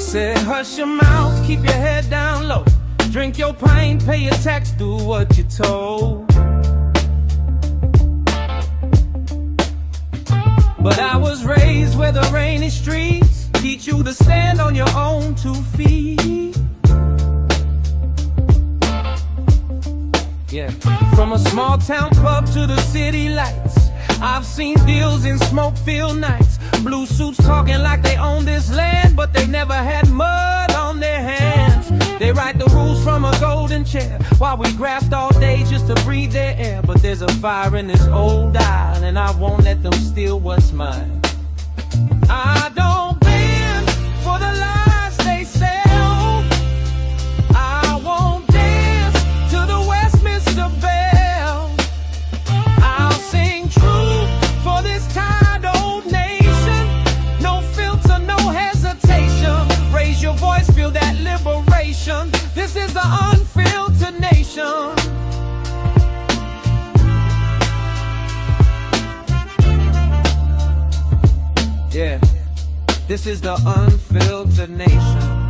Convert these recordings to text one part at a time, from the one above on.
said, hush your mouth, keep your head down low. Drink your pain, pay your tax, do what you're told. But I was raised where the rainy streets teach you to stand on your own 2 feet. Yeah, from a small town pub to the city lights, I've seen deals in smoke-filled nights. Blue suits talking like they own this land, but they never had mud on their hands. They write the rules from a golden chair while we graft all day just to breathe their air. But there's a fire in this old isle, and I won't let them steal what's mine. I don't bend for the lies they sell. I won't dance to the Westminster Bell. I'll sing true for this tired old nation. No filter, no hesitation. Raise your voice, feel that liberation. This is the unfiltered nation. Yeah, this is the unfiltered nation.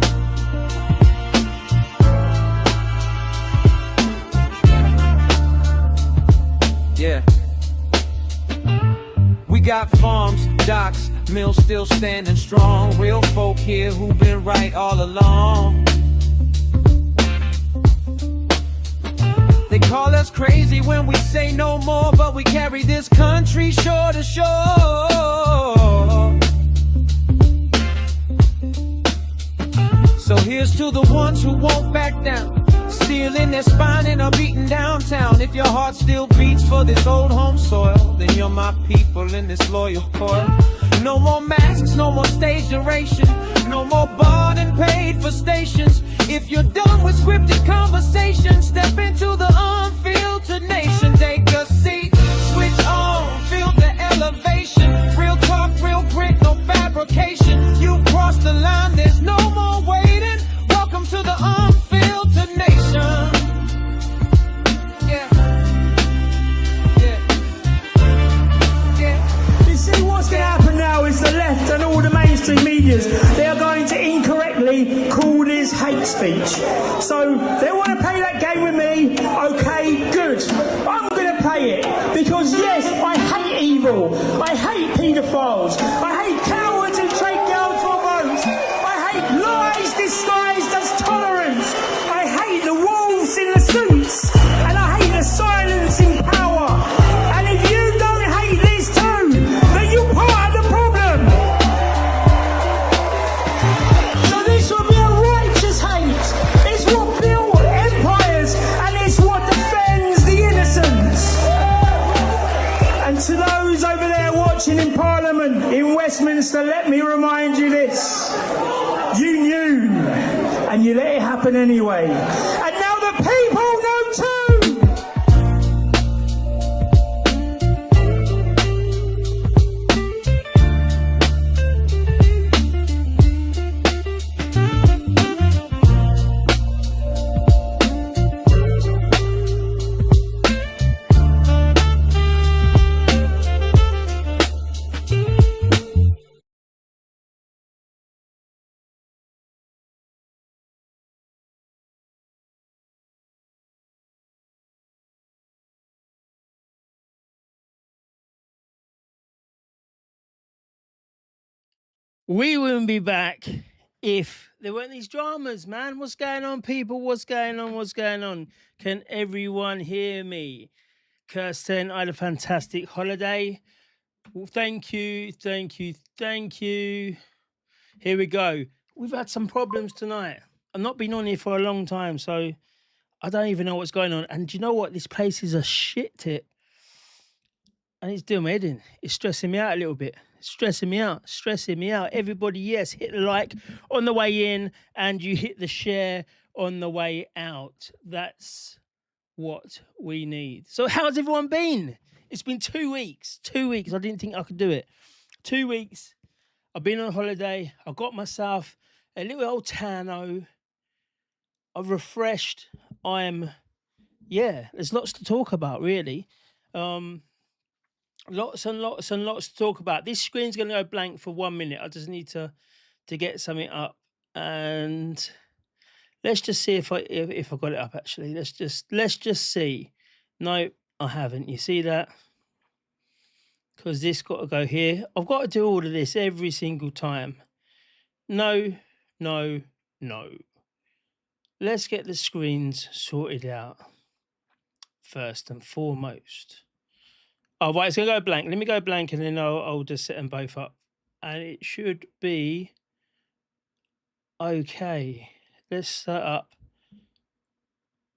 Yeah. We got farms, docks, mills still standing strong. Real folk here who've been right all along. They call us crazy when we say no more, but we carry this country shore to shore. So here's to the ones who won't back down, stealing their spine and are beating downtown. If your heart still beats for this old home soil, then you're my people in this loyal coil. No more masks, no more stage duration, no more bought and paid for stations. If you're done with scripted conversation, step into the unfiltered nation. Take a seat, switch on, feel the elevation. Real talk, real grit, no fabrication. You crossed the line, there's no more waiting. Welcome to the unfiltered nation. What's going to happen now is the left and all the mainstream medias, they are going to incorrectly call this hate speech. So they want to play that game with me. Okay, good. I'm going to play it because yes, I hate evil. I hate paedophiles. I hate cowards who trade girls for votes. I hate lies disguised as tolerance. I hate the wolves in the suits, and I hate the silence in power. And if you don't hate this too, then you're part of the problem. So this will be a righteous hate. It's what built empires, and it's what defends the innocent. And to those over there watching in Parliament in Westminster, let me remind you this. You knew, and you let it happen anyway. And now the people know too. We wouldn't be back if there weren't these dramas, man. What's going on, people? What's going on? What's going on? Can everyone hear me? Kirsten, I had a fantastic holiday. Well, thank you, thank you, thank you. Here we go. We've had some problems tonight. I've not been on here for a long time, so I don't even know what's going on. And do you know what? This place is a shit tip. And it's doing my head in. It's stressing me out a little bit. Stressing me out. Everybody, yes, hit the like on the way in and you hit the share on the way out. That's what we need. So how's everyone been? It's been 2 weeks. 2 weeks. I didn't think I could do it. 2 weeks. I've been on holiday. I got myself a little old Tano. I've refreshed. There's lots to talk about, really. Lots and lots and lots to talk about. This screen's going to go blank for 1 minute. I just need to get something up. and let's just see if I got it up. Actually, let's just see. No, I haven't. You see that? Because this got to go here. I've got to do all of this every single time. No, no, no. Let's get the screens sorted out first and foremost. Oh, right, it's going to go blank. Let me go blank and then I'll just set them both up. And it should be okay. Let's set up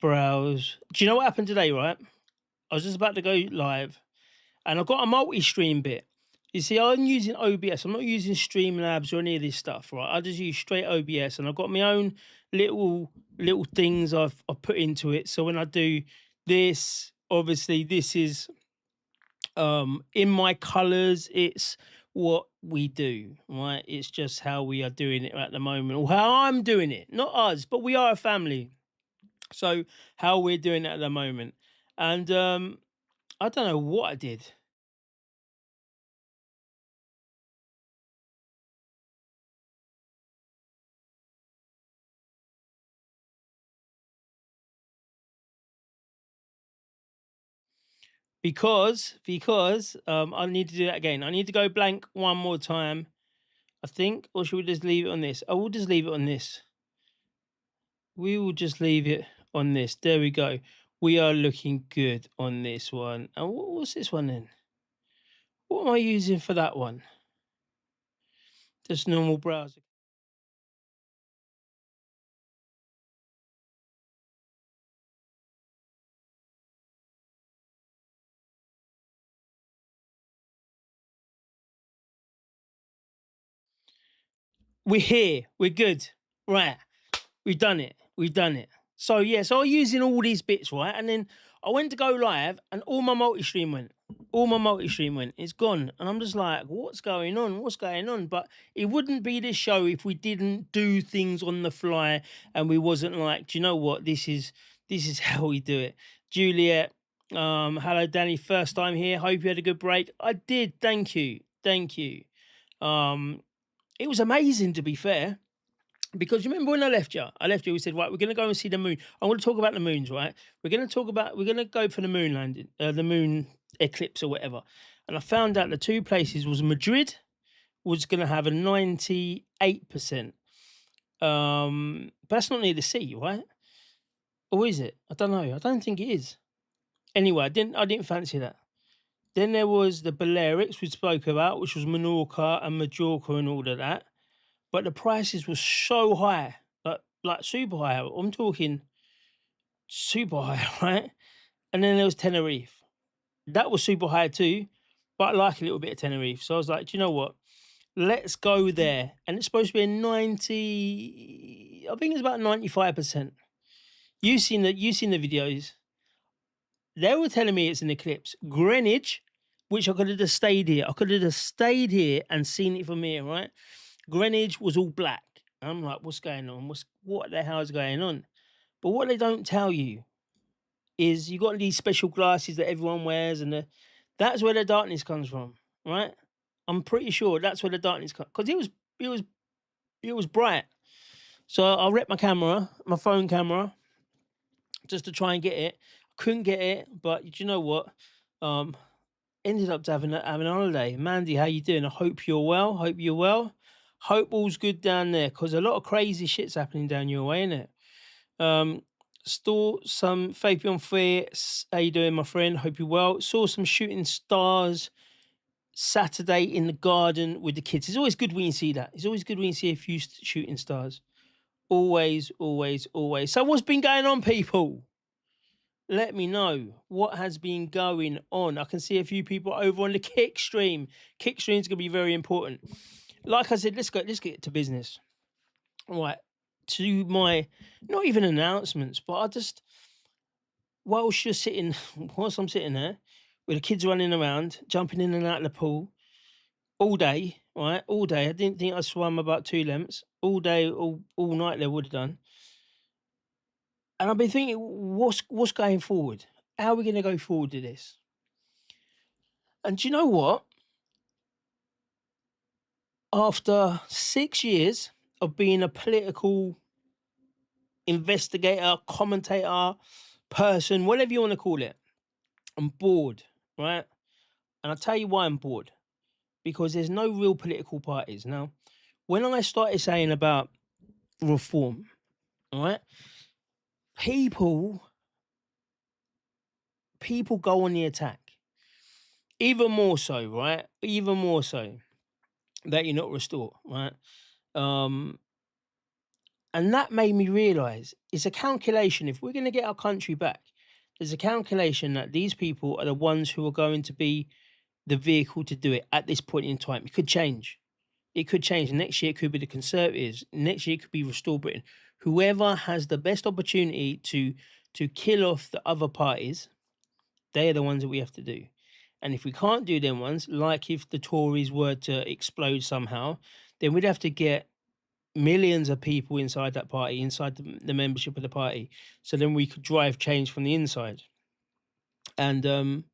browse. Do you know what happened today, right? I was just about to go live and I've got a multi-stream bit. You see, I'm using OBS. I'm not using Streamlabs or any of this stuff, right? I just use straight OBS, and I've got my own little things I've put into it. So when I do this, obviously this is in my colors. It's what we do, right? It's just how we are doing it at the moment, or how I'm doing it. Not us, but we are a family. So how we're doing it at the moment, and I don't know what I did. Because I need to do that again. I need to go blank one more time, I think, or should we just leave it on this? I will just leave it on this. We will just leave it on this. There we go. We are looking good on this one. And what's this one then? What am I using for that one? Just normal browser. We're here. We're good. Right. We've done it. We've done it. So yeah, so I'm using all these bits, right? And then I went to go live and all my multi-stream went. All my multi-stream went. It's gone. And I'm just like, what's going on? What's going on? But it wouldn't be this show if we didn't do things on the fly and we wasn't like, do you know what? This is how we do it. Juliet, hello Danny, first time here. Hope you had a good break. I did, thank you. Thank you. It was amazing, to be fair. Because you remember when I left you, we said, right, we're going to go and see the moon. I'm going to talk about the moons, right? We're going to go for the moon landing, the moon eclipse or whatever. And I found out the two places was Madrid was going to have a 98%. But that's not near the sea, right? Or is it? I don't know. I don't think it is. Anyway, I didn't fancy that. Then there was the Balearics we spoke about, which was Menorca and Majorca and all of that. But the prices were so high, like super high. I'm talking super high, right? And then there was Tenerife. That was super high too, but I like a little bit of Tenerife. So I was like, do you know what? Let's go there. And it's supposed to be a 90, I think it's about 95%. You've seen the videos. They were telling me it's an eclipse. Greenwich, which I could have just stayed here. I could have just stayed here and seen it from here, right? Greenwich was all black. I'm like, what's going on? What the hell is going on? But what they don't tell you is you got these special glasses that everyone wears, and that's where the darkness comes from, right? I'm pretty sure that's where the darkness comes, because it was bright. So I rep my camera, my phone camera, just to try and get it. Couldn't get it, but you know what? Ended up having a holiday. Mandy, how you doing? I hope you're well. Hope all's good down there, because a lot of crazy shit's happening down your way, innit? Saw some Faith Beyond Fear. How you doing, my friend? Hope you're well. Saw some shooting stars Saturday in the garden with the kids. It's always good when you see that. It's always good when you see a few shooting stars. Always, always, always. So what's been going on, people? Let me know what has been going on. I can see a few people over on the Kick stream. Kick stream's gonna be very important. Like I said, let's get to business. Right, to my, not even announcements, but whilst I'm sitting there with the kids running around, jumping in and out of the pool all day, right? All day. I didn't think I swam about 2 lengths. All day, all night they would have done. And I've been thinking, what's going forward? How are we going to go forward to this? And do you know what? After 6 years of being a political investigator, commentator, person, whatever you want to call it. I'm bored, right? And I'll tell you why I'm bored. Because there's no real political parties. Now, when I started saying about reform, all right, people go on the attack. Even more so, right? Even more so that you're not restored, right? And that made me realize it's a calculation. If we're going to get our country back, there's a calculation that these people are the ones who are going to be the vehicle to do it at this point in time. It could change. It could change. Next year, it could be the Conservatives. Next year, it could be Restore Britain. Whoever has the best opportunity to kill off the other parties, they are the ones that we have to do. And if we can't do them ones, like if the Tories were to explode somehow, then we'd have to get millions of people inside that party, inside the membership of the party. So then we could drive change from the inside. And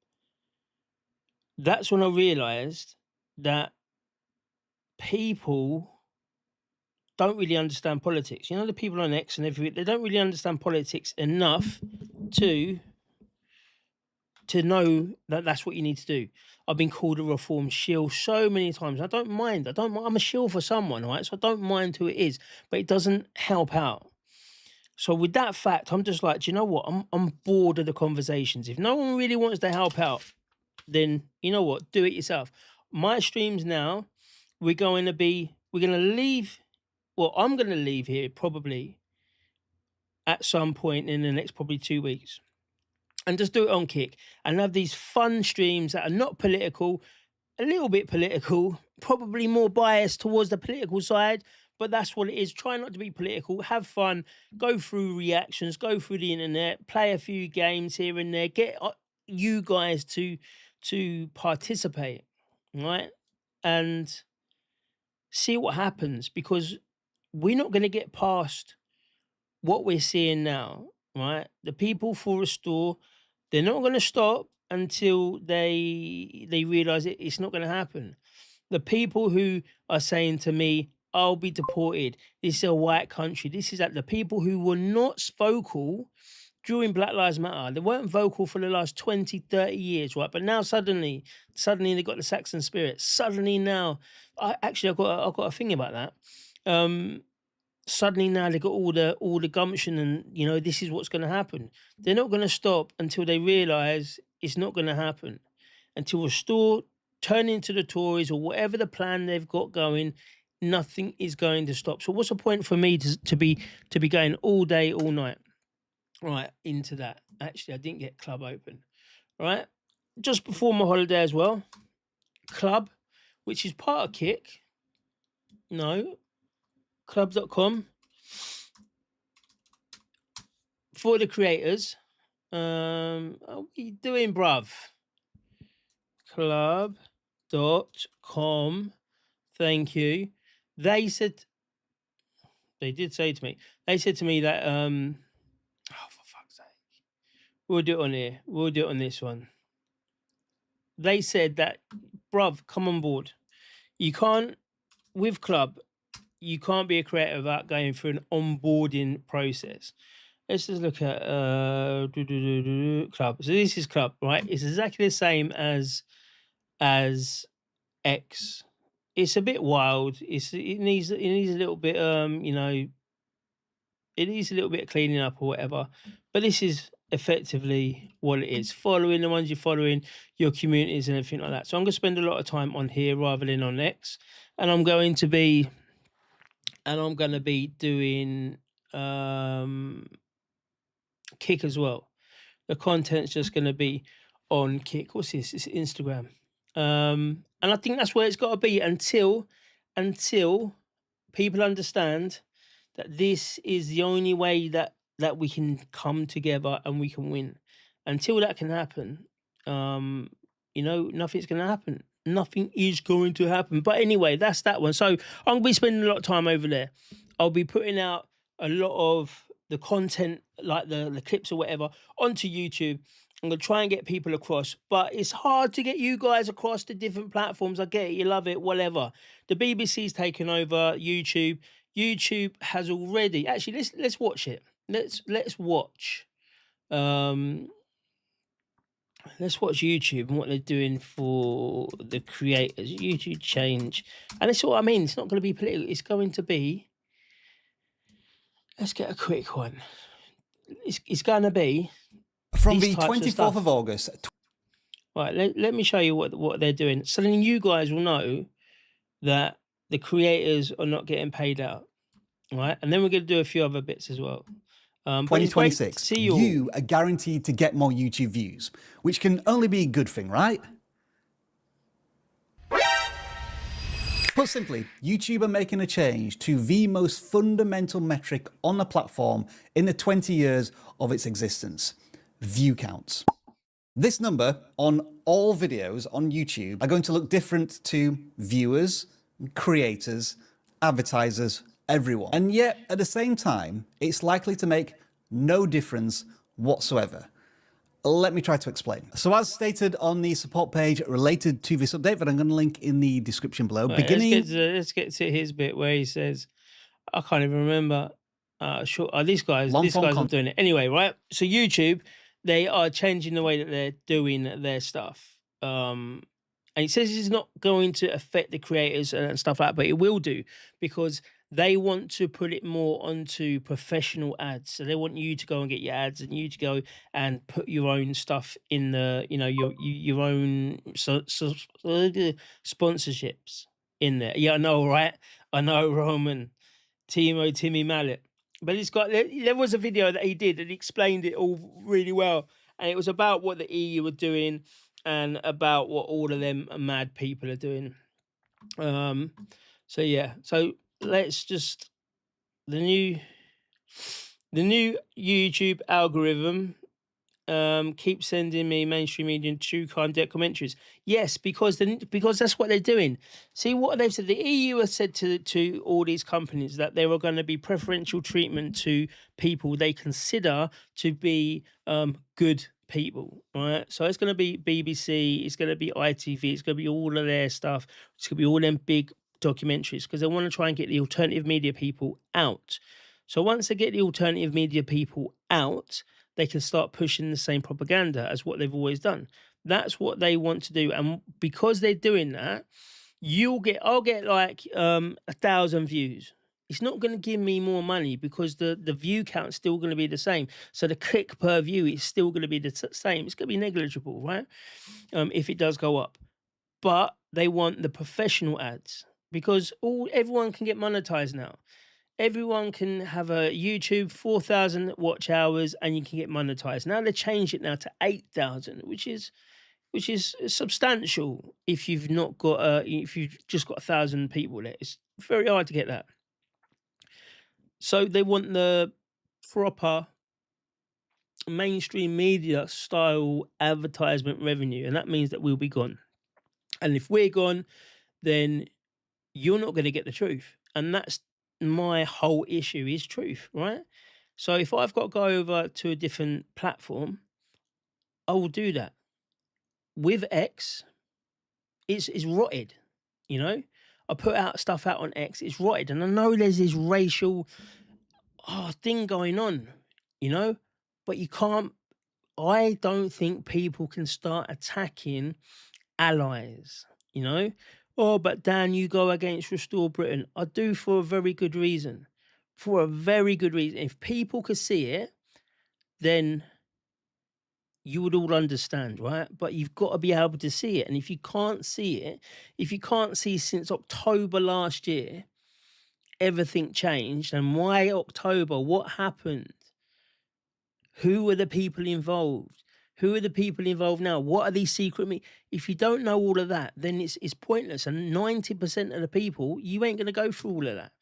that's when I realized that people don't really understand politics. You know, the people on X and everything, they don't really understand politics enough to know that that's what you need to do. I've been called a reform shill so many times. I don't mind. I'm a shill for someone, right? So I don't mind who it is, but it doesn't help out. So with that fact, I'm just like, do you know what? I'm bored of the conversations. If no one really wants to help out, then you know what? Do it yourself. My streams now, we're going to leave. Well, I'm going to leave here probably at some point in the next probably 2 weeks. And just do it on Kick and have these fun streams that are not political, a little bit political, probably more biased towards the political side, but that's what it is. Try not to be political, have fun, go through reactions, go through the internet, play a few games here and there, get you guys to participate, right? And see what happens, because we're not going to get past what we're seeing now, right? The people for Restore, they're not going to stop until they realize it's not going to happen. The people who are saying to me, I'll be deported, this is a white country, this is that, the people who were not vocal during Black Lives Matter, they weren't vocal for the last 20, 30 years, right? But now suddenly they got the Saxon spirit. Suddenly now, I've got a thing about that. Suddenly now they got all the gumption, and you know this is what's going to happen. They're not going to stop until they realise it's not going to happen. Until Restore turn into the Tories or whatever the plan they've got going, nothing is going to stop. So what's the point for me to be going all day, all night, right, into that? Actually, I didn't get Club open, right? Just before my holiday as well, Club, which is part of Kick. No. Club.com for the creators. What are you doing, bruv? Club.com. Thank you. They did say to me that oh, for fuck's sake, we'll do it on here. We'll do it on this one. They said that, bruv, come on board. You can't, with Club, you can't be a creator without going through an onboarding process. Let's just look at Club. So this is Club, right? It's exactly the same as X. It's a bit wild. It needs a little bit you know, it needs a little bit of cleaning up or whatever. But this is effectively what it is. Following the ones you're following, your communities and everything like that. So I'm gonna spend a lot of time on here rather than on X. And I'm going to be doing Kick as well. The content's just going to be on Kick. What's this? It's Instagram. And I think that's where it's got to be until people understand that this is the only way that we can come together and we can win. Until that can happen, you know, nothing's going to happen. Nothing is going to happen. But anyway, that's that one. So I'm going to be spending a lot of time over there. I'll be putting out a lot of the content, like the clips or whatever, onto YouTube. I'm going to try and get people across. But it's hard to get you guys across the different platforms. I get it. You love it, whatever. The BBC's taken over YouTube. YouTube has already actually let's watch it. Let's watch. Let's watch YouTube and what they're doing for the creators. YouTube change, and that's what I mean. It's not going to be political. It's going to be. Let's get a quick one. It's going to be From these the types of 24th stuff. of August. Right, let me show you what they're doing. So then you guys will know that the creators are not getting paid out. Right, and then we're going to do a few other bits as well. But it's great to 2026, see you all. you are guaranteed to get more YouTube views, which can only be a good thing, right? Put simply, YouTube are making a change to the most fundamental metric on the platform in the 20 years of its existence, view counts. This number on all videos on YouTube are going to look different to viewers, creators, advertisers, everyone. And yet, at the same time, it's likely to make no difference whatsoever. Let me try to explain. So as stated on the support page related to this update that I'm going to link in the description below, Right, let's get to his bit where he says, I can't even remember. These guys are doing it. Anyway, right? So YouTube, they are changing the way that they're doing their stuff. And it says it's not going to affect the creators and stuff like that, but it will do because they want to put it more onto professional ads. So they want you to go and get your ads and you to go and put your own stuff in the, your own sponsorships in there. Yeah, I know, right? I know, Roman, Timmy Mallet. But there was a video that he did and he explained it all really well. And it was about what the EU were doing and about what all of them mad people are doing. So yeah, so let's just the new YouTube algorithm keep sending me mainstream media and true crime documentaries. Yes, because that's what they're doing. See what they've said. The EU has said to all these companies that there are going to be preferential treatment to people they consider to be good people, right? So it's going to be BBC, it's going to be ITV, it's going to be all of their stuff. It's going to be all them big documentaries because they want to try and get the alternative media people out. So once they get the alternative media people out, they can start pushing the same propaganda as what they've always done. That's what they want to do. And because they're doing that, I'll get like 1,000 views. It's not going to give me more money because the view count's still going to be the same. So the click per view is still going to be the same. It's going to be negligible, right? If it does go up. But they want the professional ads because everyone can get monetized now. Everyone can have a YouTube 4,000 watch hours and you can get monetized. Now they changed it now to 8,000, which is substantial if you've not got if you've just got 1,000 people there. It's very hard to get that. So they want the proper mainstream media style advertisement revenue, and that means that we'll be gone. And if we're gone, then you're not going to get the truth. And that's my whole issue is truth, right? So if I've got to go over to a different platform, I will do that. With X, it's rotted, I put out stuff out on X, it's rotted. And I know there's this racial thing going on, but you can't, I don't think people can start attacking allies, Oh, but Dan, you go against Restore Britain. I do for a very good reason. For a very good reason. If people could see it, then you would all understand, right? But you've got to be able to see it. And if you can't see it, if you can't see since October last year, everything changed. And why October? What happened? Who were the people involved? Who are the people involved now? What are these secret If you don't know all of that, then it's pointless. And 90% of the people, you ain't going to go through all of that.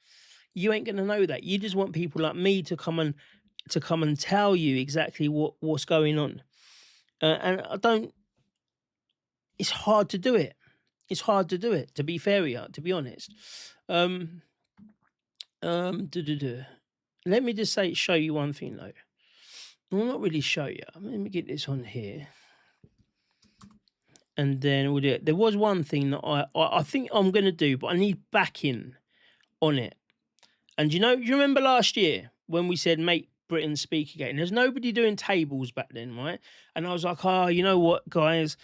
You ain't going to know that. You just want people like me to come and tell you exactly what's going on. And I don't. It's hard to do it. It's hard to do it. To be fair, to be honest. Let me just show you one thing though. Well, not really show you. Let me get this on here. And then we'll do it. There was one thing that I think I'm going to do, but I need backing on it. And you remember last year when we said make Britain speak again? There's nobody doing tables back then, right? And I was like, oh, you know what, guys?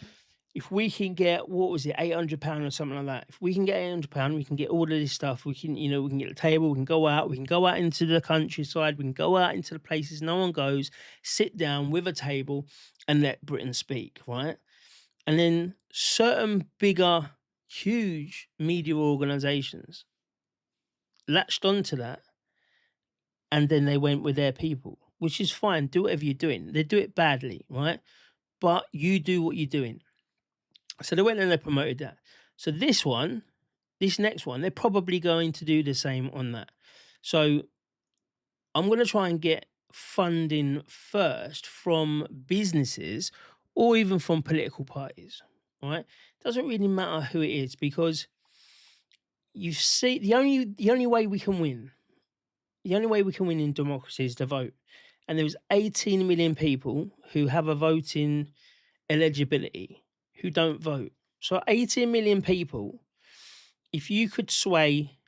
If we can get, what was it, £800 or something like that? If we can get £800, we can get all of this stuff. We can, we can get a table. We can go out. We can go out into the countryside. We can go out into the places no one goes. Sit down with a table and let Britain speak, right? And then certain bigger, huge media organisations latched onto that, and then they went with their people, which is fine. Do whatever you're doing. They do it badly, right? But you do what you're doing. So they went and they promoted that. So this next one, they're probably going to do the same on that. So I'm going to try and get funding first from businesses or even from political parties, right? Doesn't really matter who it is, because you see, the only way we can win, in democracy is to vote. And there's 18 million people who have a voting eligibility who don't vote. So 18 million people, if you could sway,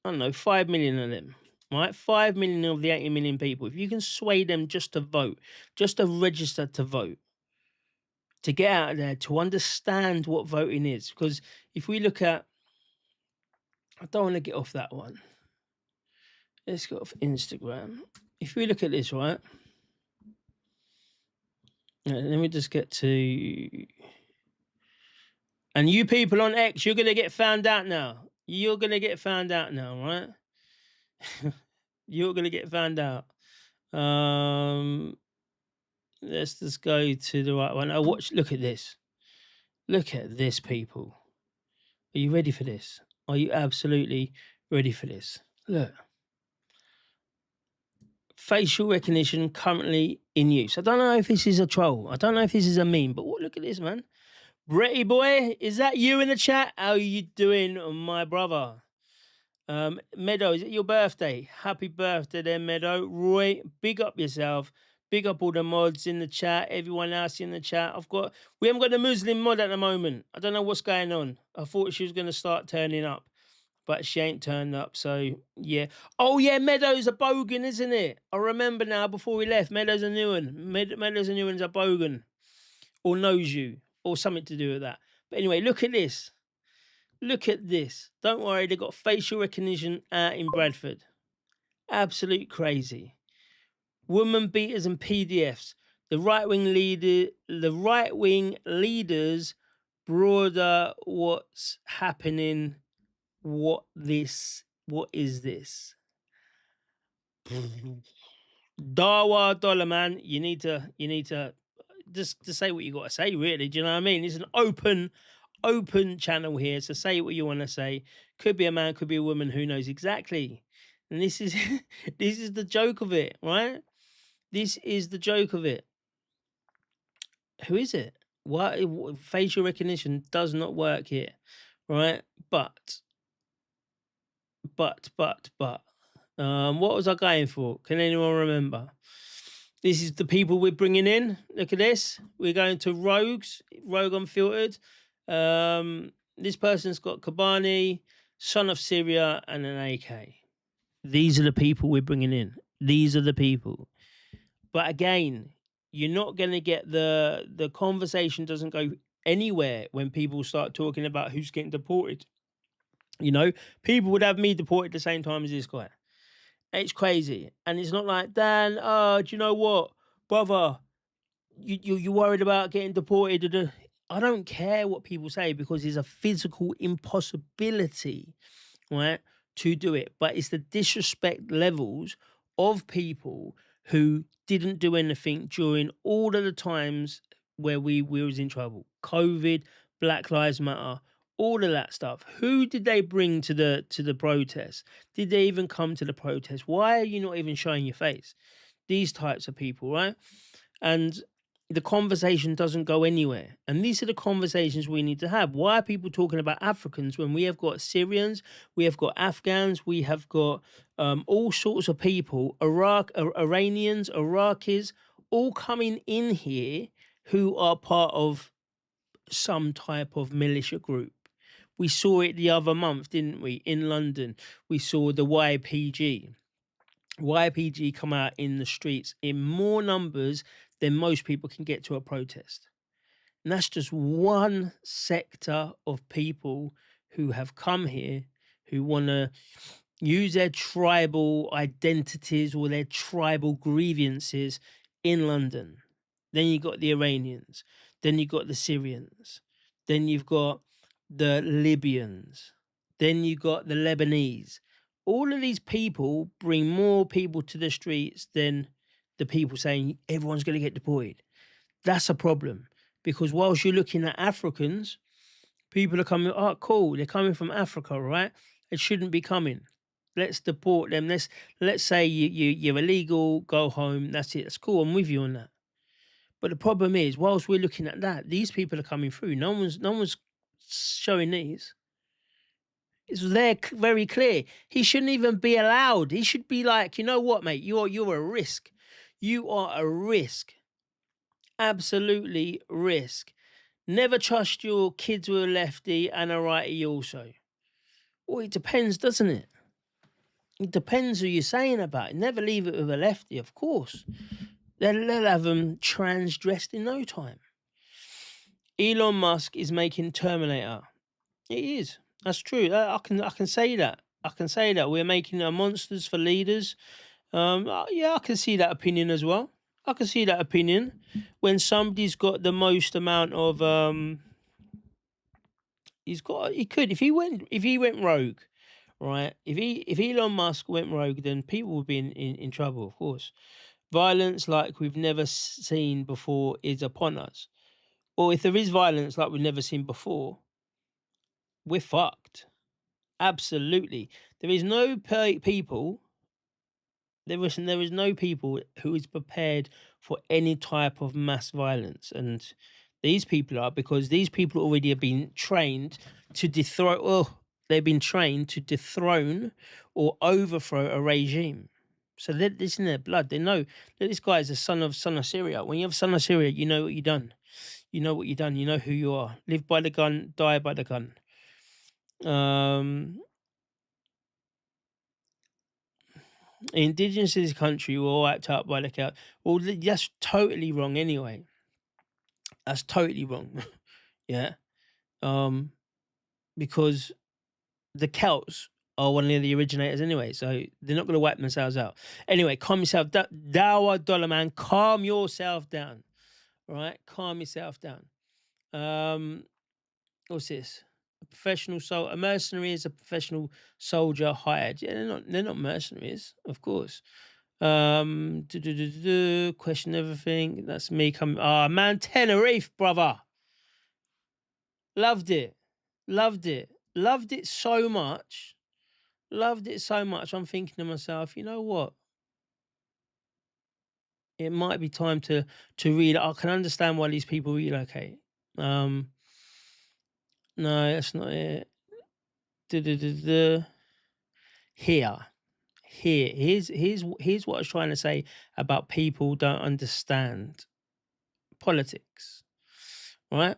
I don't know, 5 million of them, right? 5 million of the 80 million people, if you can sway them just to vote, just to register to vote, to get out there, to understand what voting is. Because if we look at, I don't want to get off that one. Let's go off Instagram. If we look at this, right? Let me just get to... And you people on X, you're going to get found out now. You're going to get found out now, right? You're going to get found out. Let's just go to the right one. Look at this. Look at this, people. Are you ready for this? Are you absolutely ready for this? Look. Facial recognition currently in use. I don't know if this is a troll. I don't know if this is a meme, but look at this, man. Bretty boy, is that you in the chat? How are you doing, my brother? Meadow, is it your birthday? Happy birthday there, Meadow. Roy, big up yourself. Big up all the mods in the chat, everyone else in the chat. We haven't got the Muslim mod at the moment. I don't know what's going on. I thought she was going to start turning up, but she ain't turned up, so yeah. Oh yeah, Meadow's a bogan, isn't it? I remember now before we left. Meadow's a new one. Meadow's a new one's a bogan. Or knows you. Or something to do with that. But anyway, look at this. Look at this. Don't worry, they got facial recognition out in Bradford. Absolute crazy. Woman beaters and PDFs. The right-wing leaders broader what's happening. What is this? Dawa dollar, man. You need to just say what you got to say, really. Do you know what I mean? It's an open channel here, so say what you want to say. Could be a man, could be a woman, who knows exactly. And this is this is the joke of it, right? This is the joke of it. Who is it? What facial recognition does not work here, right? But what was I going for? Can anyone remember? This is the people we're bringing in. Look at this. We're going to Rogue Unfiltered. This person's got Kobani, Son of Syria, and an AK. These are the people we're bringing in. These are the people. But again, you're not going to get the conversation doesn't go anywhere when people start talking about who's getting deported. People would have me deported at the same time as this guy. It's crazy. And it's not like, Dan, do you know what, brother, you worried about getting deported? I don't care what people say, because there's a physical impossibility, right, to do it. But it's the disrespect levels of people who didn't do anything during all of the times where we was in trouble. COVID, Black Lives Matter, all of that stuff. Who did they bring to the protest? Did they even come to the protest? Why are you not even showing your face? These types of people, right? And the conversation doesn't go anywhere. And these are the conversations we need to have. Why are people talking about Africans when we have got Syrians, we have got Afghans, we have got all sorts of people, Iranians, Iraqis, all coming in here who are part of some type of militia group. We saw it the other month, didn't we? In London, we saw the YPG come out in the streets in more numbers than most people can get to a protest. And that's just one sector of people who have come here who want to use their tribal identities or their tribal grievances in London. Then you got the Iranians. Then you got the Syrians. Then you've got the Libyans. Then you got the Lebanese. All of these people bring more people to the streets than the people saying everyone's going to get deported. That's a problem, because whilst you're looking at Africans, people are coming, oh, cool, they're coming from Africa, right? It shouldn't be coming. Let's deport them. Let's say you're illegal, go home, that's it. That's cool, I'm with you on that. But the problem is, whilst we're looking at that, these people are coming through. No one's showing these. It's there very clear. He shouldn't even be allowed. He should be like, you know what, mate? You're a risk. You are a risk. Absolutely risk. Never trust your kids with a lefty and a righty also. Well, it depends, doesn't it? It depends who you're saying about it. Never leave it with a lefty, of course. They'll have them transdressed in no time. Elon Musk is making Terminator. It is. That's true. I can say that. I can say that. We're making monsters for leaders. Yeah, I can see that opinion as well. I can see that opinion. When somebody's got the most amount of he could, if he went rogue, right? If Elon Musk went rogue, then people would be in trouble, of course. Violence like we've never seen before is upon us. Or if there is violence like we've never seen before, we're fucked. Absolutely. There is no people. There is no people who is prepared for any type of mass violence, and these people are, because these people already have been trained to dethrone. Oh, they've been trained to dethrone or overthrow a regime. So this in their blood. They know that this guy is the son of Syria. When you have son of Syria, you know what you've done. You know what you've done. You know who you are. Live by the gun, die by the gun. Indigenous to this country were all wiped out by the Celts. Well, that's totally wrong anyway. That's totally wrong. Yeah. Because the Celts are one of the originators anyway, so they're not going to wipe themselves out. Anyway, calm yourself down. Dawa Dollar Man, calm yourself down. All right? Calm yourself down. What's this? A mercenary is a professional soldier hired. Yeah, they're not mercenaries, of course. Question everything. That's me coming. Man, Tenerife, brother. Loved it so much. I'm thinking to myself, you know what? It might be time to read. I can understand why these people relocate. No, that's not it. Here's what I was trying to say about people don't understand politics, right?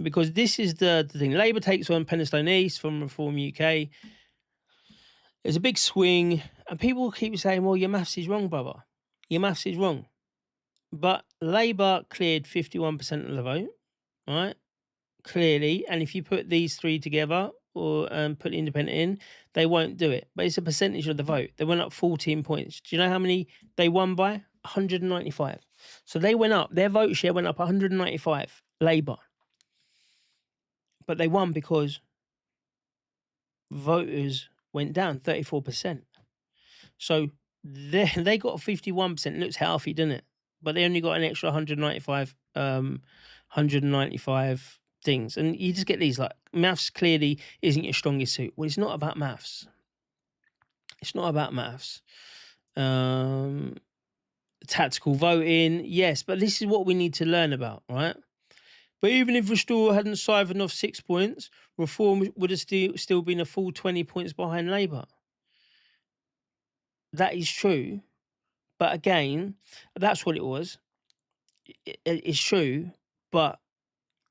Because this is the thing. Labour takes on Penistone East from Reform UK. There's a big swing, and people keep saying, well, your maths is wrong, brother. Your maths is wrong. But Labour cleared 51% of the vote, right? Clearly. And if you put these three together or put the independent in, they won't do it. But it's a percentage of the vote. They went up 14 points. Do you know how many they won by? 195. So they went up. Their vote share went up 195. Labour. But they won because voters went down 34%. So they got 51%. Looks healthy, doesn't it? But they only got an extra 195 things. And you just get these, like, maths clearly isn't your strongest suit. Well, it's not about maths. It's not about maths. Tactical voting, yes, but this is what we need to learn about, right? But even if Restore hadn't siphoned off 6 points, Reform would have still been a full 20 points behind Labour. That is true. But again, that's what it was. It's true, but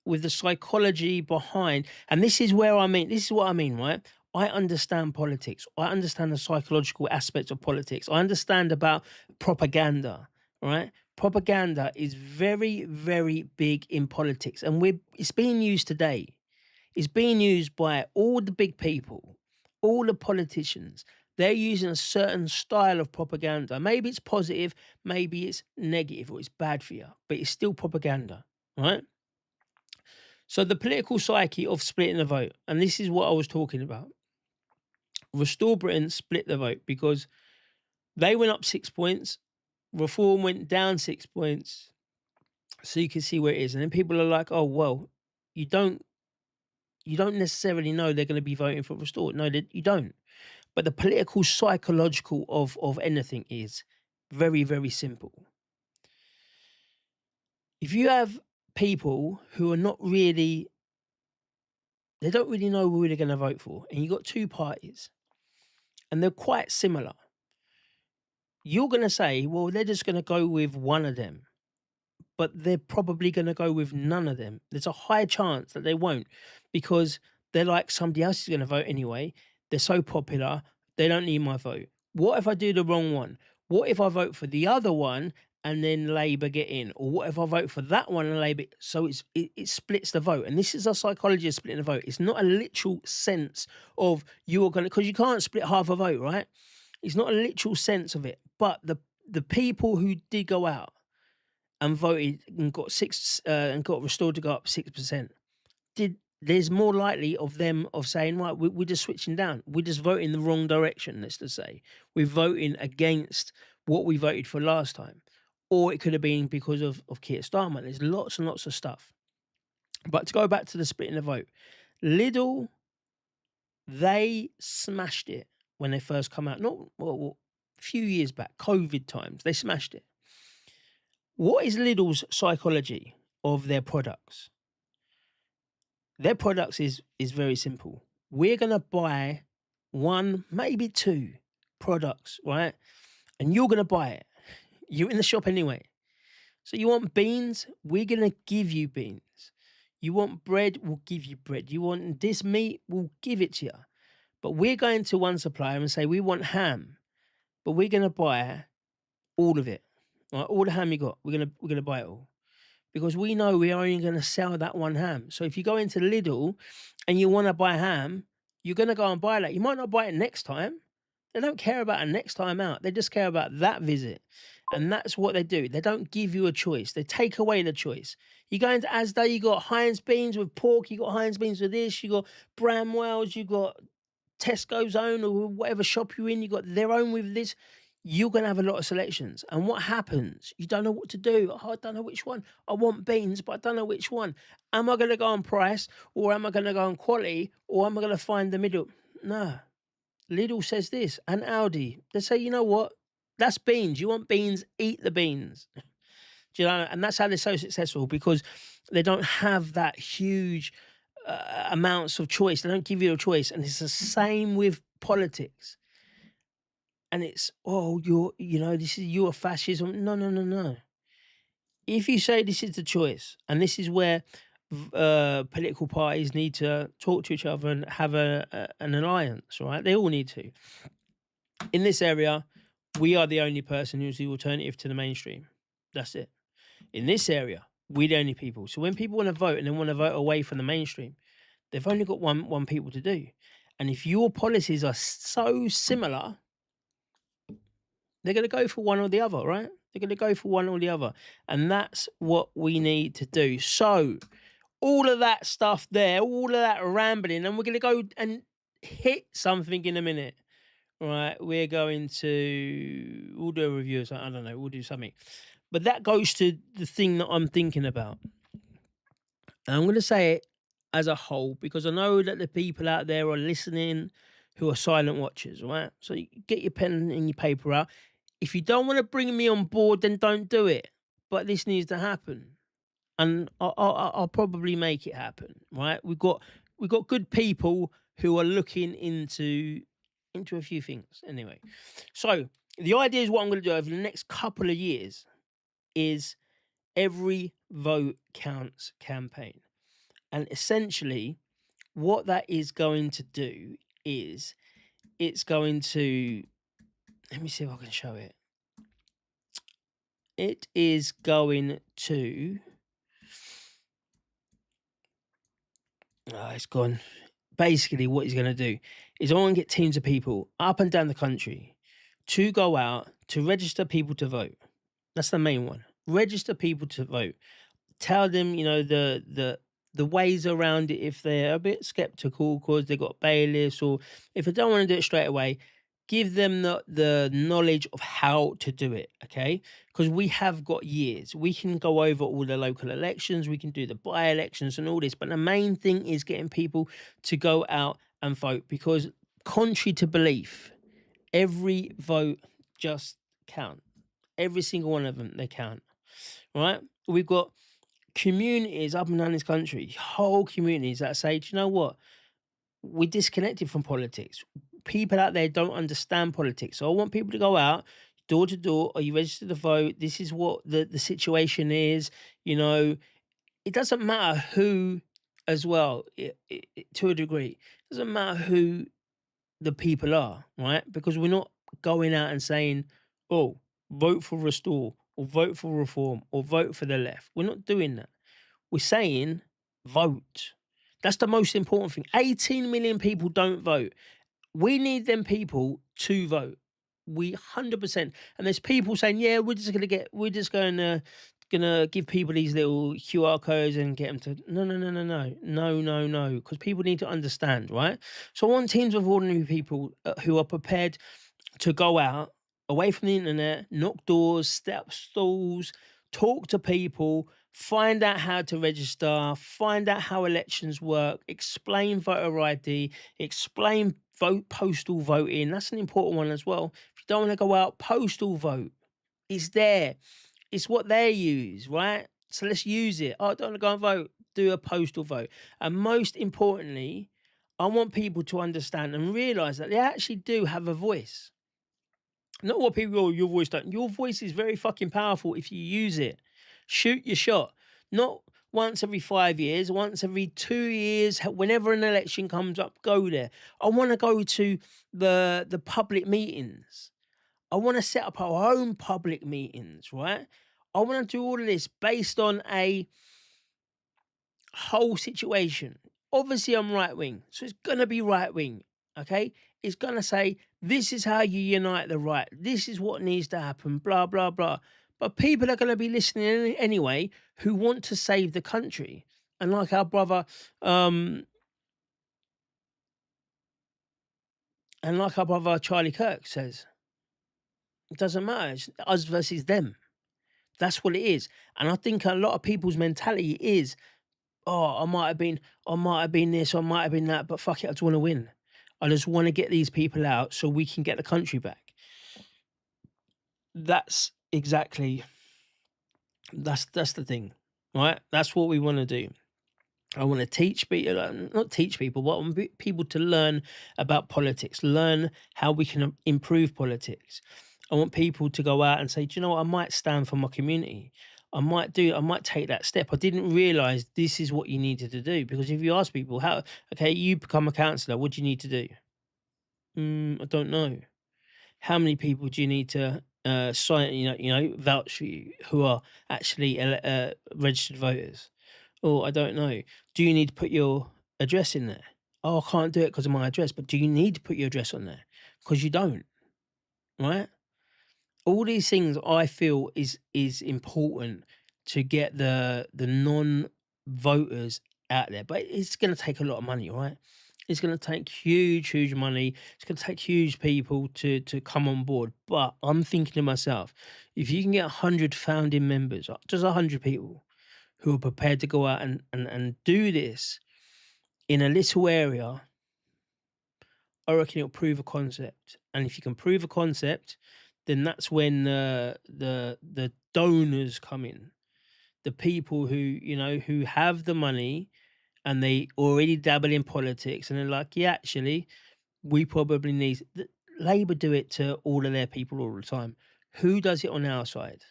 with the psychology behind, and this is what I mean, right? I understand politics. I understand the psychological aspects of politics. I understand about propaganda, right? Propaganda is very, very big in politics, and it's being used today. It's being used by all the big people, all the politicians. They're using a certain style of propaganda. Maybe it's positive, maybe it's negative, or it's bad for you, but it's still propaganda, right? So the political psyche of splitting the vote, and this is what I was talking about. Restore Britain split the vote because they went up 6 points, Reform went down 6 points, so you can see where it is. And then people are like, oh, well, you don't necessarily know they're going to be voting for Restore. No, you don't. But the political psychological of anything is very, very simple. If you have people who are not really, they don't really know who they're going to vote for, and you've got two parties, and they're quite similar, you're going to say, well, they're just going to go with one of them, but they're probably going to go with none of them. There's a high chance that they won't, because they're like, somebody else is going to vote anyway. They're so popular, they don't need my vote. What if I do the wrong one? What if I vote for the other one and then Labour get in? Or what if I vote for that one and Labour? So it splits the vote. And this is a psychology of splitting the vote. It's not a literal sense of you are going to, because you can't split half a vote, right? It's not a literal sense of it. But the people who did go out and voted and got and got Restored to go up 6%, there's more likely of them of saying, right, we're just switching down. We're just voting the wrong direction, let's just say. We're voting against what we voted for last time. Or it could have been because of Keir Starmer. There's lots and lots of stuff. But to go back to the splitting the vote, Lidl, they smashed it when they first come out. A few years back, COVID times, they smashed it. What is Lidl's psychology of their products? Their products is very simple. We're going to buy one, maybe two products, right? And you're going to buy it. You're in the shop anyway. So you want beans? We're going to give you beans. You want bread? We'll give you bread. You want this meat? We'll give it to you. But we're going to one supplier and say, we want ham, but we're going to buy all of it. Right? All the ham you got, we're going to buy it all. Because we know we're only going to sell that one ham. So if you go into Lidl and you want to buy ham, you're going to go and buy that. You might not buy it next time. They don't care about a next time out. They just care about that visit. And that's what they do. They don't give you a choice. They take away the choice. You go into Asda, you got Heinz beans with pork, you got Heinz beans with this, you got Bramwell's, you got Tesco's own or whatever shop you're in, you got their own with this. You're going to have a lot of selections. And what happens? You don't know what to do. Oh, I don't know which one. I want beans, but I don't know which one. Am I going to go on price, or am I going to go on quality, or am I going to find the middle? No. Lidl says this, and Aldi. They say, you know what? That's beans. You want beans, eat the beans. Do you know? And that's how they're so successful, because they don't have that huge amounts of choice. They don't give you a choice. And it's the same with politics. And it's, oh, you're fascism. No. If you say this is the choice, and this is where political parties need to talk to each other and have an alliance, right? They all need to. In this area, we are the only person who's the alternative to the mainstream. That's it. In this area, we're the only people. So when people want to vote and they want to vote away from the mainstream, they've only got one people to do. And if your policies are so similar, they're going to go for one or the other, right? They're going to go for one or the other. And that's what we need to do. So all of that stuff there, all of that rambling, and we're going to go and hit something in a minute. Right, we're going to, we'll do a review. I don't know, we'll do something. But that goes to the thing that I'm thinking about. And I'm going to say it as a whole, because I know that the people out there are listening who are silent watchers, right? So you get your pen and your paper out. If you don't want to bring me on board, then don't do it. But this needs to happen. And I'll probably make it happen, right? We've got good people who are looking into a few things. Anyway, so the idea is what I'm going to do over the next couple of years is every vote counts campaign. And essentially, what that is going to do is it's going to, let me see if I can show it. It is going to, it's gone. Basically, what he's going to do is I want to get teams of people up and down the country to go out to register people to vote. That's the main one. Register people to vote. Tell them, you know, the ways around it if they're a bit skeptical because they got bailiffs, or if they don't want to do it straight away, give them the knowledge of how to do it, okay? Because we have got years. We can go over all the local elections, we can do the by-elections and all this, but the main thing is getting people to go out and vote, because contrary to belief, every vote just count. Every single one of them, they count, right? We've got communities up and down this country, whole communities that say, do you know what? We're disconnected from politics. People out there don't understand politics. So I want people to go out door to door. Are you registered to vote? This is what the situation is. You know, it doesn't matter who, as well, to a degree. It doesn't matter who the people are, right? Because we're not going out and saying, oh, vote for Restore, or vote for Reform, or vote for the left. We're not doing that. We're saying vote. That's the most important thing. 18 million people don't vote. We need them people to vote. We 100%. And there's people saying, yeah, we're just going to give people these little QR codes and get them to, no, because people need to understand, right? So I want teams of ordinary people who are prepared to go out away from the internet, knock doors, step stalls, talk to people, find out how to register, find out how elections work, explain voter ID, explain postal voting. That's an important one as well. If you don't want to go out, postal vote. It's there. It's what they use, right? So let's use it. Oh, I don't want to go and vote. Do a postal vote. And most importantly, I want people to understand and realise that they actually do have a voice. Not what people, oh, your voice don't. Your voice is very fucking powerful if you use it. Shoot your shot. Not once every 5 years, once every 2 years, whenever an election comes up, go there. I want to go to the public meetings. I want to set up our own public meetings, right? I want to do all of this based on a whole situation. Obviously, I'm right wing, so it's going to be right wing, okay? It's going to say, this is how you unite the right. This is what needs to happen, blah, blah, blah. But people are going to be listening anyway who want to save the country. And like our brother, Charlie Kirk says, it doesn't matter. It's us versus them. That's what it is. And I think a lot of people's mentality is, oh, I might have been this, I might have been that, but fuck it, I just want to win. I just want to get these people out so we can get the country back. That's exactly, that's the thing, right? That's what we want to do. I want to teach people, not teach people, but I want people to learn about politics, learn how we can improve politics. I want people to go out and say, do you know what, I might stand for my community. I might take that step. I didn't realise this is what you needed to do. Because if you ask people, okay, you become a councillor, what do you need to do? I don't know. How many people do you need to sign, vouch for you, who are actually registered voters? Oh, I don't know. Do you need to put your address in there? Oh, I can't do it because of my address. But do you need to put your address on there? Because you don't, right? All these things I feel is important to get the non-voters out there. But it's going to take a lot of money, right? It's going to take huge money. It's going to take huge people to come on board. But I'm thinking to myself, if you can get 100 founding members, just 100 people who are prepared to go out and do this in a little area, I reckon it'll prove a concept. And if you can prove a concept, then that's when the donors come in. The people who have the money and they already dabble in politics and they're like, yeah, actually, we probably need... Labour do it to all of their people all the time. Who does it on our side?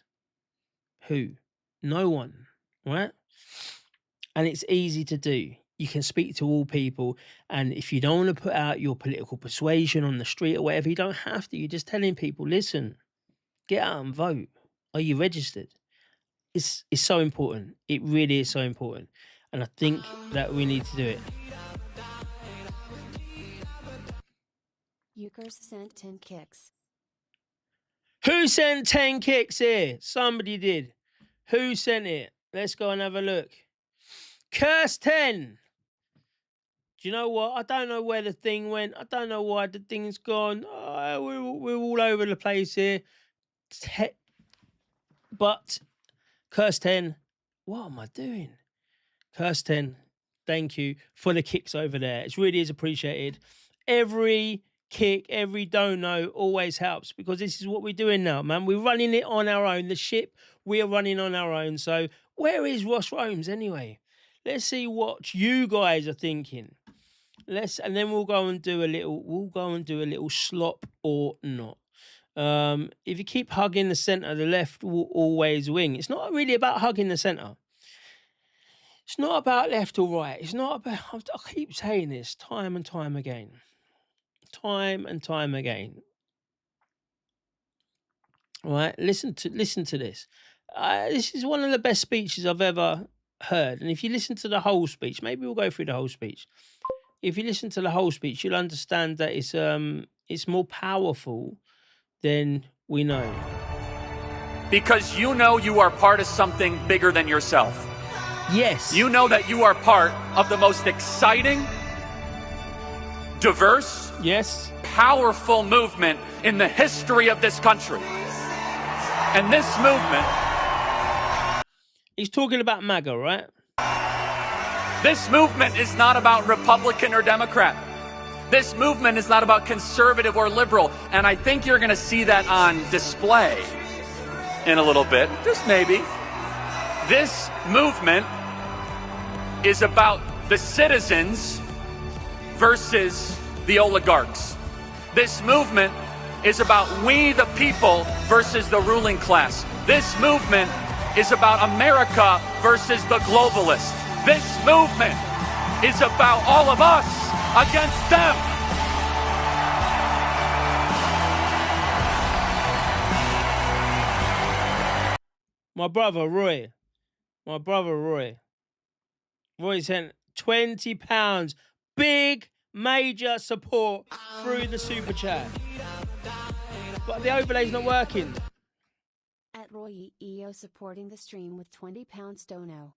Who? No one, right? and it's easy to do. You can speak to all people, and if you don't want to put out your political persuasion on the street or whatever, you don't have to. You're just telling people, listen, get out and vote. Are you registered? It's so important. It really is so important, and I think that we need to do it. Euchers sent 10 kicks. Who sent 10 kicks here? Somebody did. Who sent it? Let's go and have a look. Curse 10. Do you know what? I don't know where the thing went. I don't know why the thing's gone. Oh, we're all over the place here. But Curse 10, what am I doing? Curse 10, thank you for the kicks over there. It really is appreciated. Every kick, every dono always helps, because this is what we're doing now, man. We're running it on our own. The ship, we're running on our own. So where is Ross Romes anyway? Let's see what you guys are thinking. And then we'll go and do a little slop or not. If you keep hugging the center, the left will always win. It's not really about hugging the center. It's not about left or right. It's not about, I keep saying this time and time again. Time and time again. Right? Listen to this. This is one of the best speeches I've ever heard. And if you listen to the whole speech, maybe we'll go through the whole speech. If you listen to the whole speech, you'll understand that it's more powerful than we know. Because you know you are part of something bigger than yourself. Yes. You know that you are part of the most exciting, diverse, yes, powerful movement in the history of this country. And this movement... He's talking about MAGA, right? This movement is not about Republican or Democrat. This movement is not about conservative or liberal. And I think you're going to see that on display in a little bit, just maybe. This movement is about the citizens versus the oligarchs. This movement is about we the people versus the ruling class. This movement is about America versus the globalists. This movement is about all of us against them. My brother Roy sent £20. Big major support through the super chat. But the overlay's not working. At Roy EO supporting the stream with £20 dono.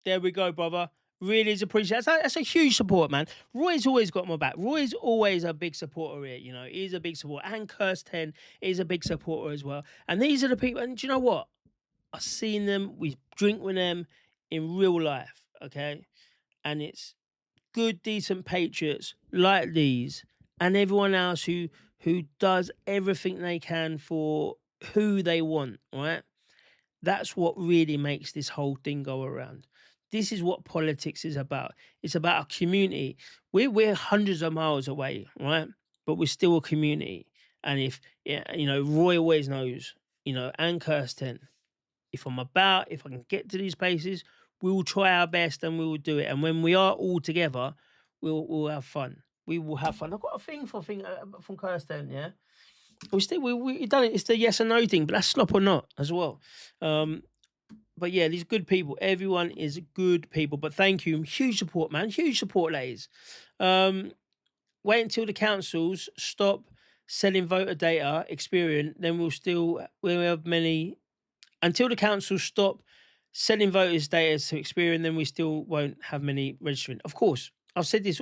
There we go, brother. Really is appreciated. That's a huge support, man. Roy's always got my back. Roy's always a big supporter here, you know. He's a big supporter. And Curse 10 is a big supporter as well. And these are the people, and do you know what? I've seen them, we drink with them in real life, okay? And it's good, decent patriots like these and everyone else who does everything they can for who they want, right? That's what really makes this whole thing go around. This is what politics is about. It's about a community. We're hundreds of miles away, right? But we're still a community. And if, you know, Roy always knows, you know, and Kirsten, if I can get to these places, we will try our best and we will do it. And when we are all together, we'll have fun. We will have fun. I've got a thing from Kirsten, yeah? We done it. It's the yes and no thing, but that's slop or not as well. But yeah, these good people. Everyone is good people. But thank you. Huge support, man. Huge support, ladies. Wait until the councils stop selling voter data, Experian, then we'll have many. Until the councils stop selling voters' data to Experian, then we still won't have many registering. Of course, I've said this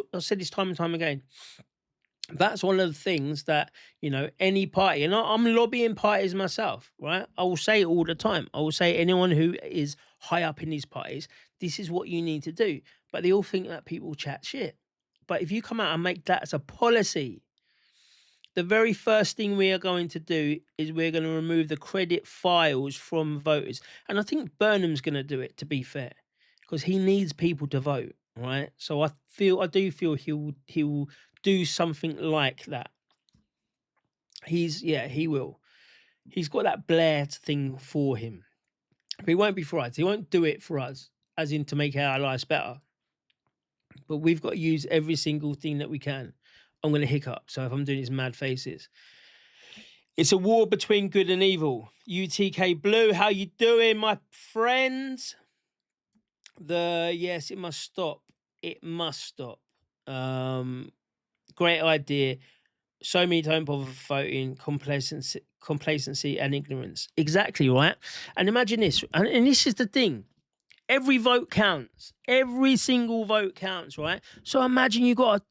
time and time again. That's one of the things that, you know, any party, and I'm lobbying parties myself, right? I will say it all the time. I will say anyone who is high up in these parties, this is what you need to do. But they all think that people chat shit. But if you come out and make that as a policy, the very first thing we are going to do is we're going to remove the credit files from voters. And I think Burnham's going to do it, to be fair, because he needs people to vote, right? So I do feel he'll do something like that. He will. He's got that Blair thing for him. But he won't be for us. He won't do it for us. as in to make our lives better. But we've got to use every single thing that we can. I'm going to hiccup. So if I'm doing these mad faces. It's a war between good and evil. UTK Blue, how you doing, my friends? Yes, it must stop. It must stop. Great idea. So many don't bother voting, complacency and ignorance. Exactly, right? And imagine this, and this is the thing. Every vote counts. Every single vote counts, right? So imagine you got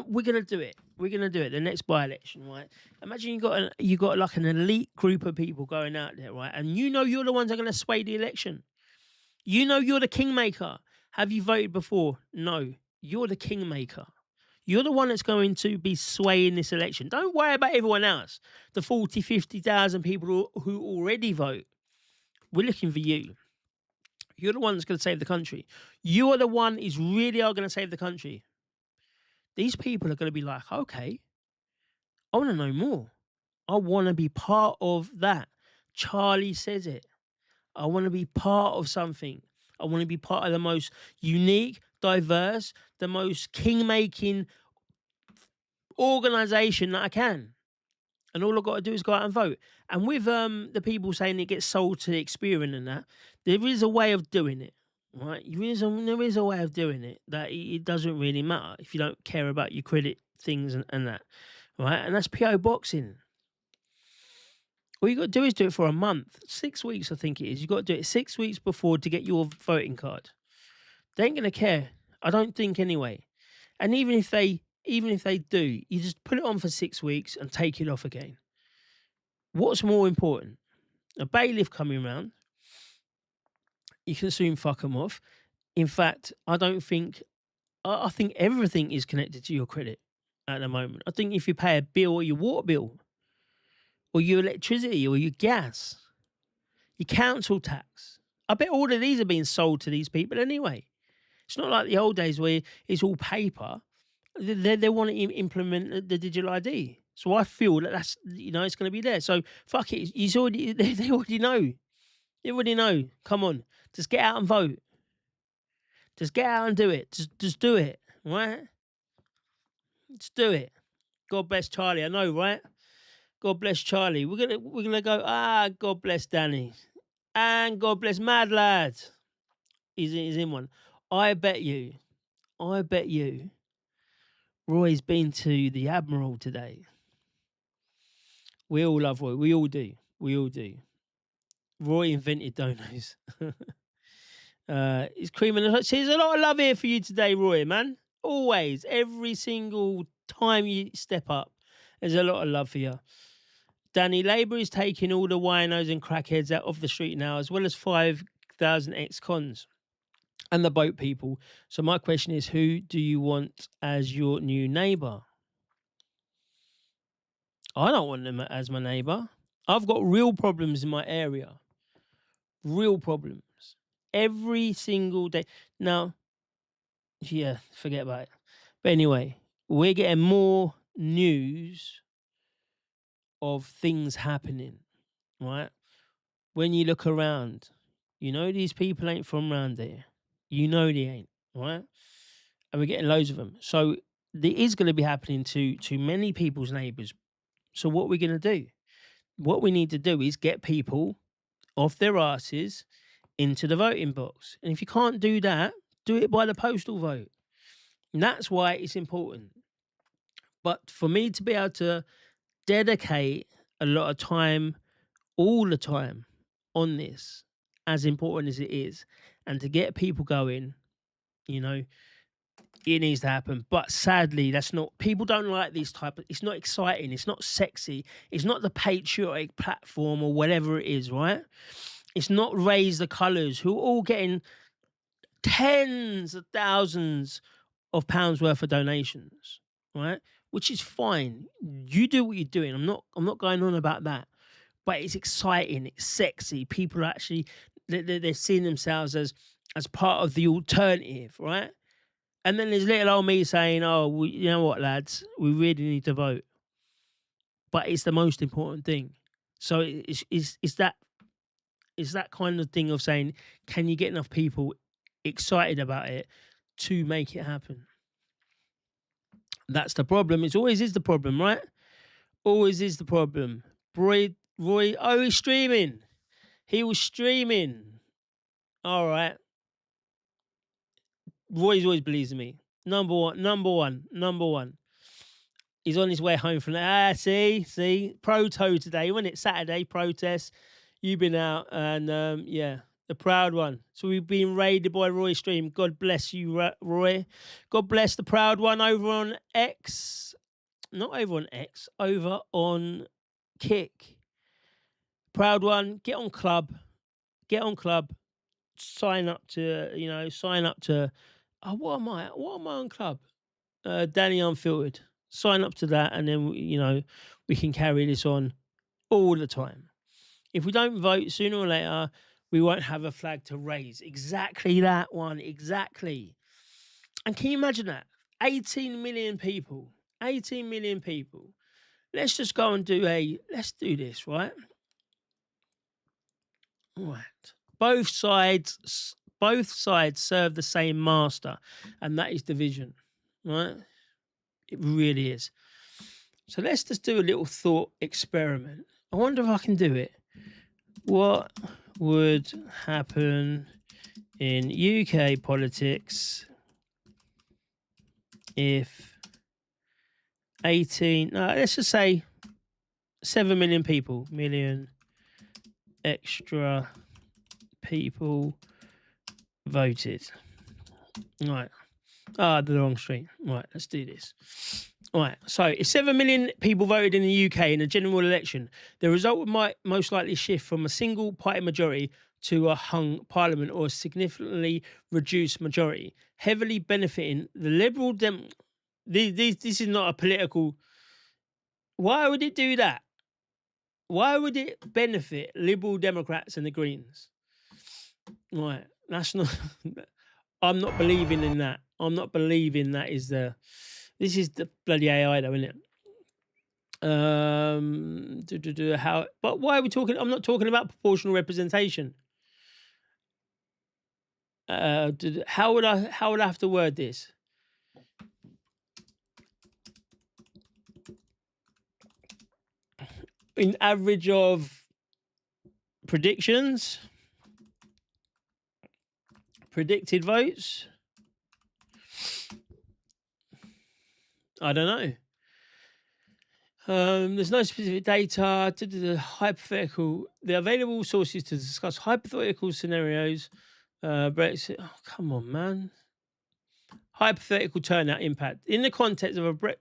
we're gonna do it. We're gonna do it. The next by-election, right? Imagine you got like an elite group of people going out there, right? And you know you're the ones that are gonna sway the election. You know you're the kingmaker. Have you voted before? No. You're the kingmaker. You're the one that's going to be swaying this election. Don't worry about everyone else. The 40, 50,000 people who already vote. We're looking for you. You're the one that's going to save the country. You are the one who's really are going to save the country. These people are going to be like, okay, I want to know more. I want to be part of that. Charlie says it. I want to be part of something. I want to be part of the most unique, diverse, the most king-making organisation that I can. And all I've got to do is go out and vote. And with the people saying it gets sold to the Experian and that, there is a way of doing it, right? There is a way of doing it that it doesn't really matter if you don't care about your credit things and that, right? And that's PO boxing. All you got to do is do it for a month, 6 weeks, I think it is. You got to do it 6 weeks before to get your voting card. They ain't gonna care, I don't think, anyway. And even if they do, you just put it on for 6 weeks and take it off again. What's more important? A bailiff coming round, you can soon fuck them off. In fact, I think everything is connected to your credit at the moment. I think if you pay a bill, or your water bill, or your electricity, or your gas, your council tax, I bet all of these are being sold to these people anyway. It's not like the old days where it's all paper. They want to implement the digital ID. So I feel that that's, it's going to be there. So fuck it. They already know. They already know. Come on. Just get out and vote. Just get out and do it. Just do it. Right? Just do it. God bless Charlie. I know, right? God bless Charlie. We're gonna go, God bless Danny. And God bless Mad Lad. He's in one. I bet you. Roy's been to the Admiral today. We all love Roy. We all do. Roy invented donos. He's creaming the. There's a lot of love here for you today, Roy, man. Always. Every single time you step up, there's a lot of love for you. Danny, Labour is taking all the winos and crackheads out of the street now, as well as 5,000 ex-cons and the boat people. So my question is, who do you want as your new neighbour? I don't want them as my neighbour. I've got real problems in my area. Real problems. Every single day. Now, yeah, forget about it. But anyway, we're getting more news of things happening, right? When you look around, these people ain't from around there. They ain't, right? And we're getting loads of them. So there is going to be happening to many people's neighbours. So what we're going to do? What we need to do is get people off their asses into the voting box. And if you can't do that, do it by the postal vote. And that's why it's important. But for me to be able to dedicate a lot of time, all the time, on this, as important as it is, and to get people going, it needs to happen. But sadly, that's not, people don't like this type of, it's not exciting, it's not sexy, it's not the patriotic platform or whatever it is, right? It's not Raise the Colours, who are all getting tens of thousands of pounds worth of donations, right? Which is fine. You do what you're doing. I'm not going on about that. But it's exciting, it's sexy. People are actually, they're seeing themselves as part of the alternative, right? And then there's little old me saying, you know what, lads, we really need to vote. But it's the most important thing. So it's that kind of thing of saying, can you get enough people excited about it to make it happen. That's the problem. It always is the problem, right? Always is the problem. Roy, he's streaming. He was streaming. All right. Roy's always believes in me. Number one. He's on his way home from that. See, proto today, wasn't it? Saturday protest. You've been out, and yeah, the proud one. So we've been raided by Roy Stream. God bless you, Roy. God bless the proud one over on X. Not over on X, over on Kick. Proud one, get on club. Sign up to. Oh, what am I on club? Danny Unfiltered. Sign up to that, and then we can carry this on all the time. If we don't vote, sooner or later, we won't have a flag to raise. Exactly that one. Exactly. And can you imagine that? 18 million people. 18 million people. Let's just go and let's do this, right? Right. Both sides serve the same master, and that is division, right? It really is. So let's just do a little thought experiment. I wonder if I can do it. What would happen in UK politics if let's just say 7 million extra people voted. Right. The wrong street. Right, let's do this. Right, so if 7 million people voted in the UK in a general election, the result might most likely shift from a single party majority to a hung parliament or a significantly reduced majority, heavily benefiting the Liberal This is not a political. Why would it do that? Why would it benefit Liberal Democrats and the Greens? Right, that's not. I'm not believing in that. I'm not believing that is the. This is the bloody AI, though, isn't it? How? But why are we talking? I'm not talking about proportional representation. How would I have to word this? In average of predictions, predicted votes. I don't know. There's no specific data. Hypothetical. The available sources to discuss hypothetical scenarios. Brexit. Oh, come on, man. Hypothetical turnout impact in the context of a Brexit.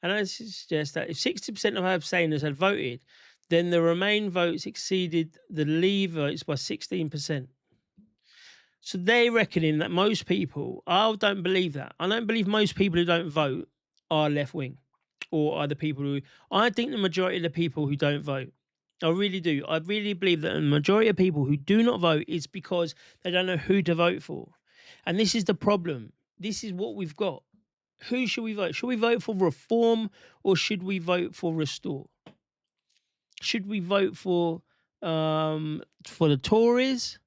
And I suggest that if 60% of abstainers had voted, then the Remain votes exceeded the Leave votes by 16%. So they're reckoning that most people, I don't believe that. I don't believe most people who don't vote are left wing or are the people who, I think the majority of the people who don't vote, I really do. I really believe that the majority of people who do not vote is because they don't know who to vote for. And this is the problem. This is what we've got. Who should we vote? Should we vote for reform or should we vote for restore? Should we vote for the Tories?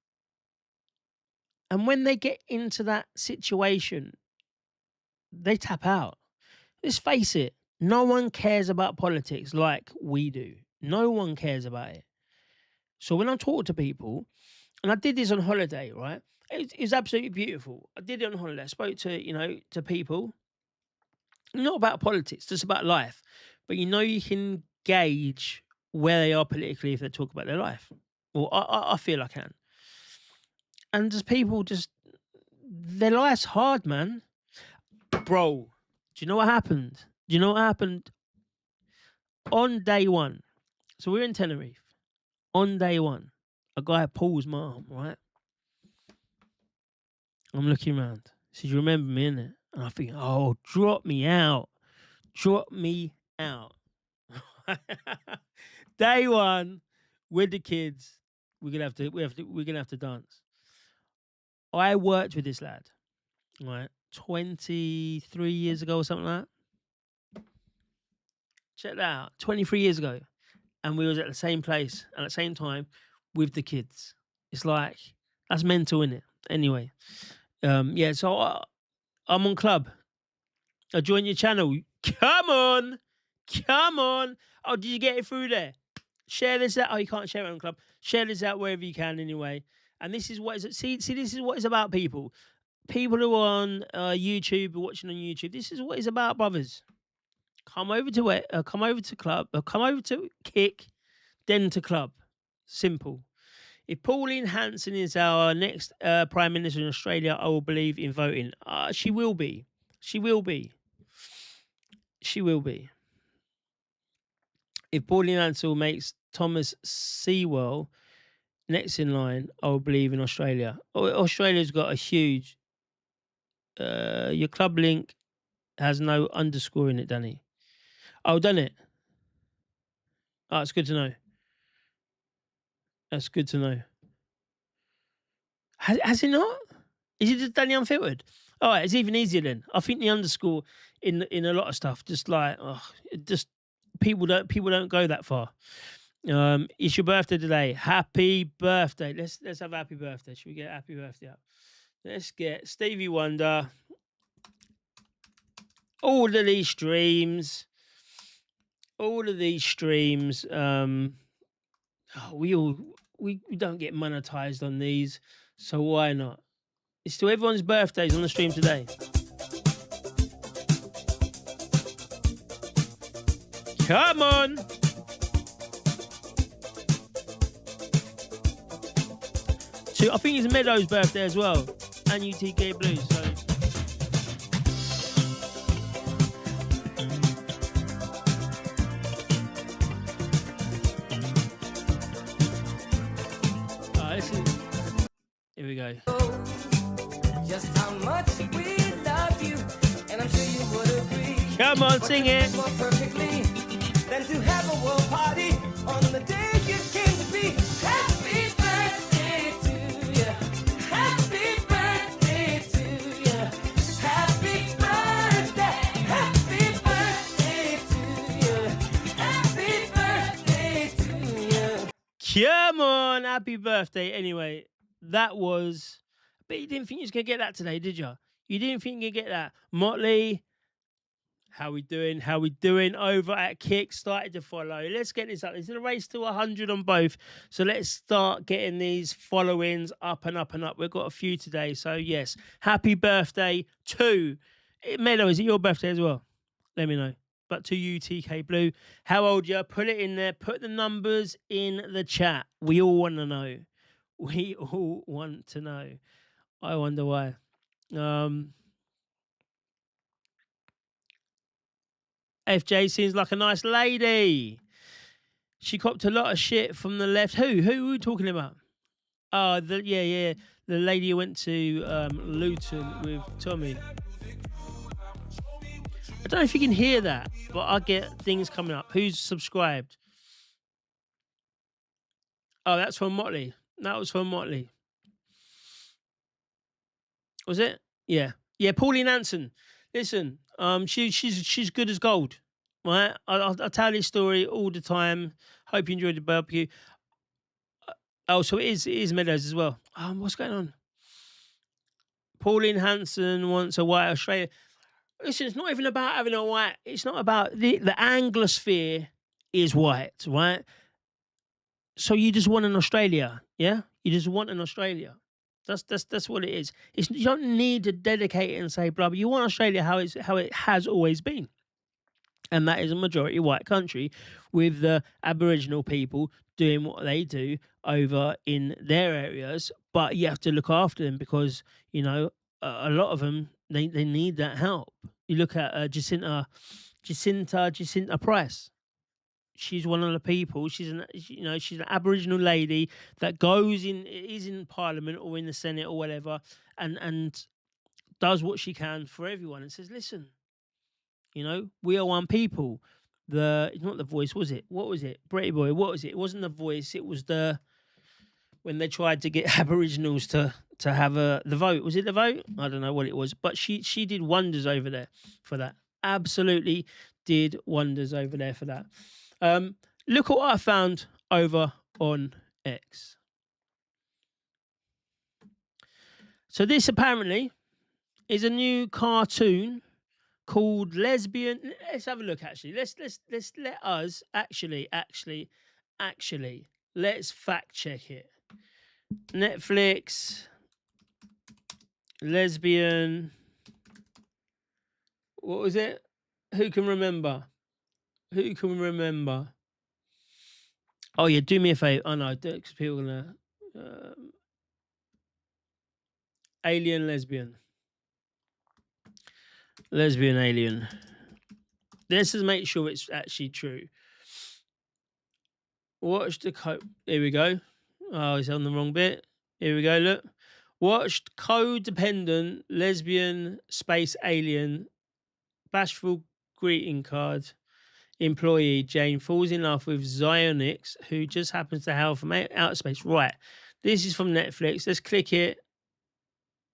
And when they get into that situation, they tap out. Let's face it, no one cares about politics like we do. No one cares about it. So when I talk to people, and I did this on holiday, right? It's absolutely beautiful. I did it on holiday. I spoke to people, not about politics, just about life. But you can gauge where they are politically if they talk about their life. Well, I feel I can. And just people their life's hard, man. Bro, do you know what happened? On day one? So we're in Tenerife. On day one, a guy pulls my arm, right? I'm looking around. He says, you remember me, innit? And I think, oh, drop me out. Drop me out. Day one, with the kids, we're gonna have to dance. I worked with this lad, right, 23 years ago or something like that. Check that out, 23 years ago. And we was at the same place and at the same time with the kids. It's like, that's mental, innit? Anyway, yeah. So I'm on Club. I joined your channel. Come on. Oh, did you get it through there? Share this out. Oh, you can't share it on Club. Share this out wherever you can, anyway. And this is what is. See. This is what it's about, people. People who are on YouTube, watching on YouTube. This is what it's about, brothers. Come over to it. Come over to Club. Come over to Kick, then to Club. Simple. If Pauline Hanson is our next Prime Minister in Australia, I will believe in voting. She will be. She will be. She will be. If Pauline Hanson makes Thomas Sewell next in line, I will believe in Australia. Australia's got a huge... your club link has no underscore in it, Danny. Oh, done it. Oh, it's good to know. That's good to know. Has it not? Is it just Danny Unfiltered? All right, it's even easier then. I think the underscore in a lot of stuff, just like, just people don't go that far. It's your birthday today. Happy birthday. Let's have a happy birthday. Should we get happy birthday up? Let's get Stevie Wonder. All of these streams. We don't get monetized on these, so why not? It's to everyone's birthdays on the stream today. Come on. So I think it's Meadows' birthday as well, and UTK Blues. So here we go. Just how much we love you, and I'm sure you would agree. Come on, sing it. More perfectly than to have a world party on the day you came to be. Happy birthday to you. Happy birthday to you. Happy birthday. Happy birthday to you. Happy birthday to you. Come on, happy birthday. Anyway, that was... But you didn't think you was going to get that today, did you? You didn't think you'd get that. Motley, how we doing? How we doing over at Kick? Started to follow. Let's get this up. It's a race to 100 on both. So let's start getting these followings up and up and up. We've got a few today. So yes, happy birthday to... Melo, is it your birthday as well? Let me know. But to you, TK Blue, how old you? Put it in there. Put the numbers in the chat. We all want to know. We all want to know. I wonder why. FJ seems like a nice lady. She copped a lot of shit from the left. Who are we talking about? Oh, yeah. The lady who went to Luton with Tommy. I don't know if you can hear that, but I get things coming up. Who's subscribed? Oh, that's from Motley. That was from Motley. Was it? Yeah. Pauline Hanson. Listen, she's good as gold, right? I tell this story all the time. Hope you enjoyed the barbecue. Oh, so it is Meadows as well. What's going on? Pauline Hanson wants a white Australia. Listen, it's not even about having a white. It's not about the Anglosphere is white, right? So you just want an Australia, yeah? You just want an Australia. That's what it is. You don't need to dedicate it and say blah, but you want Australia how it has always been. And that is a majority white country with the Aboriginal people doing what they do over in their areas. But you have to look after them because, you know, a lot of them, they need that help. You look at Jacinta Price. She's one of the people. She's an Aboriginal lady that is in Parliament or in the Senate or whatever, and does what she can for everyone and says, listen, you know, we are one people. It's not The Voice, was it? What was it? Bretty Boy, what was it? It wasn't The Voice. It was when they tried to get Aboriginals to have the vote. Was it the vote? I don't know what it was, but she did wonders over there for that. Absolutely did wonders over there for that. Look at what I found over on X. So this apparently is a new cartoon called Lesbian. Let's have a look. Actually, let's let us actually let's fact check it. Netflix lesbian. What was it? Who can remember? Who can remember? Oh yeah, do me a favor. Oh no, because people are gonna alien lesbian. Lesbian alien. Let's just make sure it's actually true. Watch the here we go. Oh, it's on the wrong bit. Here we go, look. Watched codependent lesbian space alien bashful greeting card employee Jane falls in love with Zionix, who just happens to hail from outer space. Right. This is from Netflix. Let's click it.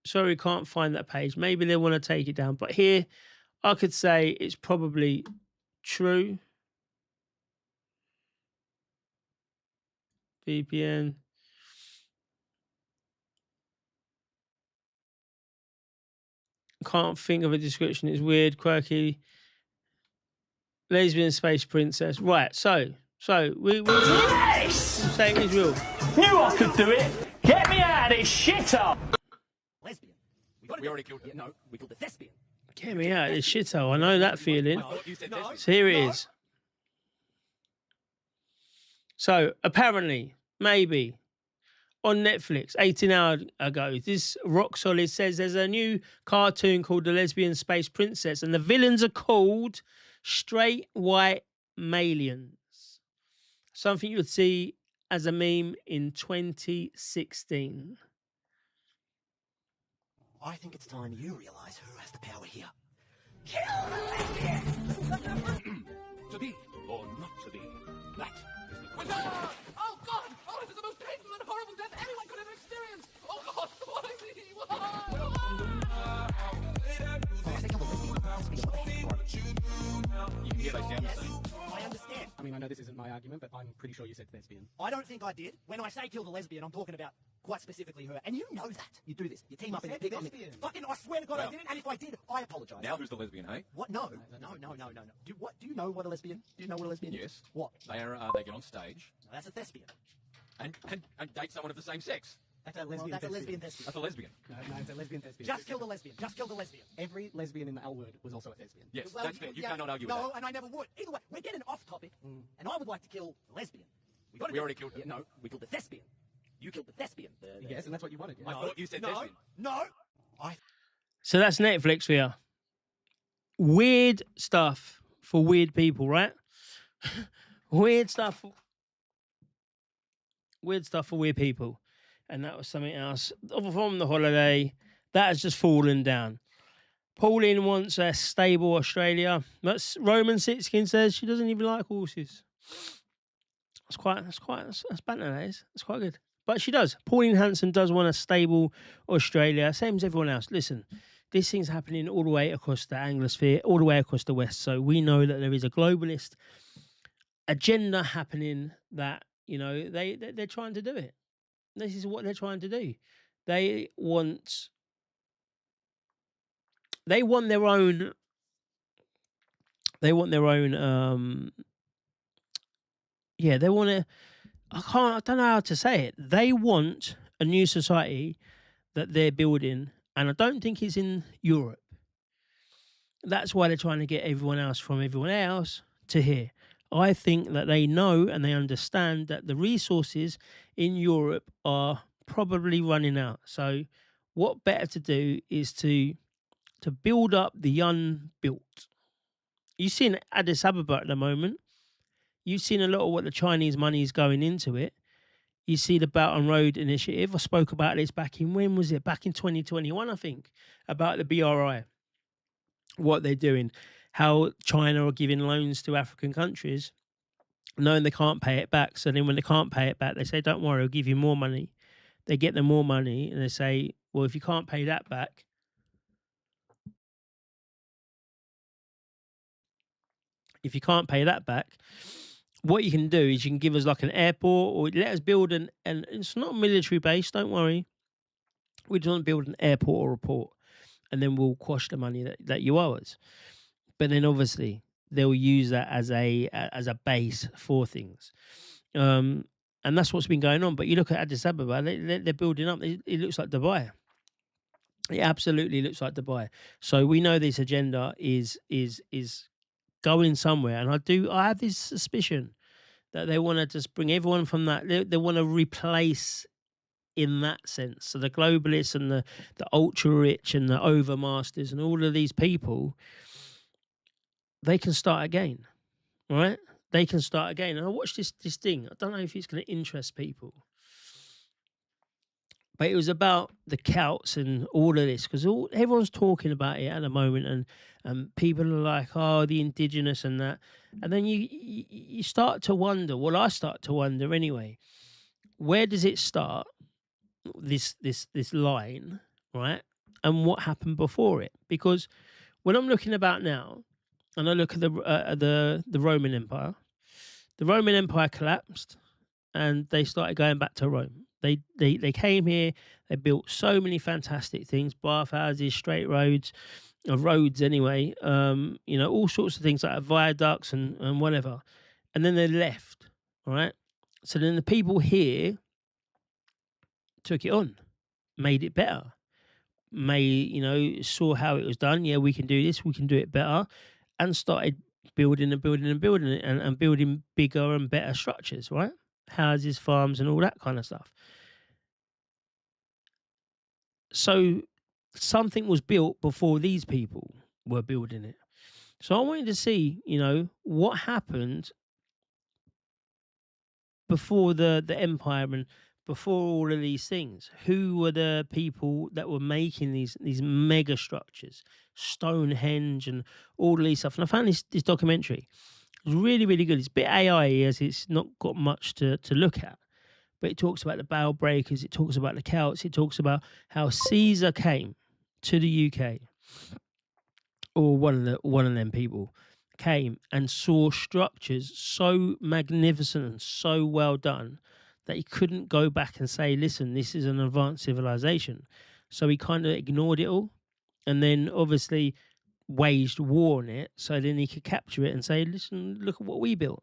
Sorry, can't find that page. Maybe they want to take it down. But here, I could say it's probably true. VPN. Can't think of a description. It's weird, quirky. Lesbian space princess. Right, so we're saying it's real. Knew I could do it. Get me out of this shithole. Lesbian. We already killed her. No, we killed the thespian. Get me out of this shithole. I know that feeling. So here it is. So apparently, maybe on Netflix 18 hours ago, this rock solid says there's a new cartoon called The Lesbian Space Princess, and the villains are called straight white malians. Something you would see as a meme in 2016. I think it's time you realise who has the power here. Kill the lesbian! To be or not to be, that is the question. Oh God! Oh, this is the most painful and horrible death anyone could ever experience! Oh God! Why me? You can hear those sounds saying. I understand. I mean, I know this isn't my argument, but I'm pretty sure you said lesbian. I don't think I did. When I say kill the lesbian, I'm talking about quite specifically her. And you know that. You do this. You team up and you pick on me. Fucking, I swear to God I didn't. And if I did, I apologise. Now who's the lesbian, hey? What? No. Do you know what a lesbian? Do you know what a lesbian is? Yes. What? They are. They get on stage No, that's a thespian. and date someone of the same sex. That's a lesbian. Well, that's a lesbian thespian. thespian. That's a lesbian. No, it's a lesbian thespian. Just kill the lesbian. Just kill the lesbian. Every lesbian in the L word was also a thespian. Yes, Well, that's fair. You yeah, cannot argue with No, that. and I never would. Either way, we're getting off topic, and I would like to kill the lesbian. We already killed her. Yeah, no, we killed the thespian. You killed the thespian. Yes, and that's what you wanted. I thought you said no, thespian. no. So that's Netflix for you. Weird stuff for weird people, right? Weird stuff for weird people. And that was something else. From the holiday, that has just fallen down. Pauline wants a stable Australia. That's Roman Sitkin says she doesn't even like horses. That's banter, that is. That's quite good. But she does. Pauline Hanson does want a stable Australia, same as everyone else. Listen, this thing's happening all the way across the Anglosphere, all the way across the West. So we know that there is a globalist agenda happening that, you know, they're trying to do it. This is what they're trying to do. They want their own. They want their own. They want to. I don't know how to say it. They want a new society that they're building, and I don't think it's in Europe. That's why they're trying to get everyone else from everyone else to here. I think that they know and they understand that the resources in Europe are probably running out. So what better to do is to build up the unbuilt. You've seen Addis Ababa at the moment. You've seen a lot of what the Chinese money is going into it. You see the Belt and Road Initiative. I spoke about this back in, when was it? Back in 2021, I think, about the BRI, what they're doing. How China are giving loans to African countries, knowing they can't pay it back. So then when they can't pay it back, they say, don't worry, I'll give you more money. They get them more money and they say, well, if you can't pay that back, what you can do is you can give us like an airport, or let us build and it's not a military base, don't worry. We just want to build an airport or a port, and then we'll quash the money that you owe us. But then obviously they'll use that as a base for things. And that's what's been going on. But you look at Addis Ababa, they're building up. It looks like Dubai. It absolutely looks like Dubai. So we know this agenda is going somewhere, and I have this suspicion that they want to just bring everyone from that. They want to replace in that sense. So the globalists and the ultra rich and the overmasters and all of these people, they can start again, right? They can start again. And I watched this thing. I don't know if it's going to interest people, but it was about the Celts and all of this, because everyone's talking about it at the moment, and people are like, oh, the indigenous and that, and then you start to wonder. Well, I start to wonder anyway. Where does it start? This line, right? And what happened before it? Because when I'm looking about now, and I look at the Roman Empire, the Roman Empire collapsed, and they started going back to Rome. They came here. They built so many fantastic things: bathhouses, straight roads, roads anyway. All sorts of things like viaducts and whatever. And then they left. All right. So then the people here took it on, made it better. Saw how it was done. Yeah, we can do this. We can do it better, and started building and building and building it, and building bigger and better structures. Right. Houses, farms, and all that kind of stuff. So something was built before these people were building it. So I wanted to see, what happened before the empire and before all of these things. Who were the people that were making these mega structures, Stonehenge and all of these stuff? And I found this documentary. It was really, really good. It's a bit AI, as it's not got much to look at. But it talks about the bow breakers, it talks about the Celts, it talks about how Caesar came to the UK, or one of them people came and saw structures so magnificent and so well done that he couldn't go back and say, listen, this is an advanced civilization. So he kind of ignored it all, and then obviously waged war on it, so then he could capture it and say, listen, look at what we built.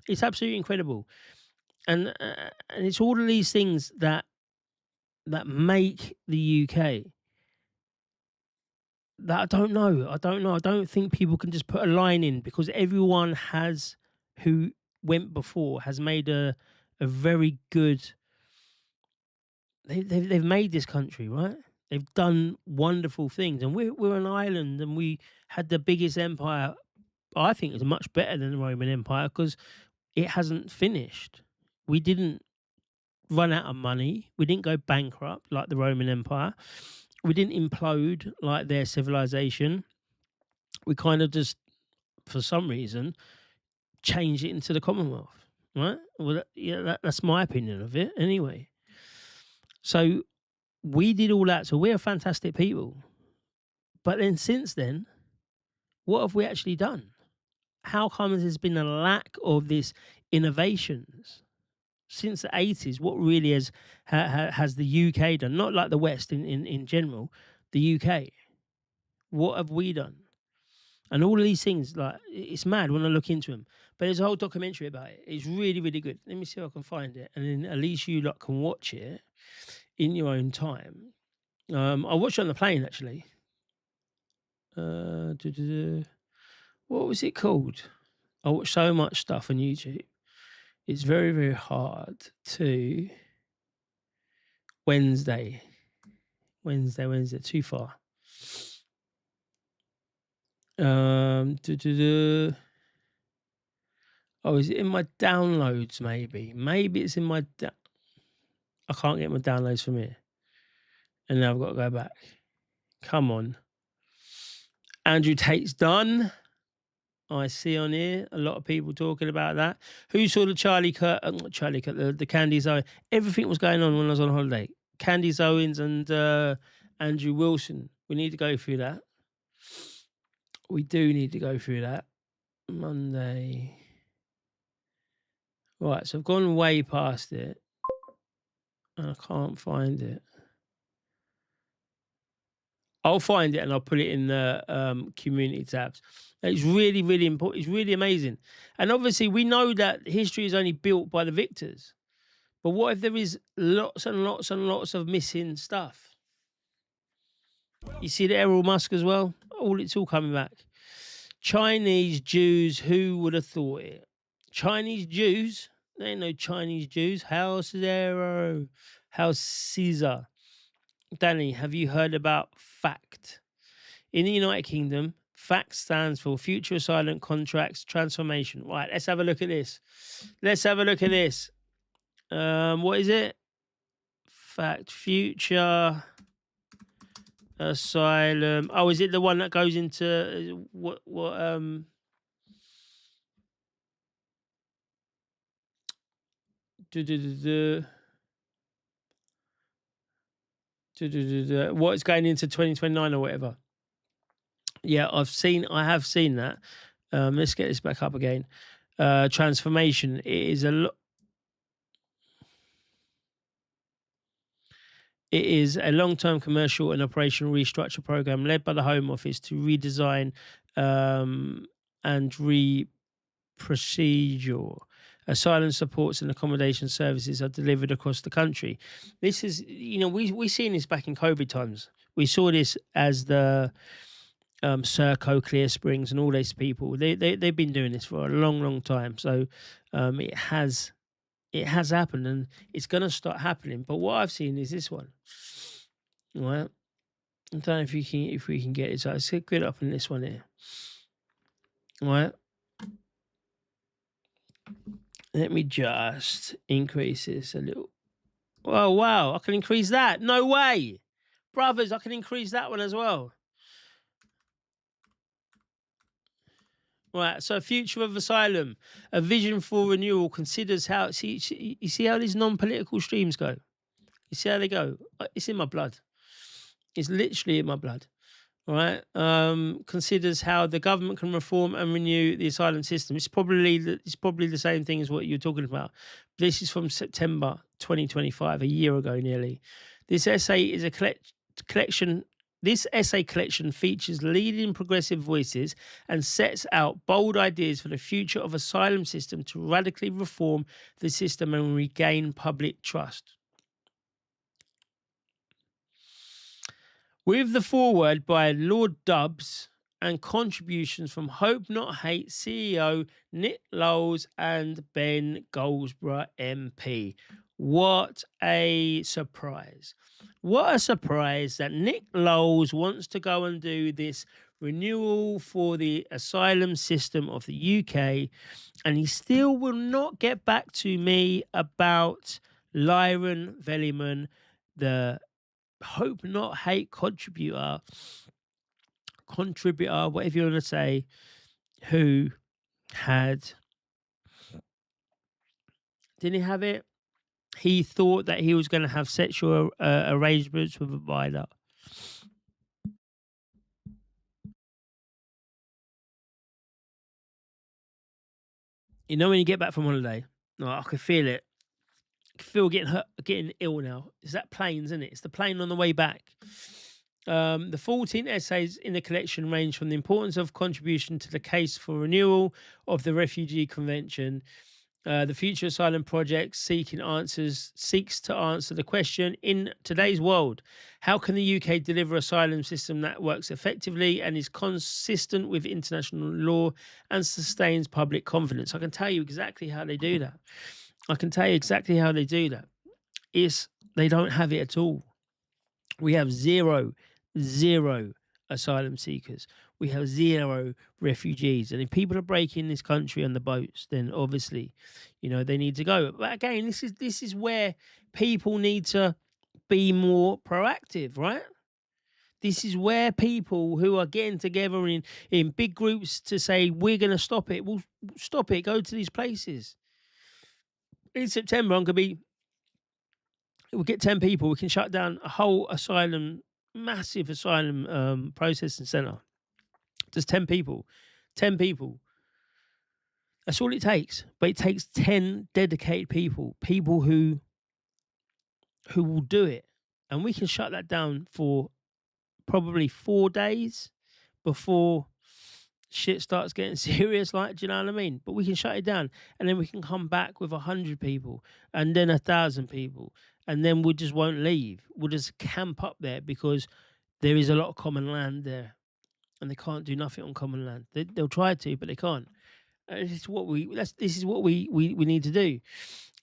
It's absolutely incredible. And it's all of these things that make the UK that I don't know. I don't think people can just put a line in, because everyone who went before has made a very good. They've made this country, right. They've done wonderful things, and we're an island, and we had the biggest empire. I think it's much better than the Roman Empire, because it hasn't finished. We didn't run out of money. We didn't go bankrupt like the Roman Empire. We didn't implode like their civilization. We kind of just, for some reason, changed it into the Commonwealth, right? Well, that's my opinion of it anyway. So we did all that. So we're fantastic people. But then since then, what have we actually done? How come there's been a lack of this innovations? Since the 80s, what really has the UK done? Not like the West in general, the UK. What have we done? And all of these things, like, it's mad when I look into them. But there's a whole documentary about it. It's really, really good. Let me see if I can find it. And then at least you lot can watch it in your own time. I watched it on the plane, actually. What was it called? I watch so much stuff on YouTube. It's very, very hard to... Wednesday, too far. Oh, is it in my downloads? Maybe it's in my... I can't get my downloads from here. And now I've got to go back. Come on. Andrew Tate's done. I see on here a lot of people talking about that. Who saw the the Candace Owens? Everything was going on when I was on holiday. Candace Owens and Andrew Wilson. We need to go through that. We do need to go through that. Monday. Right, so I've gone way past it. And I can't find it. I'll find it and I'll put it in the community tabs. It's really, really important. It's really amazing. And obviously, we know that history is only built by the victors. But what if there is lots and lots and lots of missing stuff? You see the Errol Musk as well? It's all coming back. Chinese Jews, who would have thought it? Chinese Jews? There ain't no Chinese Jews. House Zero. House Caesar. Danny, have you heard about FACT? In the United Kingdom, FACT stands for Future Asylum Contracts Transformation. Right, let's have a look at this. What is it? FACT, Future Asylum. Oh, is it the one that goes into what what's going into 2029 or whatever? Yeah, I have seen that. Let's get this back up again. Transformation. It is a long-term commercial and operational restructure program led by the Home Office to redesign and procedure asylum supports and accommodation services are delivered across the country. This is, we seen this back in COVID times. We saw this as the Serco, Clear Springs, and all these people. They've been doing this for a long, long time. So it has happened, and it's going to start happening. But what I've seen is this one. Right? I don't know if we can get it. So let's get up in this one here. Right? Let me just increase this a little. Oh, wow. I can increase that. No way. Brothers, I can increase that one as well. Right, so Future of Asylum, a vision for renewal considers how... you see how these non-political streams go? You see how they go? It's in my blood. It's literally in my blood. All right, considers how the government can reform and renew the asylum system. It's probably the same thing as what you're talking about. This is from September 2025, a year ago nearly. This essay is a collection. This essay collection features leading progressive voices and sets out bold ideas for the future of asylum system to radically reform the system and regain public trust. With the foreword by Lord Dubbs and contributions from Hope Not Hate CEO Nick Lowles and Ben Goldsborough MP. What a surprise. What a surprise that Nick Lowles wants to go and do this renewal for the asylum system of the UK, and he still will not get back to me about Lyron Velleman, the Hope Not Hate contributor, whatever you want to say, who had... Didn't he have it? He thought that he was going to have sexual arrangements with a minor. You know when you get back from holiday? No, I can feel it. I can feel getting ill now. It's that planes, isn't it? It's the plane on the way back. The 14 essays in the collection range from the importance of contribution to the case for renewal of the Refugee Convention. The Future Asylum Project seeks to answer the question, in today's world, how can the UK deliver an asylum system that works effectively and is consistent with international law and sustains public confidence? I can tell you exactly how they do that. They don't have it at all. We have zero asylum seekers. We have zero refugees. And if people are breaking this country on the boats, then obviously, they need to go. But again, this is where people need to be more proactive, right? This is where people who are getting together in big groups to say, we're going to stop it. We'll stop it. Go to these places. In September, we'll get 10 people. We can shut down a whole massive asylum processing centre. Just 10 people. 10 people. That's all it takes. But it takes 10 dedicated people who will do it. And we can shut that down for probably 4 days before shit starts getting serious. Like, do you know what I mean? But we can shut it down, and then we can come back with 100 people, and then 1,000 people, and then we just won't leave. We'll just camp up there because there is a lot of common land there, and they can't do nothing on common land. They'll try to, but they can't. This is what we need to do.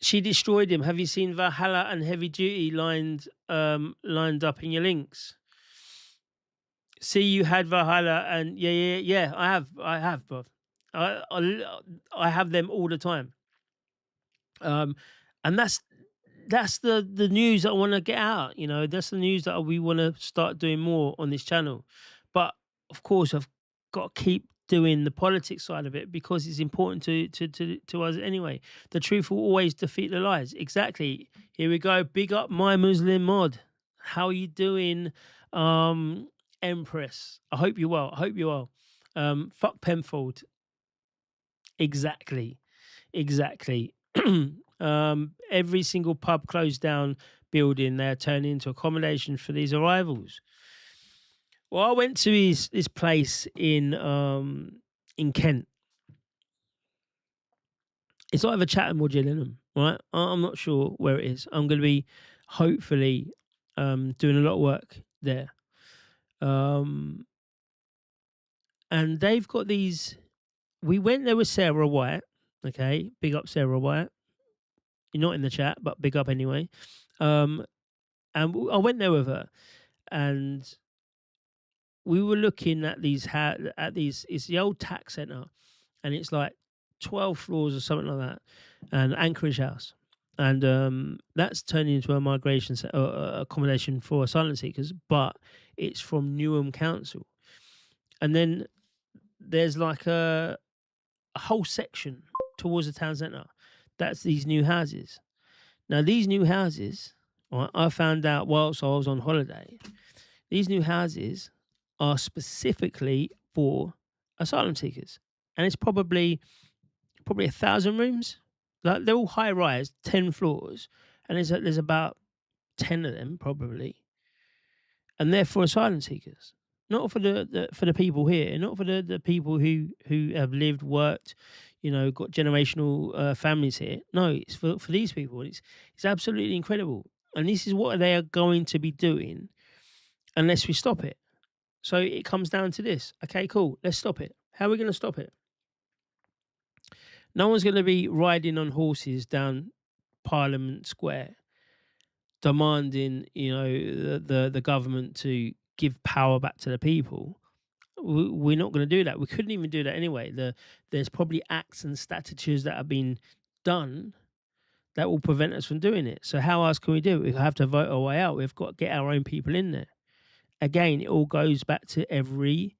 She destroyed him. Have you seen Valhalla and Heavy Duty lined up in your links? See, you had Valhalla and yeah. I have, bro. I have them all the time. And that's the news that I want to get out. You know, that's the news that we want to start doing more on this channel. But of course, I've got to keep doing the politics side of it because it's important to us anyway. The truth will always defeat the lies. Exactly. Here we go. Big up my Muslim mod. How you doing, Empress? I hope you're well. Fuck Penfold. Exactly. Every single pub closed down building, they're turning into accommodation for these arrivals. Well, I went to this place in Kent. It's either Chatham or Gillingham, right? I'm not sure where it is. I'm going to be hopefully doing a lot of work there. And they've got these. We went there with Sarah White. Okay, big up Sarah White. You're not in the chat, but big up anyway. And I went there with her, and we were looking at these. It's the old tax centre, and it's like 12 floors or something like that, and Anchorage House, and that's turning into a migration accommodation for asylum seekers, but it's from Newham Council, and then there's like a whole section towards the town centre that's these new houses. Now these new houses, right, I found out whilst I was on holiday, these new houses are specifically for asylum seekers, and it's probably 1,000 rooms. Like, they're all high rise, 10 floors, and there's about 10 of them probably, and they're for asylum seekers, not for the people here, not for the people who have lived, worked, you know, got generational families here. No, it's for these people. It's absolutely incredible, and this is what they are going to be doing unless we stop it. So it comes down to this. Okay, cool. Let's stop it. How are we going to stop it? No one's going to be riding on horses down Parliament Square demanding, you know, the government to give power back to the people. We're not going to do that. We couldn't even do that anyway. There's probably acts and statutes that have been done that will prevent us from doing it. So how else can we do it? We have to vote our way out. We've got to get our own people in there. Again, it all goes back to every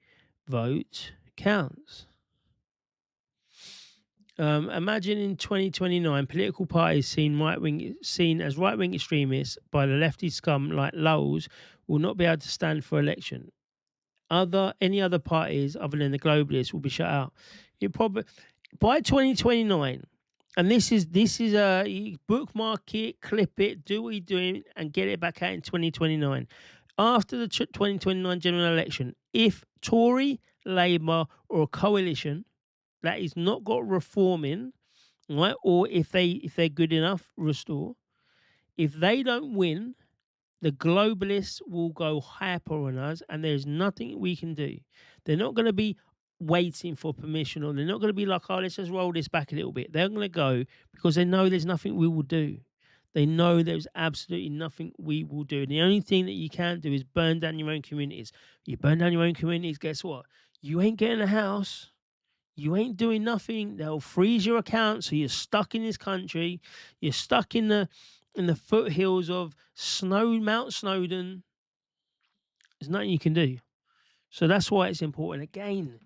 vote counts. Imagine in 2029, political parties seen as right-wing extremists by the lefty scum like Lowell's will not be able to stand for election. Any other parties other than the globalists will be shut out. You probably by 2029, and this is a bookmark it, clip it, do what you're doing, and get it back out in 2029. After the 2029 general election, if Tory, Labour, or a coalition that is not got reform in, right, or if they're good enough, restore. If they don't win, the globalists will go hyper on us, and there's nothing we can do. They're not going to be waiting for permission, or they're not going to be like, oh, let's just roll this back a little bit. They're going to go because they know there's nothing we will do. They know there's absolutely nothing we will do. And the only thing that you can do is burn down your own communities. You burn down your own communities, guess what? You ain't getting a house. You ain't doing nothing. They'll freeze your account, so you're stuck in this country. You're stuck in the foothills of Mount Snowdon. There's nothing you can do. So that's why it's important. Again,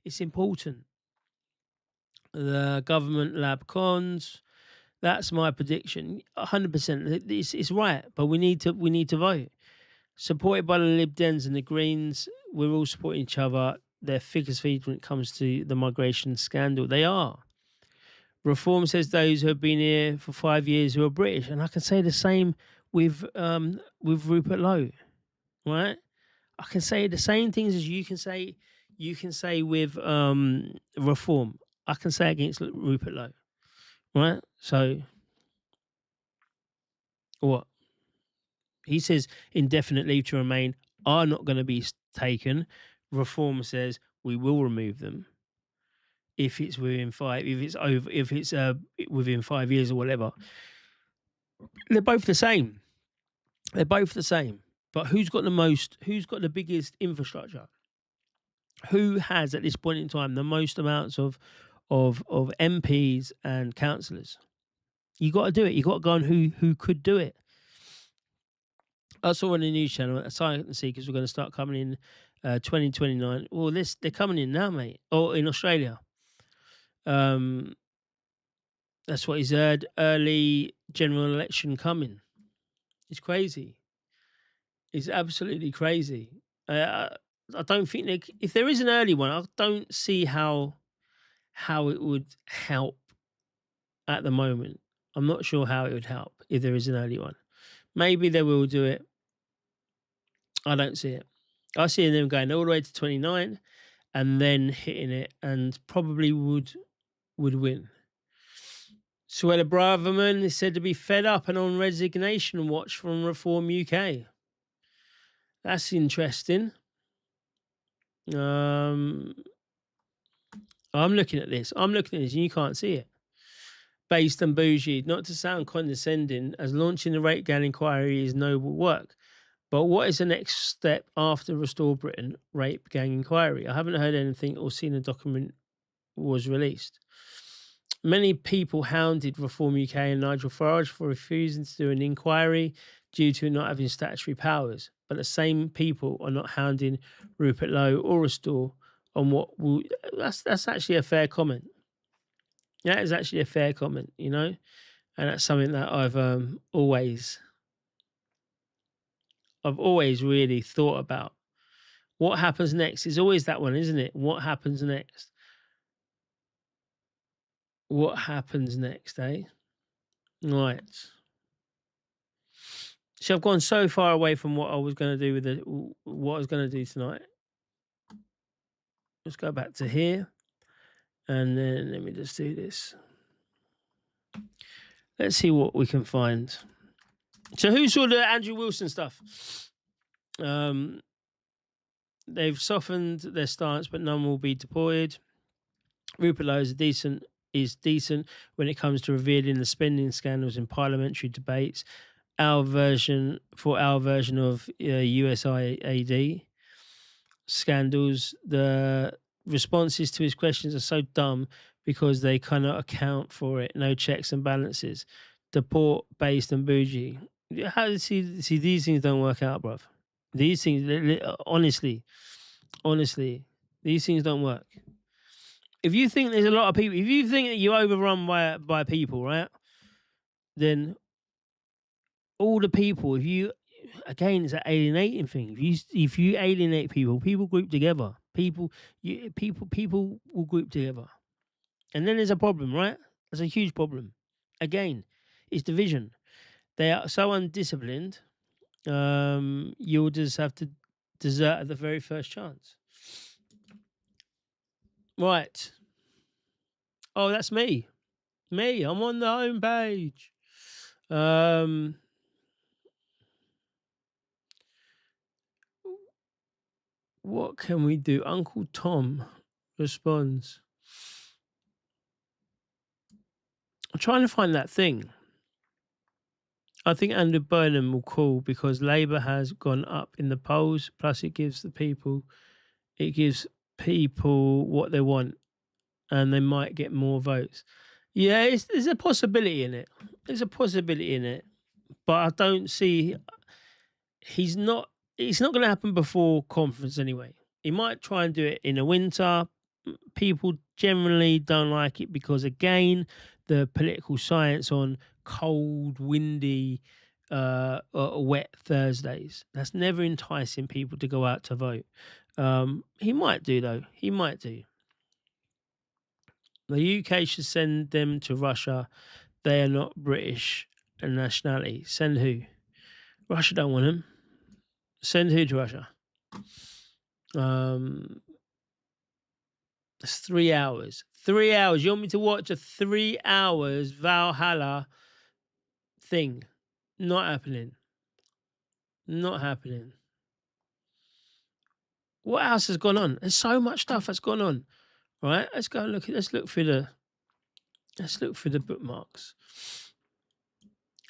it's important. The government lab cons. That's my prediction. 100%. It's right, but we need to vote. Supported by the Lib Dems and the Greens, we're all supporting each other. Their figures feed when it comes to the migration scandal. They are. Reform says those who have been here for 5 years who are British, and I can say the same with Rupert Lowe, right? I can say the same things as you can say. You can say with reform. I can say against Rupert Lowe, right? So what he says, indefinite leave to remain are not going to be taken. Reform says we will remove them if it's within within 5 years or whatever. They're both the same. They're both the same. But who's got the most? Who's got the biggest infrastructure? Who has at this point in time the most amounts of MPs and councillors? You got to do it. You got to go on who could do it. I saw on the news channel Asylum Seekers were going to start coming in 2029. Well, they're coming in now, mate. Or in Australia. That's what he's heard. Early general election coming. It's crazy. It's absolutely crazy. I don't think if there is an early one, I don't see how it would help at the moment. I'm not sure how it would help if there is an early one. Maybe they will do it. I don't see it. I see them going all the way to 29 and then hitting it, and probably would win. Suella Braverman is said to be fed up and on resignation watch from Reform UK. That's interesting. I'm looking at this. And you can't see it. Based and bougie, not to sound condescending, as launching the rate gang inquiry is noble work. But what is the next step after Restore Britain rape gang inquiry? I haven't heard anything or seen a document was released. Many people hounded Reform UK and Nigel Farage for refusing to do an inquiry due to not having statutory powers. But the same people are not hounding Rupert Lowe or Restore on what will... That's actually a fair comment. That is actually a fair comment, you know? And that's something that I've always really thought about. What happens next is always that one, isn't it? What happens next? What happens next, eh? Right. So I've gone so far away from what I was going to do what I was going to do tonight. Let's go back to here. And then let me just do this. Let's see what we can find. So who saw the Andrew Wilson stuff? They've softened their stance, but none will be deported. Rupert Lowe is decent when it comes to revealing the spending scandals in parliamentary debates. Our version of USAID scandals, the responses to his questions are so dumb because they cannot account for it. No checks and balances. Deport, based and bougie. How does see these things don't work out, bruv? These things, honestly, these things don't work. If you think there's a lot of people, if you think that you're overrun by people, right? Then all the people, again, it's an alienating thing. If you alienate people group together. People will group together, and then there's a problem, right? There's a huge problem. Again, it's division. They are so undisciplined. You'll just have to desert at the very first chance. Right. Oh, that's me. I'm on the home page. What can we do? Uncle Tom responds. I'm trying to find that thing. I think Andrew Burnham will call because Labour has gone up in the polls. Plus, it gives people what they want, and they might get more votes. Yeah, there's a possibility in it. But I don't see. It's not going to happen before conference anyway. He might try and do it in the winter. People generally don't like it because, again, the political science on cold, windy, wet Thursdays. That's never enticing people to go out to vote. He might do, though. He might do. The UK should send them to Russia. They are not British nationality. Send who? Russia don't want them. Send who to Russia? It's 3 hours. 3 hours. You want me to watch a 3 hours Valhalla thing? Not happening. Not happening. What else has gone on? There's so much stuff that's gone on. Right? Let's go and look. Let's look through the bookmarks.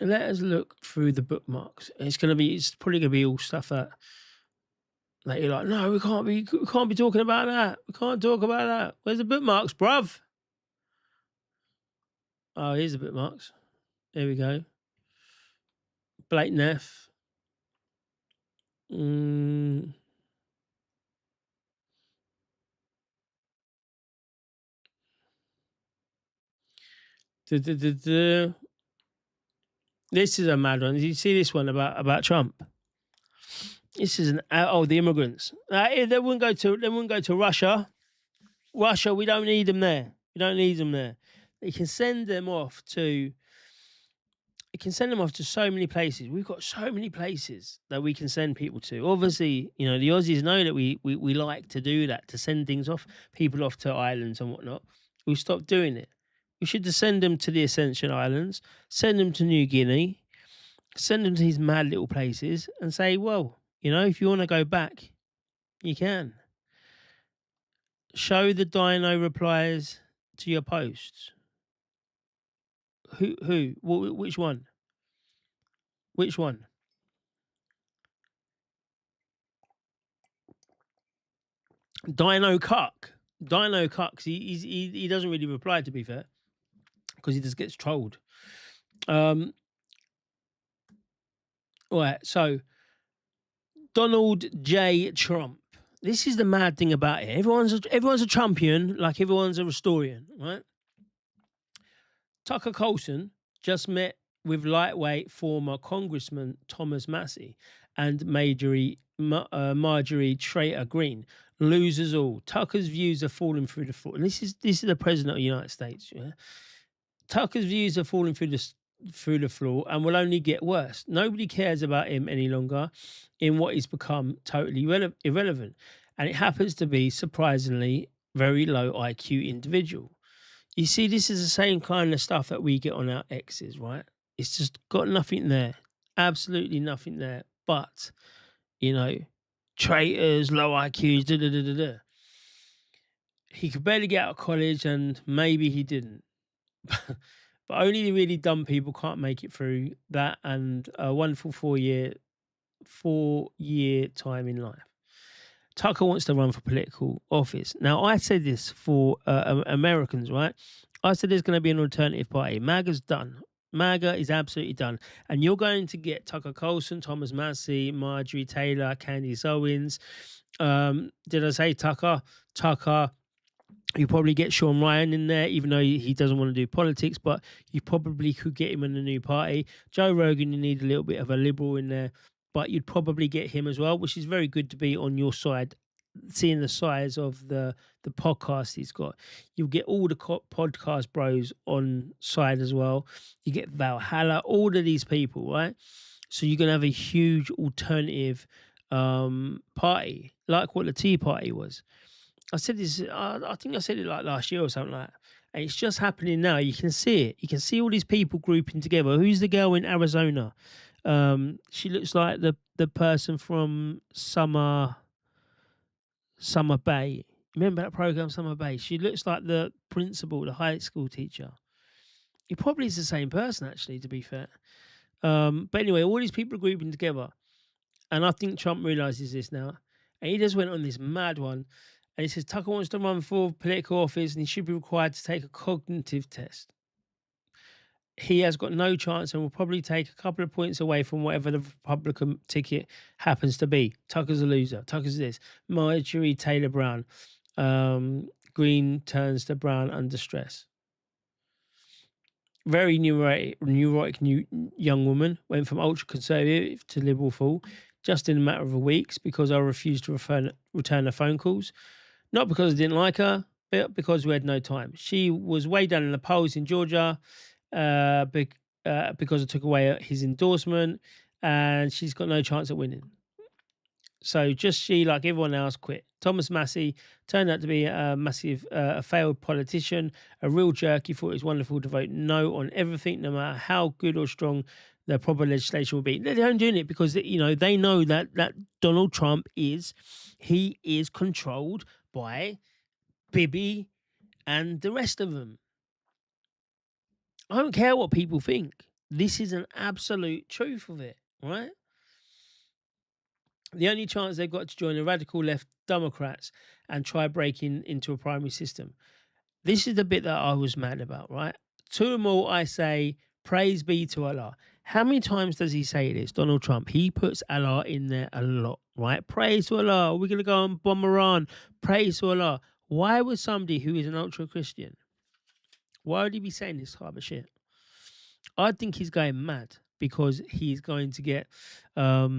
Let us look through the bookmarks. It's probably gonna be all stuff that you're like, no, we can't be talking about that. We can't talk about that. Where's the bookmarks, bruv? Oh, here's the bookmarks. There we go. Blake Neff. This is a mad one. Did you see this one about Trump? This is the immigrants. They wouldn't go to Russia. Russia, we don't need them there. We don't need them there. You can send them off to. It can send them off to so many places. We've got so many places that we can send people to. Obviously, the Aussies know that we like to do that, to send people off to islands and whatnot. We've stopped doing it. We should just send them to the Ascension Islands, send them to New Guinea, send them to these mad little places and say, well, if you want to go back, you can. Show the Dino replies to your posts. Who? Which one? Which one? Dino Cuck. He doesn't really reply, to be fair, because he just gets trolled. All right, so Donald J. Trump. This is the mad thing about it. Everyone's a Trumpian, like everyone's a Restorian, right? Tucker Carlson just met with lightweight former Congressman Thomas Massey and Marjorie Trader Green. Losers all. Tucker's views are falling through the floor. And this is the president of the United States. Yeah? Tucker's views are falling through the floor and will only get worse. Nobody cares about him any longer in what he's become totally irrelevant. And it happens to be, surprisingly, very low IQ individual. You see, this is the same kind of stuff that we get on our exes, right? It's just got nothing there. Absolutely nothing there. But, traitors, low IQs, He could barely get out of college and maybe he didn't. But only the really dumb people can't make it through that and a wonderful 4-year time in life. Tucker wants to run for political office. Now, I said this for Americans, right? I said there's going to be an alternative party. MAGA's done. MAGA is absolutely done. And you're going to get Tucker Carlson, Thomas Massey, Marjorie Taylor, Candace Owens. Did I say Tucker? Tucker. You probably get Sean Ryan in there, even though he doesn't want to do politics, but you probably could get him in a new party. Joe Rogan, you need a little bit of a liberal in there, but you'd probably get him as well, which is very good to be on your side, seeing the size of the podcast he's got. You'll get all the podcast bros on side as well. You get Valhalla, all of these people, right? So you're going to have a huge alternative party, like what the Tea Party was. I said this, I think I said it like last year or something like that. And it's just happening now. You can see it. You can see all these people grouping together. Who's the girl in Arizona? She looks like the person from Summer Bay. Remember that program, Summer Bay? She looks like the principal, the high school teacher. It probably is the same person, actually, to be fair. But anyway, all these people are grouping together. And I think Trump realizes this now. And he just went on this mad one. And he says Tucker wants to run for political office and he should be required to take a cognitive test. He has got no chance and will probably take a couple of points away from whatever the Republican ticket happens to be. Tucker's a loser. Tucker's this. Marjorie Taylor Brown. Green turns to brown under stress. Very neurotic young woman. Went from ultra-conservative to liberal full just in a matter of weeks because I refused to return her phone calls. Not because I didn't like her, but because we had no time. She was way down in the polls in Georgia because I took away his endorsement, and she's got no chance at winning. So just she, like everyone else, quit. Thomas Massey turned out to be a massive, a failed politician, a real jerk. He thought it was wonderful to vote no on everything, no matter how good or strong the proper legislation will be. They're only doing it because they know that Donald Trump is controlled by Bibi and the rest of them. I don't care what people think. This is an absolute truth of it, right? The only chance they've got to join the radical left Democrats and try breaking into a primary system. This is the bit that I was mad about, right? To them all, I say, praise be to Allah. How many times does he say this, Donald Trump? He puts Allah in there a lot, right? Praise to Allah. We're going to go and bomb Iran. Praise to Allah. Why would somebody who is an ultra-Christian, why would he be saying this type of shit? I think he's going mad because he's going to get a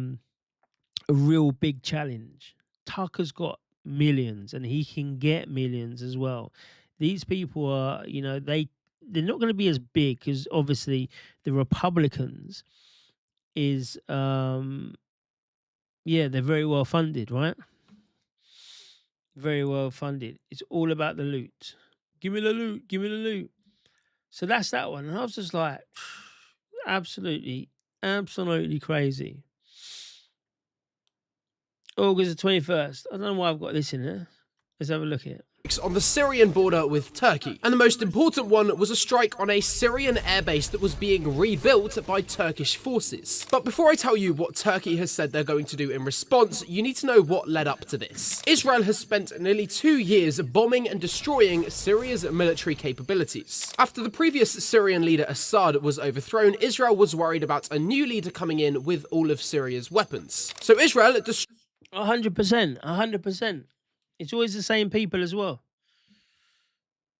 real big challenge. Tucker's got millions and he can get millions as well. These people are, they're not going to be as big because obviously the Republicans is, they're very well funded, right? Very well funded. It's all about the loot. Give me the loot. Give me the loot. So that's that one. And I was just like, absolutely crazy. August the 21st. I don't know why I've got this in there. Let's have a look at it. On the Syrian border with Turkey, and the most important one was a strike on a Syrian airbase that was being rebuilt by Turkish forces. But before I tell you what Turkey has said they're going to do in response, you need to know what led up to this. Israel has spent nearly 2 years bombing and destroying Syria's military capabilities. After the previous Syrian leader Assad was overthrown, Israel was worried about a new leader coming in with all of Syria's weapons. So Israel 100%. It's always the same people as well.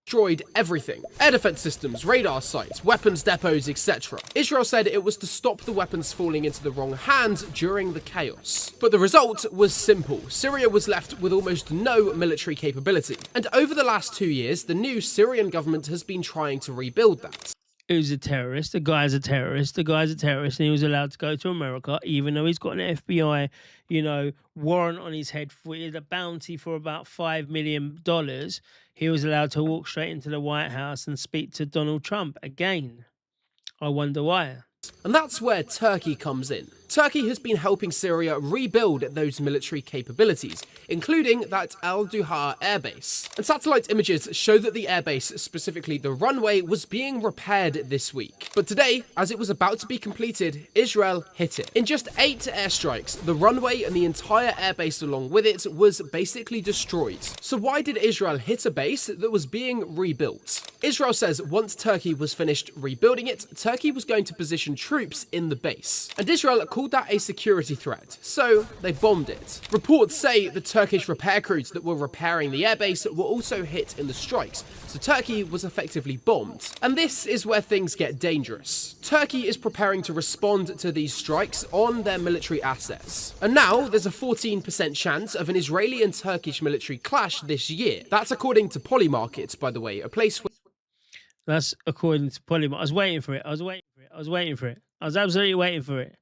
Destroyed everything. Air defense systems, radar sites, weapons depots, etc. Israel said it was to stop the weapons falling into the wrong hands during the chaos. But the result was simple. Syria was left with almost no military capability. And over the last 2 years, the new Syrian government has been trying to rebuild that. Who's a terrorist? The guy's a terrorist. The guy's a terrorist, and he was allowed to go to America, even though he's got an FBI, warrant on his head for a bounty for about $5 million. He was allowed to walk straight into the White House and speak to Donald Trump again. I wonder why. And that's where Turkey comes in. Turkey has been helping Syria rebuild those military capabilities, including that Al-Duha airbase. And satellite images show that the airbase, specifically the runway, was being repaired this week. But today, as it was about to be completed, Israel hit it. In just 8 airstrikes, the runway and the entire airbase along with it was basically destroyed. So why did Israel hit a base that was being rebuilt? Israel says once Turkey was finished rebuilding it, Turkey was going to position troops in the base. And Israel called that a security threat, so they bombed it. Reports say the Turkish repair crews that were repairing the airbase were also hit in the strikes, so Turkey was effectively bombed. And this is where things get dangerous. Turkey is preparing to respond to these strikes on their military assets. And now there's a 14% chance of an Israeli and Turkish military clash this year. That's according to Polymarket, by the way, a place where... That's according to Polymarket. I was waiting for it. I was absolutely waiting for it.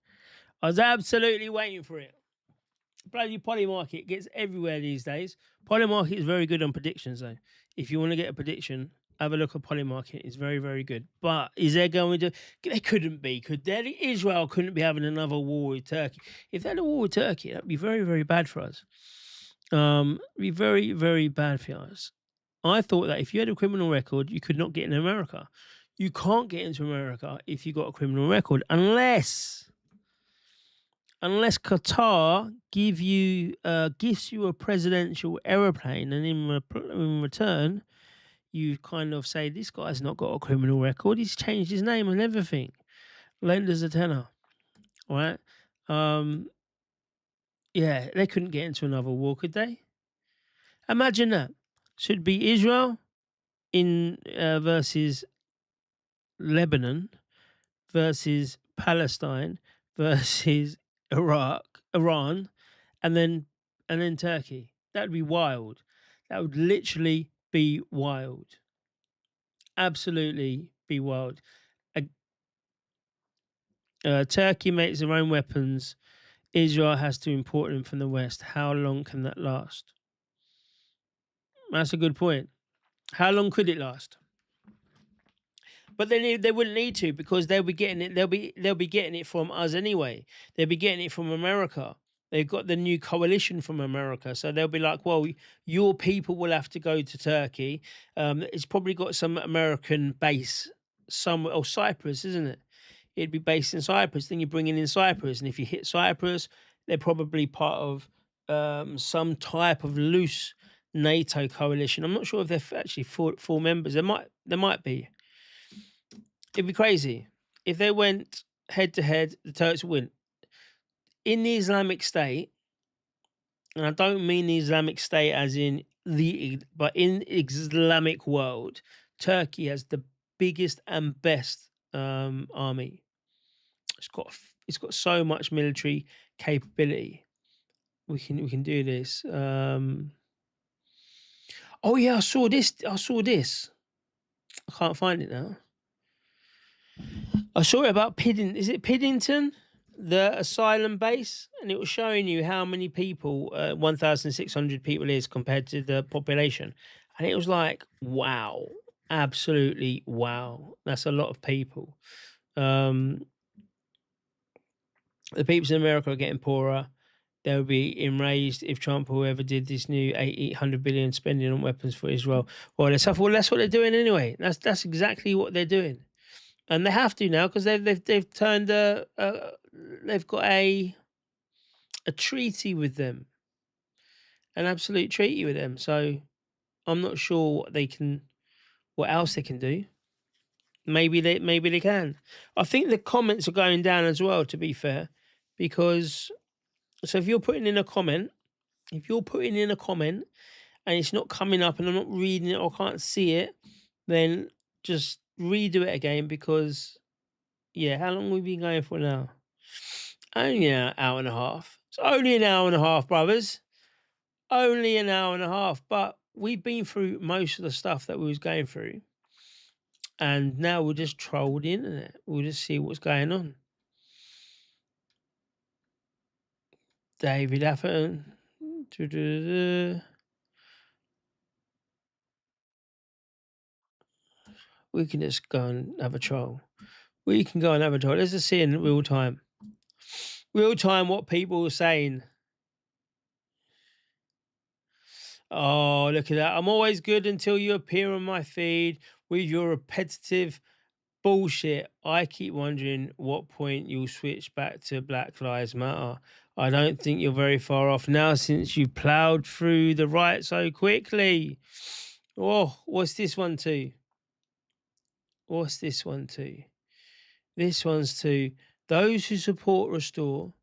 Bloody Polymarket gets everywhere these days. Polymarket is very good on predictions, though. If you want to get a prediction, have a look at Polymarket. It's very, very good. But is there going to... There couldn't be, could there? Israel couldn't be having another war with Turkey. If they had a war with Turkey, that would be very, very bad for us. Be very, very bad for us. I thought that if you had a criminal record, you could not get in America. You can't get into America if you got a criminal record unless Qatar gives you a presidential aeroplane, and in return, you kind of say, this guy's not got a criminal record. He's changed his name and everything. Lend us a tenner, right? They couldn't get into another war, could they? Imagine that. Should be Israel versus Lebanon versus Palestine versus Iran, and then Turkey. That would be wild. That would literally be wild. Absolutely be wild. Turkey makes their own weapons. Israel has to import them from the West. How long can that last? That's a good point. How long could it last? But they wouldn't need to, because they'll be getting it. They'll be getting it from us anyway. They'll be getting it from America. They've got the new coalition from America, so they'll be like, "Well, your people will have to go to Turkey. It's probably got some American base somewhere, or Cyprus, isn't it? It'd be based in Cyprus. Then you're bringing in Cyprus, and if you hit Cyprus, they're probably part of some type of loose NATO coalition. I'm not sure if they're actually full members. There might be. It'd be crazy if they went head to head. The Turks would win. In the Islamic State, and I don't mean the Islamic State as in but in Islamic world, Turkey has the biggest and best army. It's got so much military capability. We can do this. Oh yeah, I saw this. I can't find it now. I saw it about Is it Piddington, the asylum base, and it was showing you how many people, 1,600 people is compared to the population, and it was like, wow, absolutely wow, that's a lot of people. The people in America are getting poorer. They'll be enraged if Trump or whoever did this new 800 billion spending on weapons for Israel. Well, that's what they're doing anyway. That's exactly what they're doing. And they have to now, because they've turned they've got a treaty with them, an absolute treaty with them. So I'm not sure what else they can do. Maybe they can. I think the comments are going down as well, to be fair, because if you're putting in a comment, and it's not coming up and I'm not reading it or can't see it, then just redo it again, because yeah, how long have we been going for now? Only an hour and a half. It's only an hour and a half, brothers. Only an hour and a half. But we've been through most of the stuff that we was going through. And now we'll just troll the internet. We'll just see what's going on. David Atherton. We can just go and have a troll. Let's just see in real time. What people are saying. Oh, look at that. I'm always good until you appear on my feed with your repetitive bullshit. I keep wondering what point you'll switch back to Black Lives Matter. I don't think you're very far off now, since you ploughed through the right so quickly. Oh, what's this one too? This one's to those who support Restore,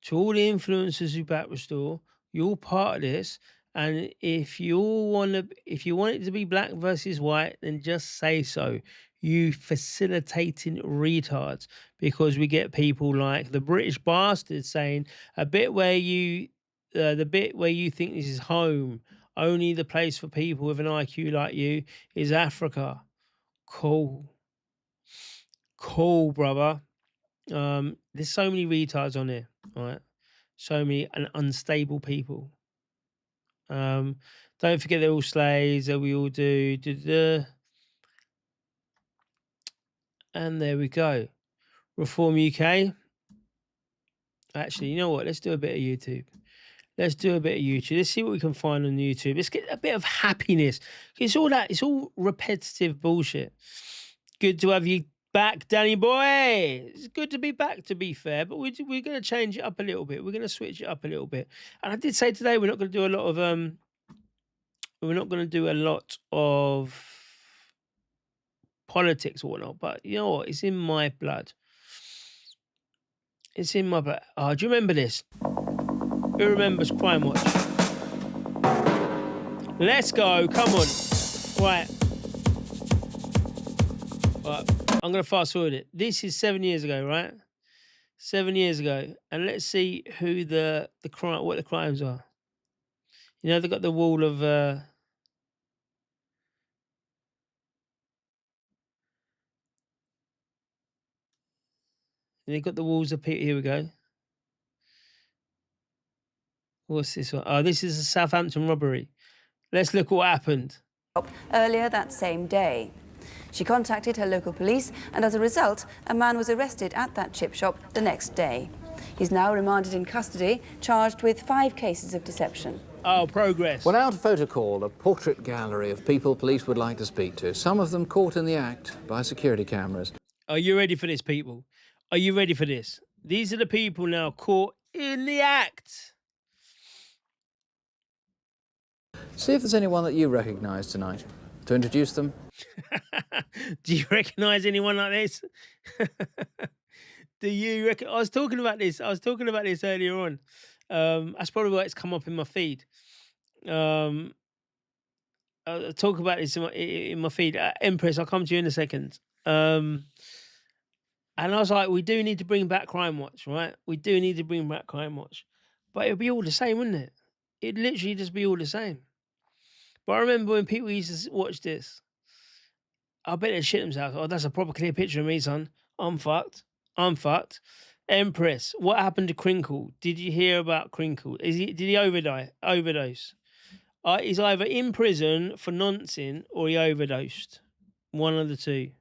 to all the influencers who back Restore. You're part of this. And if you want it to be black versus white, then just say so. You facilitating retards, because we get people like the British bastard saying the bit where you think this is home, only the place for people with an IQ like you is Africa. Cool, brother. There's so many retards on here, right? So many unstable people. Don't forget they're all slaves, that we all do. And there we go. Reform UK. Actually, you know what? Let's do a bit of YouTube. Let's see what we can find on YouTube. Let's get a bit of happiness. It's all repetitive bullshit. Good to have you back, Danny boy. It's good to be back, to be fair, but we're going to change it up a little bit. We're going to switch it up a little bit. And I did say today we're not going to do a lot of politics or whatnot, but you know what? It's in my blood. Oh, do you remember this? Who remembers Crime Watch? Let's go. Come on. Right. I'm going to fast forward it. This is 7 years ago, right? 7 years ago. And let's see who what the crimes are. You know, they've got the wall of... they've got the walls of... Here we go. What's this one? Oh, this is a Southampton robbery. Let's look what happened. Earlier that same day. She contacted her local police, and as a result, a man was arrested at that chip shop the next day. He's now remanded in custody, charged with 5 cases of deception. Oh, progress. Well, out Photocall, a portrait gallery of people police would like to speak to. Some of them caught in the act by security cameras. Are you ready for this, people? Are you ready for this? These are the people now caught in the act. See if there's anyone that you recognise tonight. To introduce them. Do you recognise anyone like this? Do you I was talking about this. I was talking about this earlier on. That's probably why it's come up in my feed. I'll talk about this in my feed. Empress, I'll come to you in a second. And I was like, we do need to bring back Crime Watch, right? We do need to bring back Crime Watch. But it'd be all the same, wouldn't it? It'd literally just be all the same. But I remember when people used to watch this, I bet they'd shit themselves. Oh, that's a proper clear picture of me, son. I'm fucked. I'm fucked. Empress, what happened to Crinkle? Did you hear about Crinkle? Did he overdose? He's either in prison for noncing or he overdosed. One of the two.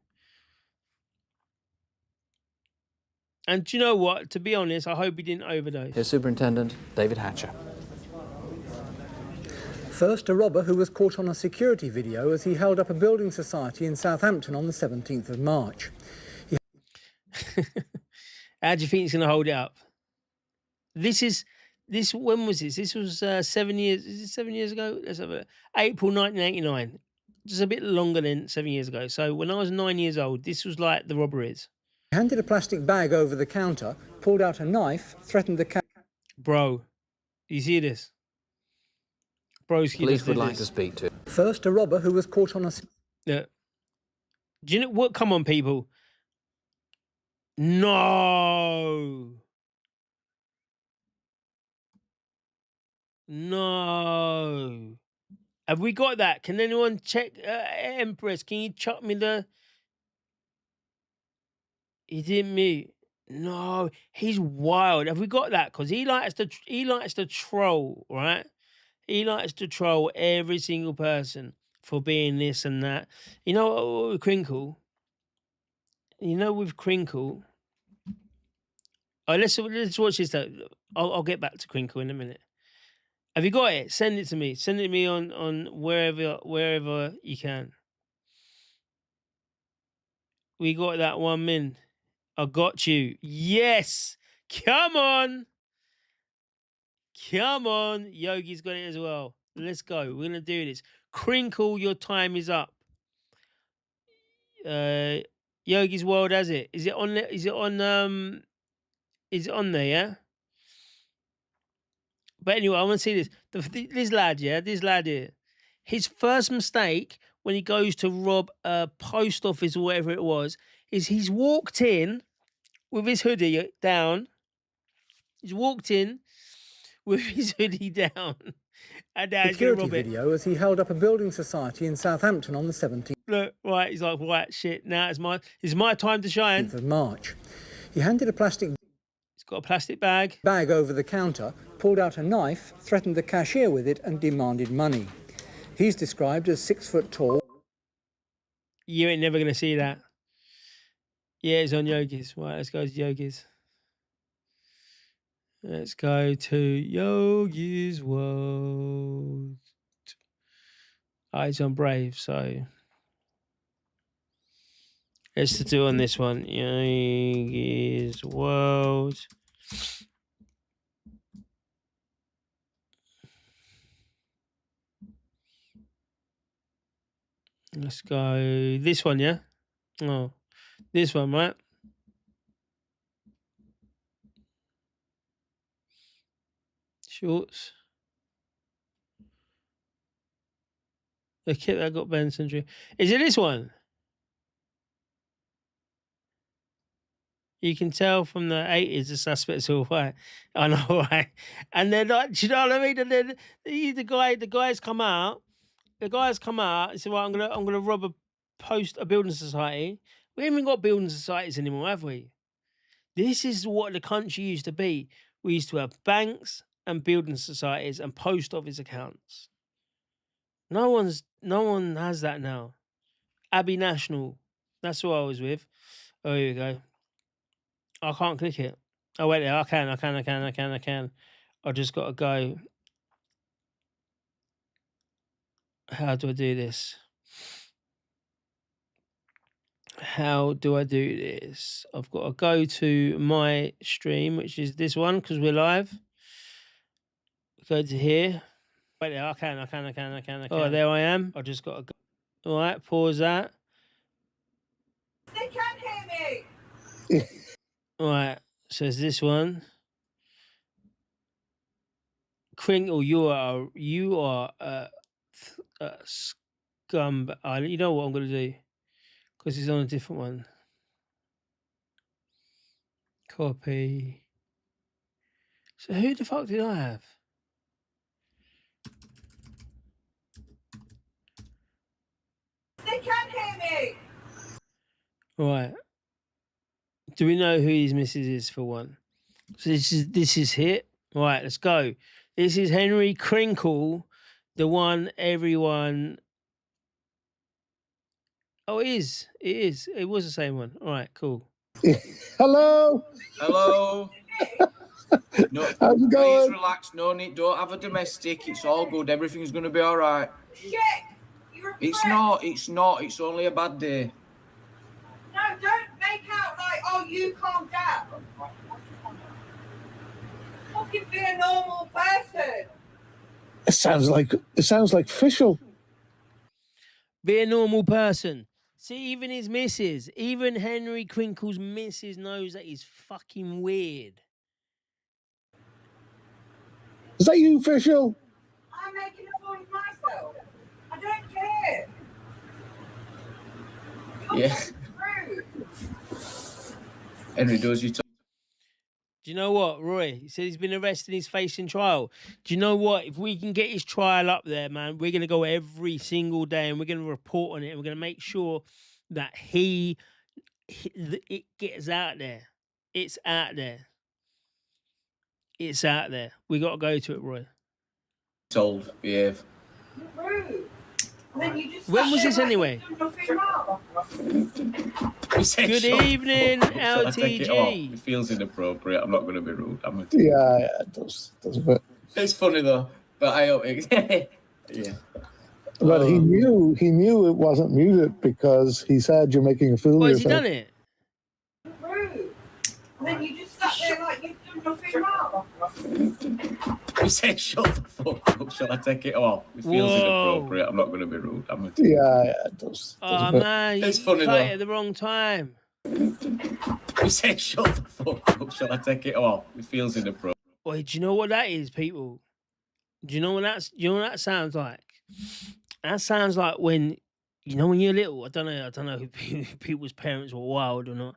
And do you know what? To be honest, I hope he didn't overdose. Here's Superintendent David Hatcher. First, a robber who was caught on a security video as he held up a building society in Southampton on the 17th of March. How do you think he's going to hold it up? When was this? This was 7 years. Is it 7 years ago? Let's have a look. April 1989. Just a bit longer than 7 years ago. So when I was 9 years old, this was like the robberies. He handed a plastic bag over the counter, pulled out a knife, threatened the Bro, you see this? Police would like to speak to. First, a robber who was caught on a... Yeah. Do you know what? Come on, people. No. No. Have we got that? Can anyone check? Empress, can you chuck me the... He didn't mute. No, he's wild. Have we got that? Because he likes to troll, right? He likes to troll every single person for being this and that. You know what with Crinkle? Oh, let's watch this though. I'll get back to Crinkle in a minute. Have you got it? Send it to me. Send it to me on wherever you can. We got that 1 min. I got you. Yes. Come on. Come on. Yogi's got it as well. Let's go. We're going to do this. Crinkle, your time is up. Yogi's World has it. Is it on there? Is it on there, yeah? But anyway, I want to see this. This lad here. His first mistake when he goes to rob a post office or whatever it was, is he's walked in with his hoodie down. He's walked in with his hoodie down. And now he's going to rob it. Video as he held up a building society in Southampton on the 17th. Look, right, he's like, right, shit, now it's my time to shine. Of March. He handed a plastic... He's got a plastic bag over the counter, pulled out a knife, threatened the cashier with it and demanded money. He's described as 6 foot tall. You ain't never going to see that. Yeah, it's on Yogi's. Right, let's go to Yogi's. Let's go to Yogi's World. Oh, it's on Brave, so... Let's do on this one. Yogi's World. Let's go this one, yeah? Oh, this one, right? Shorts. The kid that got Benson. Is it this one? You can tell from the 80s the suspects are all white. I know, right? And they're like, do you know what I mean? And then the guys come out. The guys come out and say, well, I'm gonna rob a building society. We haven't got building societies anymore, have we? This is what the country used to be. We used to have banks and building societies and post office accounts. No one has that now. Abbey National. That's who I was with. Oh, here we go. I can't click it. Oh, wait there. I can. I just got to go. How do I do this? How do I do this? I've got to go to my stream, which is this one, because we're live. Go to here. Wait there. I can. Oh, there I am. I just got to go. All right, pause that. They can't hear me. All right, so it's this one. Crinkle, you are a scum. You know what I'm gonna do? Because it's on a different one. Copy. So who the fuck did I have? They can't hear me. Right. Do we know who his missus is for one? So this is it. Right, let's go. This is Henry Crinkle, the one everyone. Oh, it is. It is. It was the same one. All right, cool. Hello. Hello. No, how's it going? Please relax. No need. Don't have a domestic. It's all good. Everything's going to be all right. Shit. It's not. It's not. It's only a bad day. No, don't make out like, oh, you calm down. Fucking be a normal person. It sounds like official. Be a normal person. See, even his missus, even Henry Crinkle's missus knows that he's fucking weird. Is that you, official? I'm making a fool of myself. I don't care. Yeah. Rude. Henry does you. Do you know what, Roy? He said he's been arrested and he's facing trial. Do you know what? If we can get his trial up there, man, we're going to go every single day and we're going to report on it and we're going to make sure that it gets out there. It's out there. It's out there. We got to go to it, Roy. Told, behave. Rude. Then you just when was this anyway? Good evening, LTG. It feels inappropriate. I'm not going to be rude. Yeah, it does a bit. It's funny though, but I hope it. Yeah. But he knew it wasn't muted because he said you're making a fool of yourself. Has he done it? Rude. Then you just sat there like you've done nothing wrong. You said shut the fuck up. Shall I take it off? It feels inappropriate. I'm not going to be rude. Yeah, it does. Oh man, it's you funny cut though. it at the wrong time. You said shut the fuck up. Shall I take it off? It feels inappropriate. Wait, do you know what that is, people? Do you know what that sounds like? That sounds like when when you're little. I don't know if people's parents were wild or not,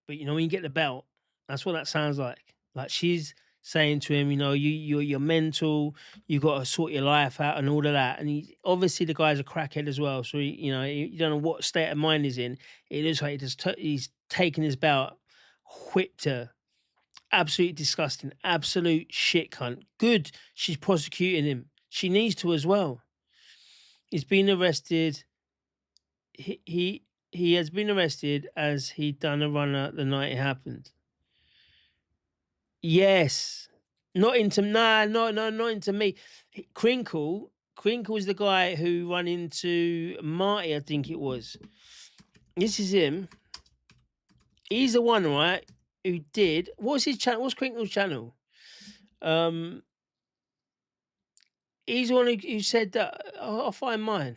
but when you get the belt, that's what that sounds like. Like she's saying to him, you're mental, you got to sort your life out and all of that. And obviously the guy's a crackhead as well, so you don't know what state of mind he's in. It looks like he's taken his belt, whipped her. Absolutely disgusting. Absolute shit cunt. Good, she's prosecuting him. She needs to as well. He's been arrested. He has been arrested as he'd done a runner the night it happened. Yes. Not into me. Crinkle is the guy who ran into Marty, I think it was. This is him. He's the one, right, who did. What's his channel? What's Crinkle's channel? He's the one who said that. I'll find mine.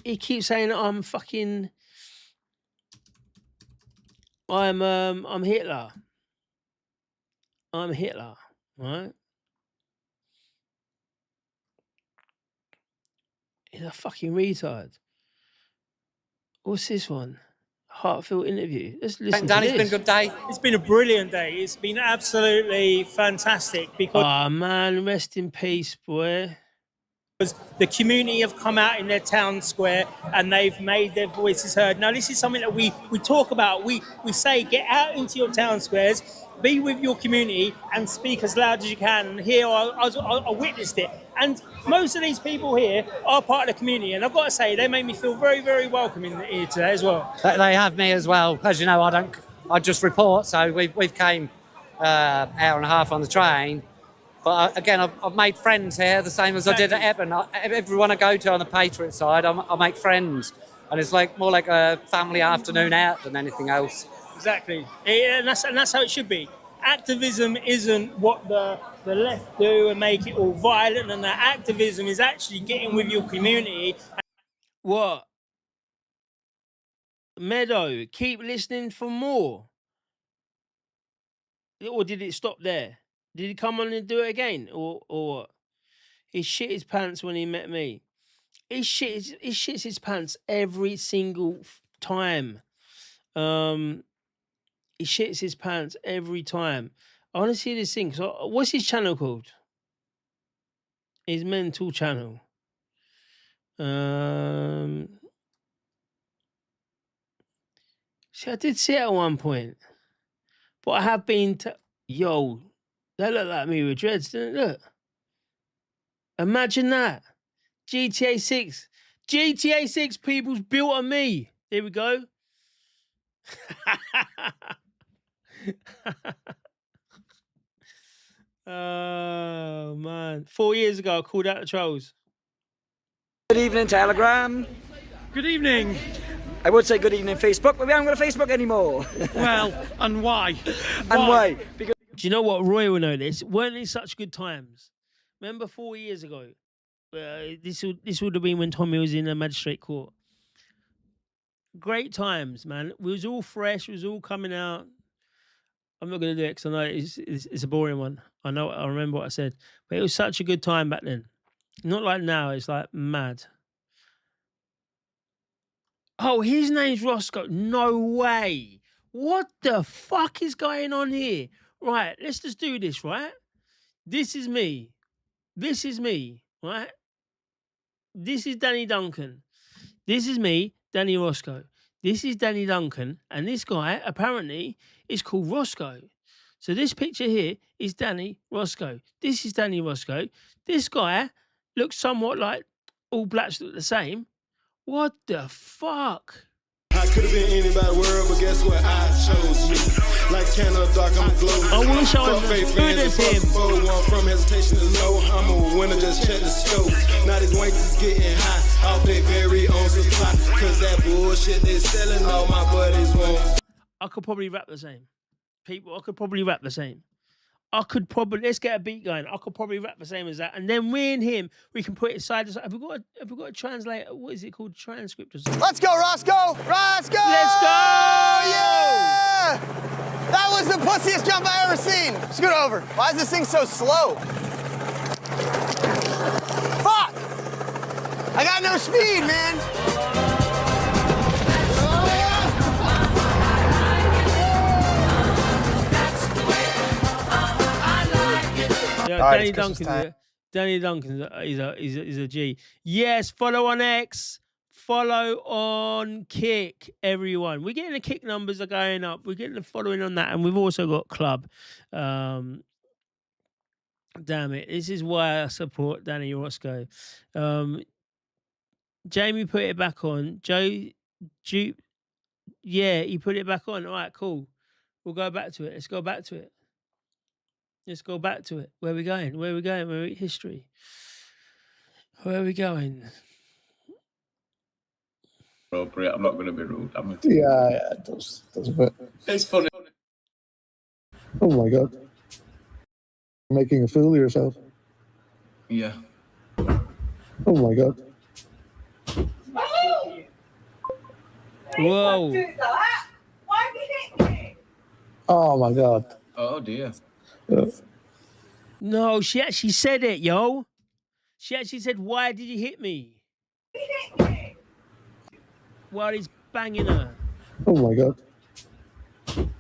He keeps saying that I'm Hitler. I'm Hitler, right? He's a fucking retard. What's this one? Heartfelt interview. Let's listen to this. It's been a good day. It's been a brilliant day. It's been absolutely fantastic because man, rest in peace, boy. The community have come out in their town square and they've made their voices heard. Now, this is something that we talk about. We say, get out into your town squares, be with your community and speak as loud as you can. And here I witnessed it. And most of these people here are part of the community. And I've got to say, they made me feel very, very welcome here today as well. They have me as well. As you know, I just report, so we've came hour and a half on the train. But again, I've made friends here, the same as I did at Epping. Everyone I go to on the Patriot side, I make friends. And it's like more like a family afternoon out than anything else. Exactly. And that's how it should be. Activism isn't what the left do and make it all violent, and the activism is actually getting with your community. What? Meadow, keep listening for more. Or did it stop there? Did he come on and do it again? Or what? He shit his pants when he met me. He shits his pants every single time. He shits his pants every time. I want to see this thing. So, what's his channel called? His mental channel. See, I did see it at one point. But I have been yo, that looked like me with dreads, didn't it? Look. Imagine that. GTA 6. GTA 6 people's built on me. Here we go. Oh, man. 4 years ago, I called out the trolls. Good evening, Telegram. Good evening. I would say good evening, Facebook, but we haven't got a Facebook anymore. Well, and why? And why? Because do you know what? Roy will know this. Weren't these such good times? Remember 4 years ago? This would have been when Tommy was in a magistrate court. Great times, man. We was all fresh. We was all coming out. I'm not going to do it because I know it's a boring one. I remember what I said. But it was such a good time back then. Not like now. It's like mad. Oh, his name's Roscoe. No way. What the fuck is going on here? Right, let's just do this, right? This is me. This is me, right? This is Danny Duncan. This is me, Danny Roscoe. This is Danny Duncan. And this guy, apparently, is called Roscoe. So this picture here is Danny Roscoe. This is Danny Roscoe. This guy looks somewhat like all blacks look the same. What the fuck? I could have been anybody world, but guess what? I chose me. Like a can of dark, I'm a glow. I wish I was as good as him. From hesitation to low, I'm a winner, just check the scope. Now these weights is getting high, off their very own supply. Cause that bullshit they selling, all my buddies want. I could probably rap the same. People, I could probably rap the same. Let's get a beat going. I could probably rap the same as that. And then me and him, we can put it side to side. Have we got a translator? What is it called? Transcript or something? Let's go, Roscoe! Roscoe! Let's go! Yeah! That was the pussiest jump I ever seen. Scoot over. Why is this thing so slow? Fuck! I got no speed, man. Yeah, Danny Duncan is a G. Yes, follow on X, follow on Kick, everyone. We're getting the Kick numbers are going up. We're getting the following on that, and we've also got Club. Damn it, this is why I support Danny Roscoe. Jamie put it back on. Yeah, he put it back on. All right, cool. We'll go back to it. Let's go back to it. Let's go back to it. Where are we going? Where are we going? Where are we? History. Where are we going? Appropriate. I'm not going to be rude. Yeah, it does a bit. It's funny. Oh my god. You're making a fool of yourself. Yeah. Oh my god. Whoa. Why did it me? Oh my god. Oh dear. No, she actually said it, yo. She actually said, "Why did you hit me?" While he's banging her. Oh my god. Please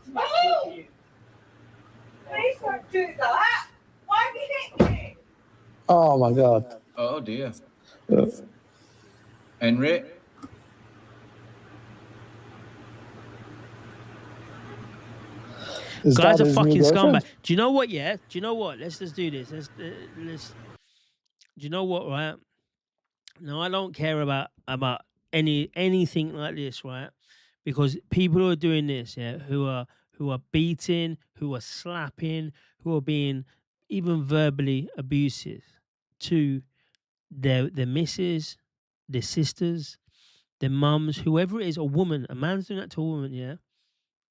don't do that. Why did it me? Oh my god. Oh dear. Henry. Is Guy's that a his new fucking girlfriend? scumbag. Do you know what? Yeah. Do you know what? Let's just do this. Let's. Do you know what? Right. No, I don't care about anything like this, right? Because people who are doing this, yeah, who are beating, who are slapping, who are being even verbally abusive to their misses, their sisters, their mums, whoever it is, a woman, a man's doing that to a woman, yeah.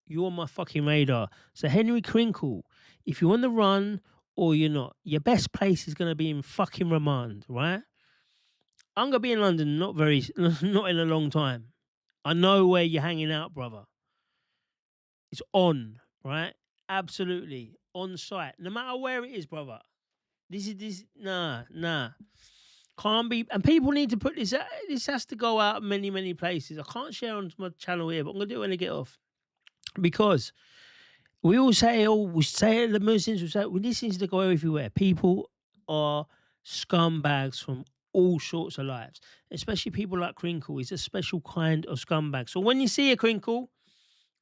You're on my fucking radar. So Henry Crinkle, if you're on the run or you're not, your best place is gonna be in fucking remand, right? I'm gonna be in London not in a long time. I know where you're hanging out, brother. It's on, right? Absolutely. On site. No matter where it is, brother. This nah. Can't be, and people need to put this out. This has to go out many, many places. I can't share on my channel here, but I'm gonna do it when I get off. Because we all say, we say it, the Muslims, this needs to go everywhere. People are scumbags from all sorts of lives, especially people like Crinkle. He's a special kind of scumbag. So when you see a Crinkle,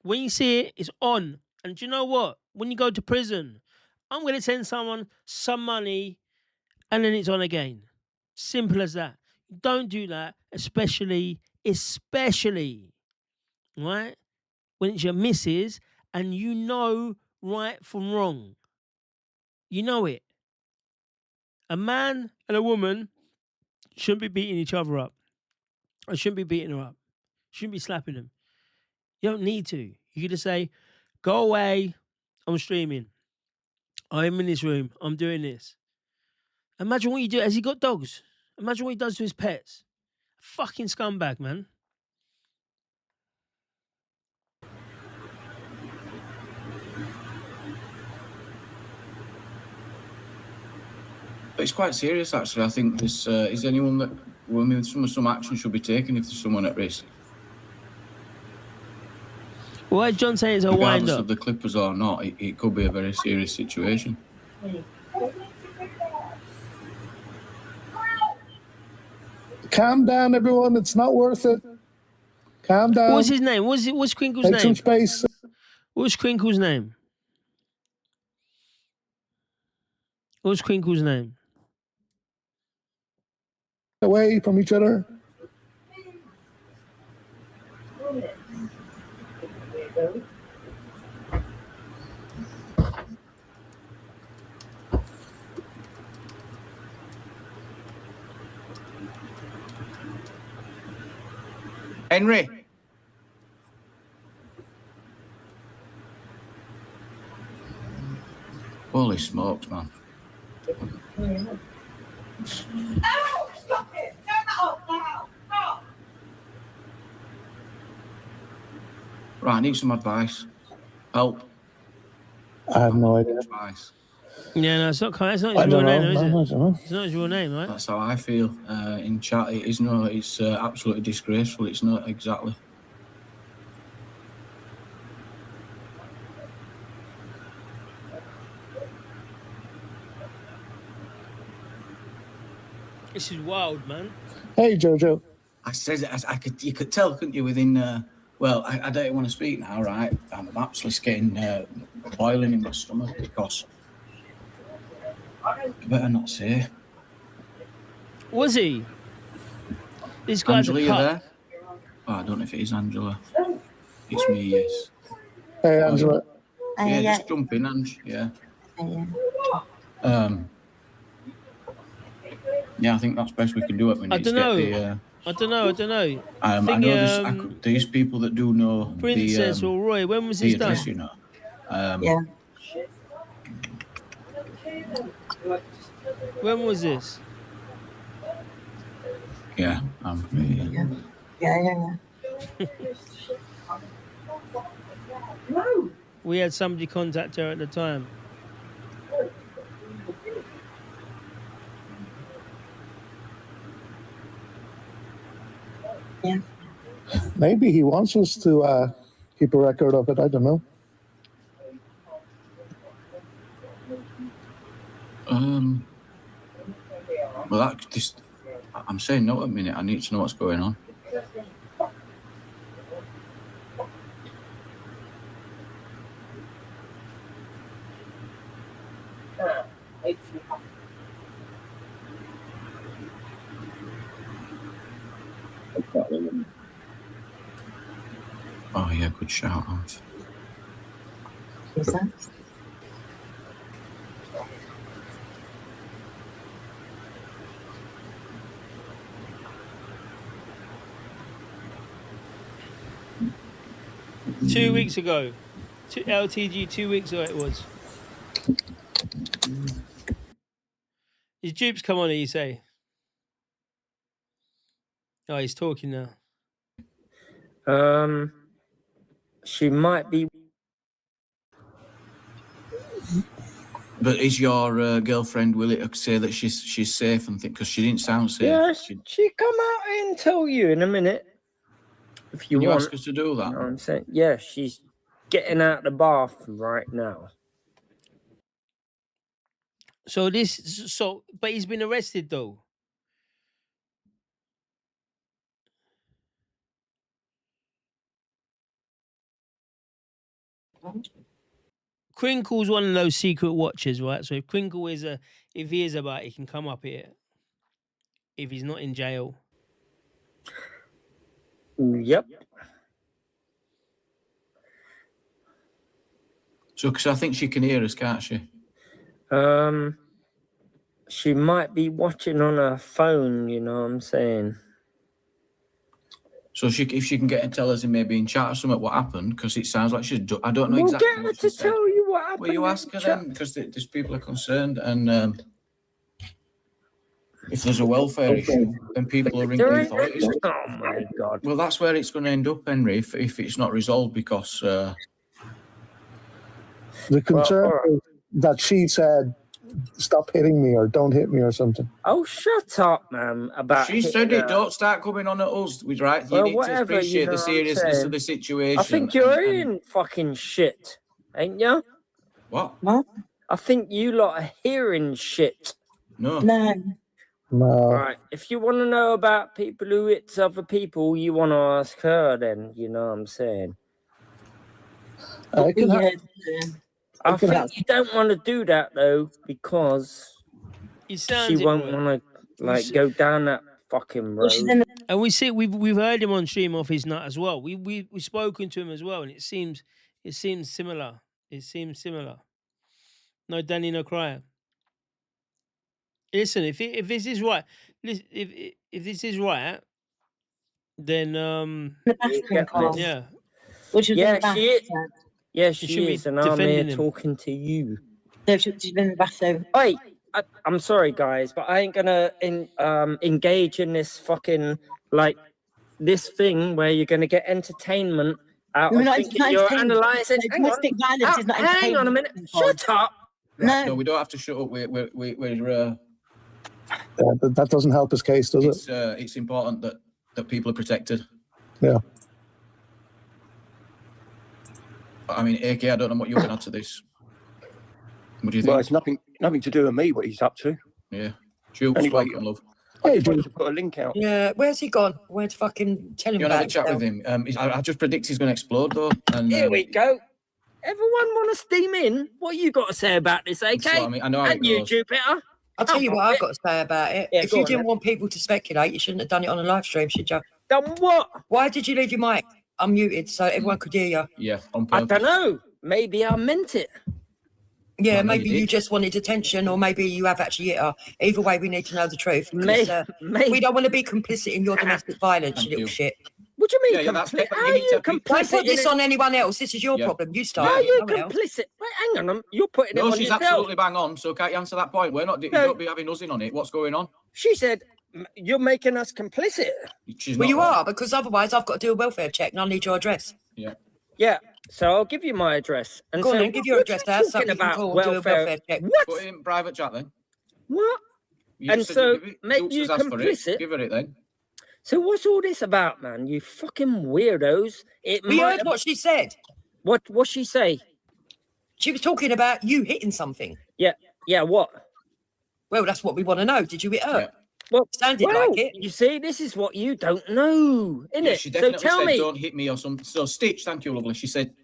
when you see it, it's on. And do you know what? When you go to prison, I'm going to send someone some money and then it's on again. Simple as that. Don't do that, especially, right? When it's your missus and you know right from wrong. You know it. A man and a woman shouldn't be beating each other up. I shouldn't be beating her up. Shouldn't be slapping them. You don't need to. You could just say, go away, I'm streaming. I'm in this room, I'm doing this. Imagine what you do. Has he got dogs? Imagine what he does to his pets. Fucking scumbag, man. But it's quite serious, actually. I think this is anyone that, well, I mean, some action should be taken if there's someone at risk. Why is John saying it's a Regardless wind-up? of the Clippers or not, it could be a very serious situation. Calm down, everyone. It's not worth it. Calm down. What's his name? What's Crinkle's name? Take some space. What's Crinkle's name? What's Crinkle's name? Away from each other. Henry. Holy smokes, man. Oh, stop it! Turn that off now! Stop! Right, I need some advice. Help. I have no idea. Advice. Yeah, no, it's not his I real don't name, know. is I it? don't know. It's not his real name, right? That's how I feel in chat. It is no, it's absolutely disgraceful. It's not exactly. This is wild, man. Hey, Jojo. I said you could tell, couldn't you? Within well, I don't want to speak now, right? I'm absolutely getting boiling in my stomach because I better not say. Was he? This guy's Angela, a you cuck. there? Oh, I don't know if it is Angela. It's me, yes. Hey, Angela. Yeah, just jump in, Ange. Yeah. Yeah, I think that's best we can do it. I don't know. I don't know. I know these people that do know Princess or Roy. When was this the done? address, you know. When was this? Yeah, I'm free. Yeah. We had somebody contact her at the time. Yeah. Maybe he wants us to keep a record of it. I don't know. Well, I'm saying no at a minute. I need to know what's going on. Oh yeah, good shout out. Who's that? Two weeks ago. LTG 2 weeks ago it was. His dupes come on, you say? Oh, he's talking now. She might be. But is your girlfriend willing to say that she's safe and think because she didn't sound safe? Yeah, she come out and tell you in a minute. If you Can you want. ask her to do that? You know what I'm saying? Yeah, she's getting out of the bathroom right now. But he's been arrested though. Crinkle's one of those secret watchers, right? So if Crinkle is if he is about, he can come up here. If he's not in jail. Yep. So, because I think she can hear us, can't she? She might be watching on her phone. You know what I'm saying? So if she can get and tell us and maybe in chat or something what happened, because it sounds like she's. I don't know We'll exactly. get her what to she said. tell you what happened. Will you ask her then? Because these people are concerned, and if there's a welfare issue, then people are ringing the authorities. Oh my God! Well, that's where it's going to end up, Henry, if it's not resolved, because the concern is that she said, "Stop hitting me" or "Don't hit me" or something. Oh, shut up, man! About she said it. Don't start coming on at us. Right? You Well, need to whatever, appreciate you know the what I'm seriousness saying. of the situation. I think you're in fucking shit, ain't you? What? I think you lot are hearing shit. No. All right. If you want to know about people who hits other people, you want to ask her. Then you know what I'm saying. I think you don't want to do that though, because she won't want to go down that fucking road. And we've heard him on stream off his nut as well. We've spoken to him as well, and it seems similar. It seems similar. No Danny, no crying. Listen, if this is right, if this is right, then yeah. Which was in the bath. she is. Yeah, should she be is, and I'm here defending him. talking to you. No, she's been in the bathroom. Wait, I'm sorry, guys, but I ain't gonna engage in this fucking this thing where you're gonna get entertainment out of thinking you're analysing. Domestic violence is not hang on a minute. Shut up. Right, no, we don't have to shut up. We're that doesn't help his case, does it? It's important that people are protected. Yeah. I mean, AK, I don't know what you're going to add to this. What do you think? Well, it's nothing to do with me what he's up to. Yeah. Jules, Anyway, welcome, love. I just wanted to put a link out. Yeah, where's he gone? Where's fucking tell him You about want to have a chat with him? I just predict he's going to explode, though. And Here we go. Everyone want to steam in? What you got to say about this, AK? So, I mean, I know how And it you, goes. Jupiter? I'll tell you what I've got to say about it. Yeah, If go you on, didn't then. want people to speculate, you shouldn't have done it on a live stream, should you? Done what? Why did you leave your mic unmuted so everyone could hear you? Yeah, on I purpose. don't know. Maybe I meant it. Yeah, Well, no, maybe you you did. just wanted attention, or maybe you have actually hit her. Either way, we need to know the truth. May- We don't want to be complicit in your domestic violence, you little shit. What do you mean Yeah, that's complicit? but How you are need you to be- Don't complicit? put this in on anyone else. This is your Yeah. problem. You it? start. How are you no one else. complicit? Wait, hang on. You're putting it No, on she's yourself. absolutely bang on. So can't you answer that point? We're not. You No. don't be having us in on it. What's going on? She said, you're making us complicit. She's Well, not you wrong. are, because otherwise I've got to do a welfare check and I need your address. Yeah. Yeah, so I'll give you my address. And Go on say, then, give your what address you to us so talking we can about call and do a welfare check. What? Put it in private chat then. What? You And said so, give it. make Dukes you has asked for it. complicit? Give her it then. So what's all this about, man? You fucking weirdos. We heard what she said. What'd she say? She was talking about you hitting something. Yeah, what? Well, that's what we want to know. Did you hit her? Yeah. Well, Sounded well, like it. You see, this is what you don't know, isn't Yeah, it? she So definitely tell said, me. "Don't hit me" or something. So Stitch, thank you, lovely. She said,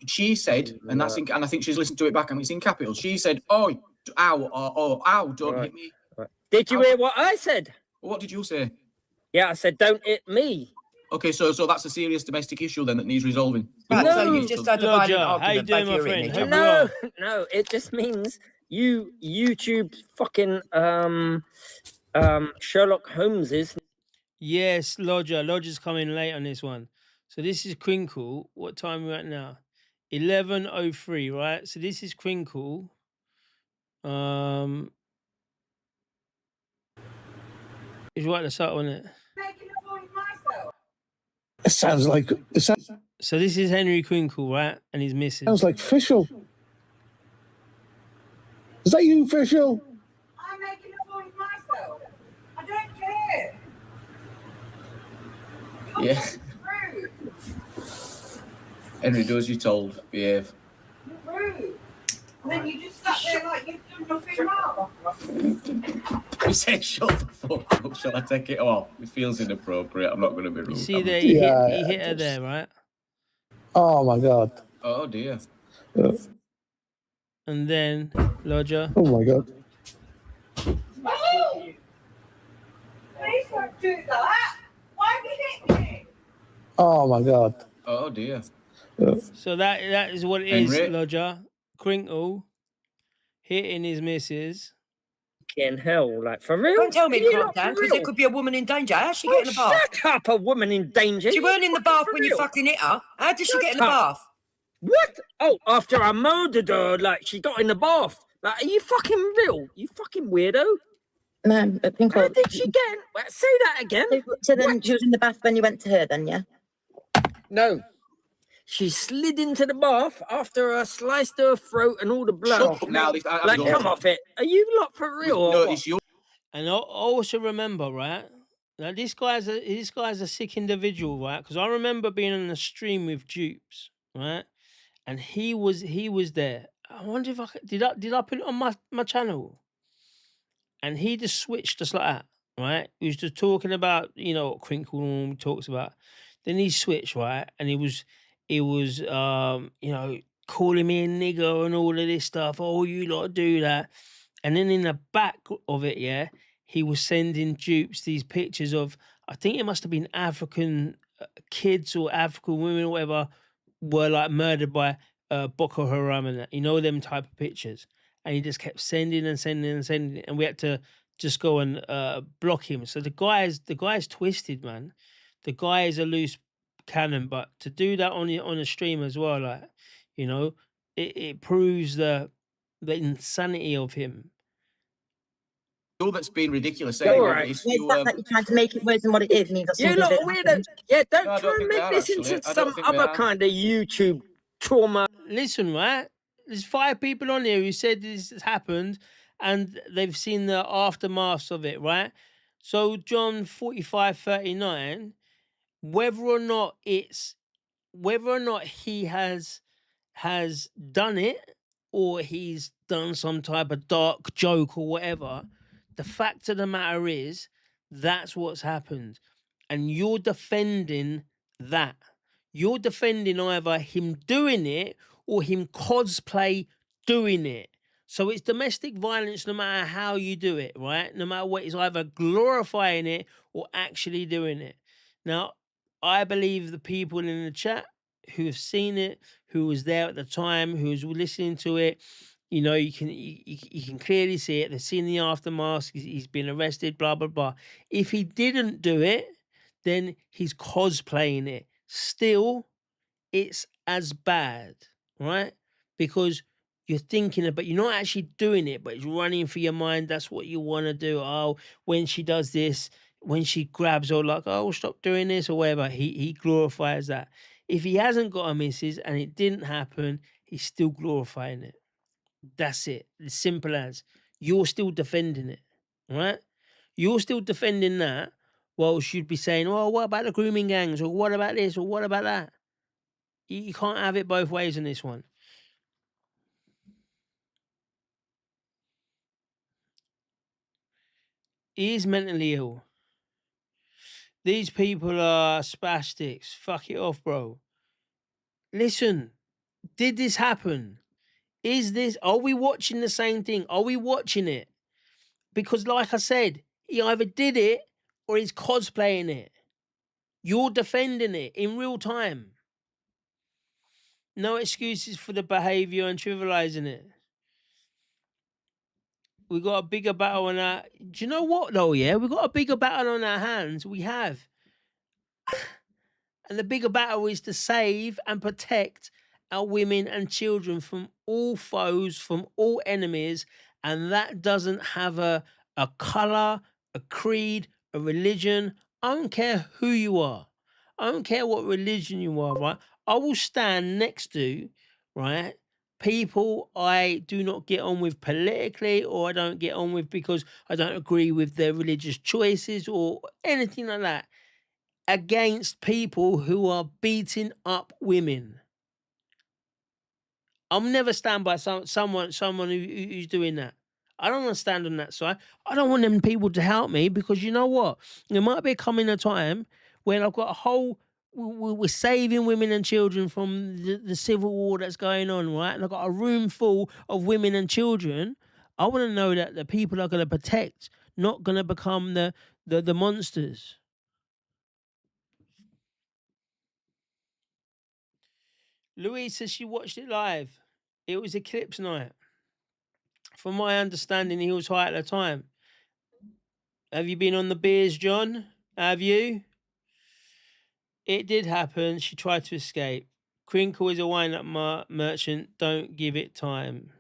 and that's in, and I think she's listened to it back, and it's in capital. She said, "Oh, Ow, ow, don't hit me. Right. Did you hear what I said? What did you say? Yeah, I said, don't hit me. Okay, so that's a serious domestic issue then that needs resolving. Right, so No. you just had a violent argument, both of you hitting each other. No, no, it just means you YouTube fucking Sherlock Holmeses. Yes, Lodger's coming late on this one. So this is Crinkle. What time are we at now? 11:03, right? So this is Crinkle. It's right at the start, isn't it? It sounds like So this is Henry Crinkle, right? And his missus. sounds like Fischl. Is that you, Fischl? I'm making a fool of myself. I don't care. Yeah. Rude. Henry, do as you're told. Behave. You're rude. And then you just sat there like you've done nothing wrong. He said, shut the fuck up. Shall I take it off? It feels inappropriate. I'm not going to be rude. You see there, he hit her there, right? Oh my God. Oh dear. And then, Lodger. Oh my God. Oh! Please don't do that. Why have you hit me? Oh my God. Oh dear. So that is what it is, Lodger. Crinkle hitting his missus. In hell, like for real? Don't tell me to You calm lot down for because there real? could be a woman in danger. How's she get in the bath? Shut up, a woman in danger. She You weren't in the fucking bath for when you real? fucking hit her. How did she Shut get in the up. bath? What? Oh, after I murdered her, like she got in the bath. Like, are you fucking real? You fucking weirdo. No, I think. How did she get in? Wait, say that again. So then she was in the bath when you went to her, then, yeah? No. She slid into the bath after I sliced her throat and all the blood. Shut up now, this- I- Like, I'm come going. off it. Are you lot for real? or No, what? it's your. And also remember, right? Now this guy's a sick individual, right? Because I remember being on the stream with Dupes, right? And he was there. I wonder if did I put it on my channel? And he just switched just like that, right? He was just talking about, what Crinkle normally talks about. Then he switched, right? And he was calling me a nigger and all of this stuff. Oh, you lot do that. And then in the back of it, yeah, he was sending Dupes these pictures of, I think it must have been African kids or African women or whatever, were like murdered by Boko Haram and that, them type of pictures. And he just kept sending and sending and sending, and we had to just go and block him. So the guy's twisted, man. The guy is a loose cannon, but to do that on a stream as well, like, it proves the insanity of him. All that's been ridiculous. Yeah, right. The fact that you're trying to make it worse than what it is means that You something lot did are weirdo. happen. Yeah, don't No, I try don't and think make they are, this actually. into I some don't think they other are. kind of YouTube trauma. Listen, right? There's 5 people on here who said this has happened and they've seen the aftermaths of it, right? So John 45:39, whether or not he has done it or he's done some type of dark joke or whatever, the fact of the matter is that's what's happened. And you're defending that. You're defending either him doing it or him cosplay doing it. So it's domestic violence no matter how you do it, right? No matter what, it's either glorifying it or actually doing it. Now, I believe the people in the chat who have seen it, who was there at the time, who was listening to it, you can clearly see it. They've seen the aftermath. He's been arrested, blah, blah, blah. If he didn't do it, then he's cosplaying it. Still, it's as bad, right? Because you're thinking about, you're not actually doing it, but it's running through your mind. That's what you want to do. Oh, when she does this, when she grabs or like, oh, stop doing this or whatever, he glorifies that. If he hasn't got a missus and it didn't happen, he's still glorifying it. That's it. As simple as. You're still defending it, right? You're still defending that, while you'd be saying, oh, what about the grooming gangs? Or what about this? Or what about that? You can't have it both ways in this one. He is mentally ill. These people are spastics. Fuck it off, bro. Listen, did this happen? Are we watching the same thing? Are we watching it? Because like I said, he either did it or he's cosplaying it. You're defending it in real time. No excuses for the behavior and trivializing it. We got a bigger battle on our... Do you know what though, yeah? We got a bigger battle on our hands. We have. And the bigger battle is to save and protect our women and children from all foes, from all enemies. And that doesn't have a colour, a creed, a religion. I don't care who you are. I don't care what religion you are, right? I will stand next to, right, people I do not get on with politically, or I don't get on with because I don't agree with their religious choices or anything like that, against people who are beating up women. I'll never stand by someone who's doing that. I don't want to stand on that side. I don't want them people to help me, because you know what? There might be coming a time when I've got a whole... We're saving women and children from the civil war that's going on, right? And I've got a room full of women and children. I want to know that the people are going to protect, not going to become the monsters. Louise says she watched it live. It was eclipse night. From my understanding, he was high at the time. Have you been on the beers, John? Have you? It did happen. She tried to escape. Crinkle is a wind-up merchant. Don't give it time.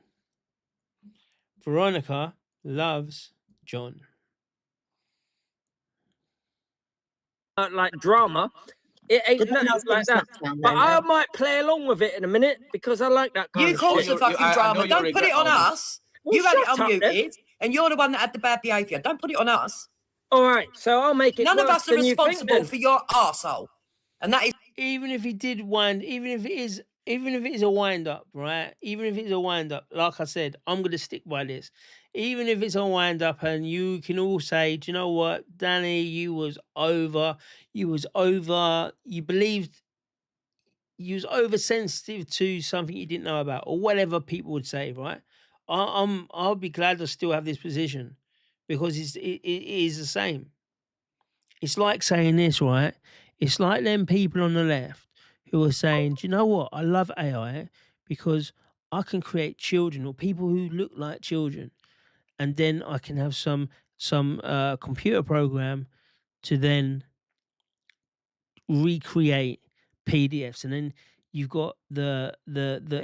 Veronica loves John. Like drama, it ain't nothing like that. But I might play along with it in a minute because I like that kind You of call shit. it fucking drama. Don't put it on us. Well, You had it shut up, unmuted, and you're the one that had the bad behaviour. Don't put it on us. All right, so I'll make it. None of worse us are than you think, responsible then. for your arsehole. And that is... Even if he did wind, even if it is a wind up, right? Even if it's a wind up, like I said, I'm gonna stick by this. Even if it's a wind up, and you can all say, do you know what, Danny, you was believed, you was oversensitive to something you didn't know about, or whatever people would say, right? I'll be glad to still have this position, because it is the same. It's like saying this, right? It's like them people on the left who are saying, do you know what? I love AI because I can create children, or people who look like children, and then I can have some computer program to then recreate PDFs. And then you've got the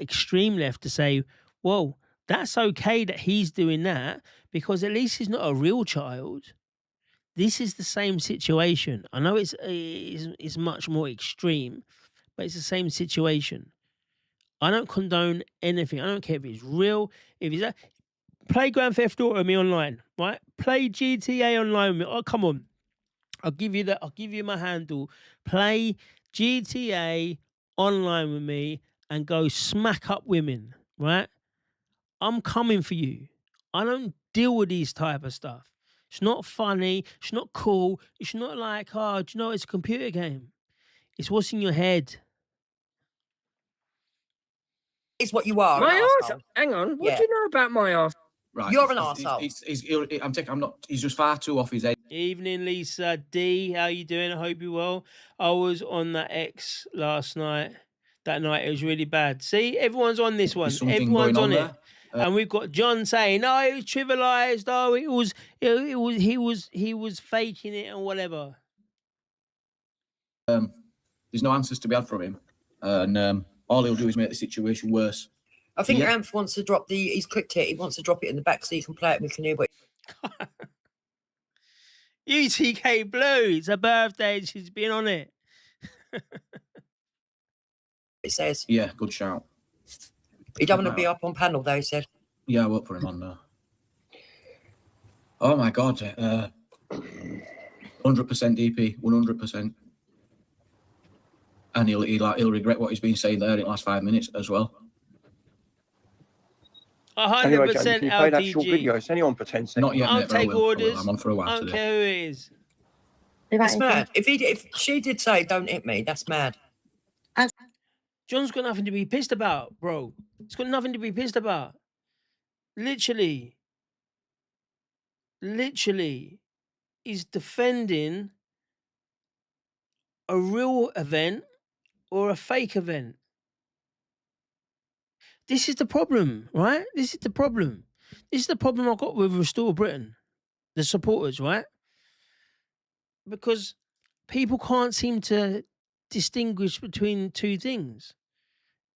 extreme left to say, well, that's okay that he's doing that, because at least he's not a real child. This is the same situation. I know it's much more extreme, but it's the same situation. I don't condone anything. I don't care if it's real, if it's play Grand Theft Auto with me online, right? Play GTA online with me. Oh, come on. I'll give you my handle. Play GTA online with me and go smack up women, right? I'm coming for you. I don't deal with these type of stuff. It's not funny. It's not cool. It's not like, oh, do you know, it's a computer game. It's what's in your head. It's what you are. My arse. Hang on. What do you know about my arse? Right. You're an arsehole. He's just far too off his head. Evening, Lisa D. How you doing? I hope you're well. I was on that X last night. That night it was really bad. See, everyone's on this one. Everyone's on it. And we've got John saying, "No, it was trivialized. Oh, he was faking it and whatever." There's no answers to be had from him, and all he'll do is make the situation worse. I think Amph wants to drop he's clicked it, he wants to drop it in the back so you can play it and we can hear what... UTK Blue, it's her birthday, she's been on it. It says. Yeah, good shout. He don't want to be up on panel though, he said. Yeah, I won't put him on there. Oh my God, 100% DP, 100%. And he'll regret what he's been saying there in the last 5 minutes as well. 100% anyway, Jamie, can you play that short LTG. video? It's only on for 10 seconds. Not yet, I'll mate, but I take will. orders. I'm on for a while I don't today. care who it is. That's mad. If she did say don't hit me, that's mad. John's got nothing to be pissed about, bro. It's got nothing to be pissed about. Literally, he's defending a real event or a fake event. This is the problem, right? This is the problem. This is the problem I've got with Restore Britain, the supporters, right? Because people can't seem to distinguish between two things.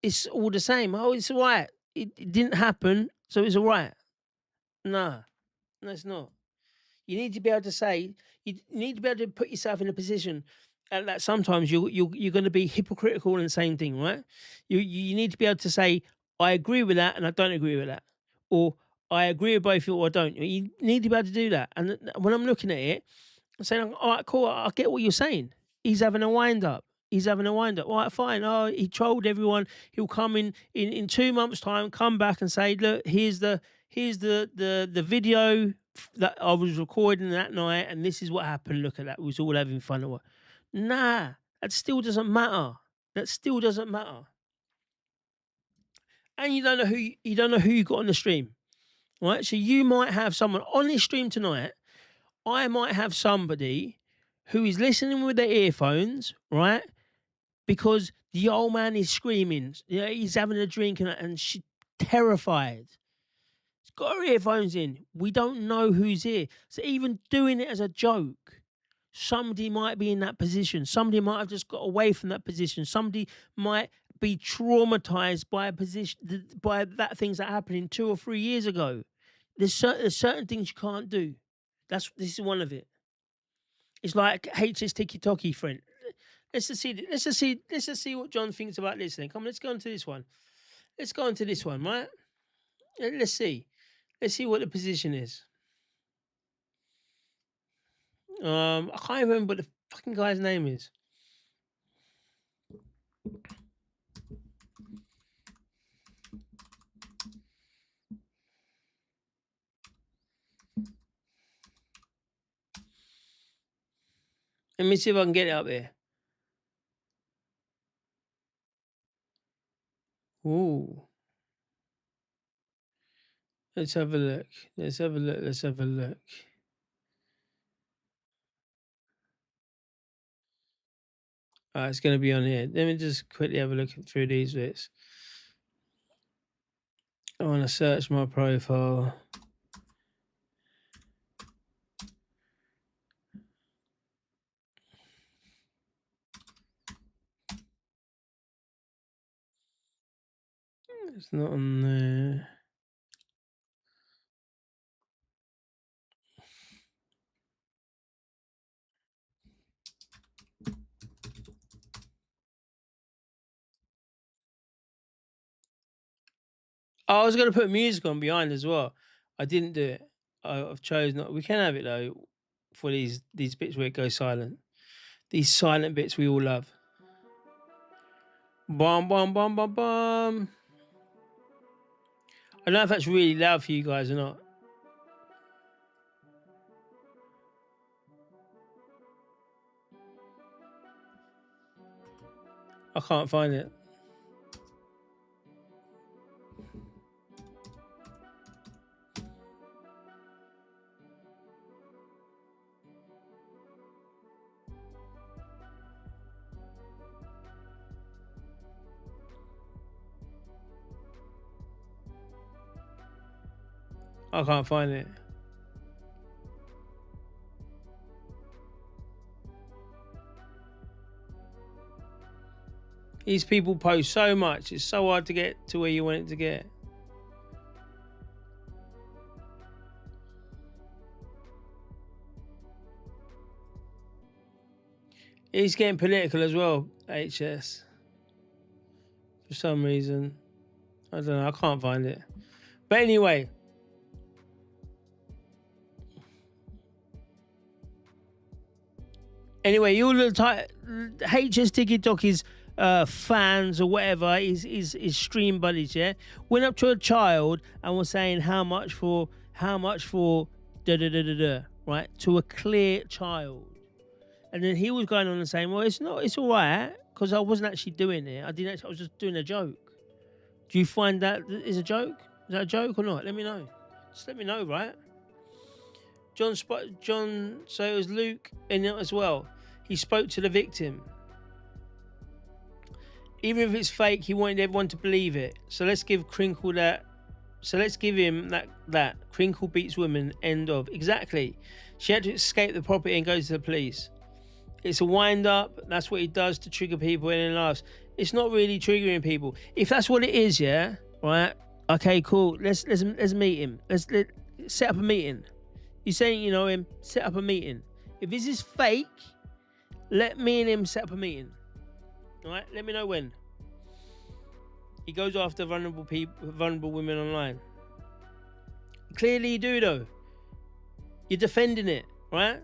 It's all the same. Oh, it's all right. It didn't happen, so it's all right. Nah, no, it's not. You need to be able to say, you need to be able to put yourself in a position that sometimes you're going to be hypocritical in the same thing, right? You need to be able to say, I agree with that and I don't agree with that. Or I agree with both or I don't. You need to be able to do that. And when I'm looking at it, I'm saying, all right, cool, I get what you're saying. He's having a wind-up. All right, fine. Oh, he trolled everyone. He'll come in 2 months' time, come back and say, look, here's the video that I was recording that night, and this is what happened. Look at that. We was all having fun or what. Nah, that still doesn't matter. And you don't know who you got on the stream. Right? So you might have someone on this stream tonight. I might have somebody who is listening with their earphones, right? Because the old man is screaming. You know, he's having a drink and she's terrified. He's got her earphones in. We don't know who's here. So even doing it as a joke, somebody might be in that position. Somebody might have just got away from that position. Somebody might be traumatized by a position, by that things that happened 2 or 3 years ago. There's certain things you can't do. This is one of it. It's like HS Tiki Toki, friend. Let's just see what John thinks about this then. Come on, let's go into this one. Right? Let's see. Let's see what the position is. I can't remember what the fucking guy's name is. Let me see if I can get it up here. Ooh. Let's have a look. It's going to be on here. Let me just quickly have a look through these bits. I want to search my profile. It's not on there. Oh, I was going to put music on behind as well. I didn't do it. I've chosen not. We can have it though for these bits where it goes silent. These silent bits we all love. Bum bum bum bum bum. I don't know if that's really loud for you guys or not. I can't find it. I can't find it. These people post so much. It's so hard to get to where you want it to get. He's getting political as well, HS. For some reason. I don't know. I can't find it. But anyway. Anyway, you all look HS Tiki Toki's fans or whatever, is stream buddies, yeah, went up to a child and was saying how much for da da da da da, right, to a clear child, and then he was going on and saying, well, it's all right, because I wasn't actually doing it. I was just doing a joke. Do you find that is a joke? Is that a joke or not? Let me know. Just let me know, right? John, so it was Luke in it as well. He spoke to the victim. Even if it's fake, he wanted everyone to believe it. So let's give Crinkle that. So let's give him that. Crinkle beats women, end of. Exactly. She had to escape the property and go to the police. It's a wind-up. That's what he does to trigger people and he laughs. It's not really triggering people. If that's what it is, yeah, right? Okay, cool. Let's meet him. Let's set up a meeting. You saying you know him? Set up a meeting. If this is fake, let me and him set up a meeting. All right? Let me know when. He goes after vulnerable women online. Clearly you do, though. You're defending it, right?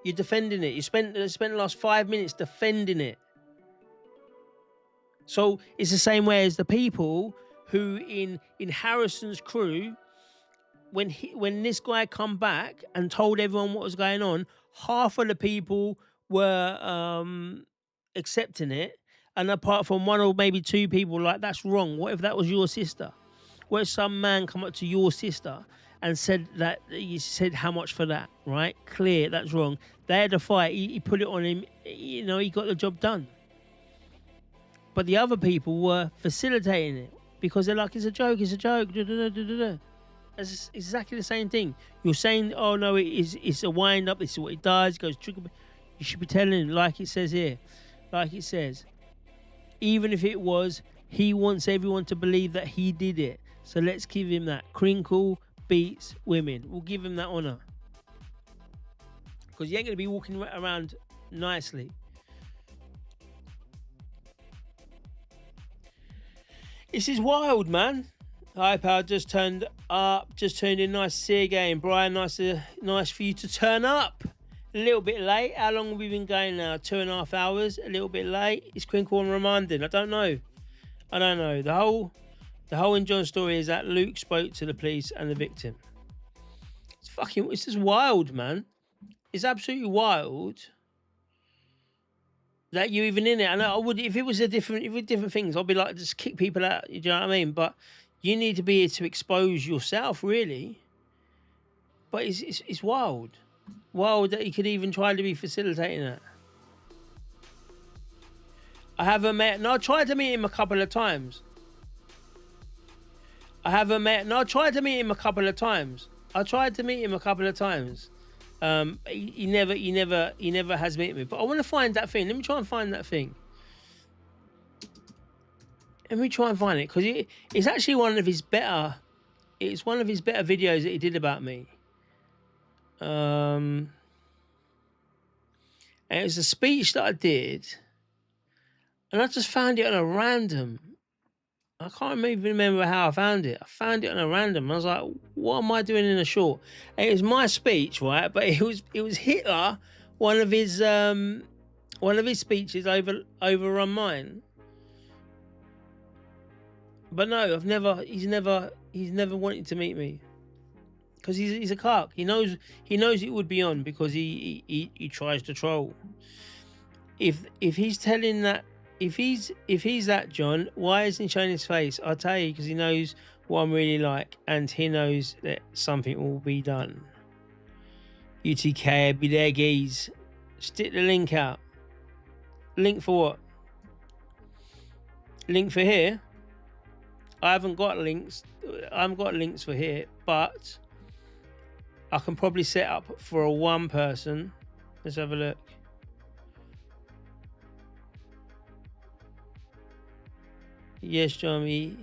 You're defending it. You spent the last 5 minutes defending it. So it's the same way as the people who in Harrison's crew, when this guy come back and told everyone what was going on, half of the people were accepting it. And apart from one or maybe two people, like, that's wrong. What if that was your sister? What if some man come up to your sister and said that, you said how much for that, right? Clear, that's wrong. They had a fight. He put it on him. You know, he got the job done. But the other people were facilitating it because they're like, it's a joke, it's a joke. Da, da, da, da, da. That's exactly the same thing. You're saying, oh, no, it's a wind-up. This is what it does. It goes trigger. You should be telling him, like it says here. Like it says. Even if it was, he wants everyone to believe that he did it. So let's give him that. Crinkle beats women. We'll give him that honour. Because he ain't going to be walking around nicely. This is wild, man. High Power just turned up. Just turned in. Nice to see you again. Brian, nice for you to turn up. A little bit late. How long have we been going now? 2.5 hours. A little bit late. Is Crinkle on reminding? I don't know. The whole in John's story is that Luke spoke to the police and the victim. It's just wild, man. It's absolutely wild that you're even in it. And I would, if it was different things, I'd be like, just kick people out. You know what I mean? But you need to be here to expose yourself, really. But it's wild. Wild that he could even try to be facilitating that. I haven't met. No, I tried to meet him a couple of times. I haven't met. No, I tried to meet him a couple of times. He never has met me. But I want to find that thing. Let me try and find that thing. Let me try and find it, because it's actually one of his better. It's one of his better videos that he did about me. And it was a speech that I did, and I just found it on a random. I can't even remember how I found it. I found it on a random. I was like, what am I doing in a short? And it was my speech, right? But it was Hitler, one of his speeches over on mine. But no, he's never wanted to meet me. Because he's a cuck. He knows it would be on, because he tries to troll. If he's telling that, if he's that John, why isn't he showing his face? I'll tell you, because he knows what I'm really like, and he knows that something will be done. UTK, be there, geez. Stick the link out. Link for what? Link for here? I haven't got links. I haven't got links for here, but I can probably set up for a one person. Let's have a look. Yes, Johnny.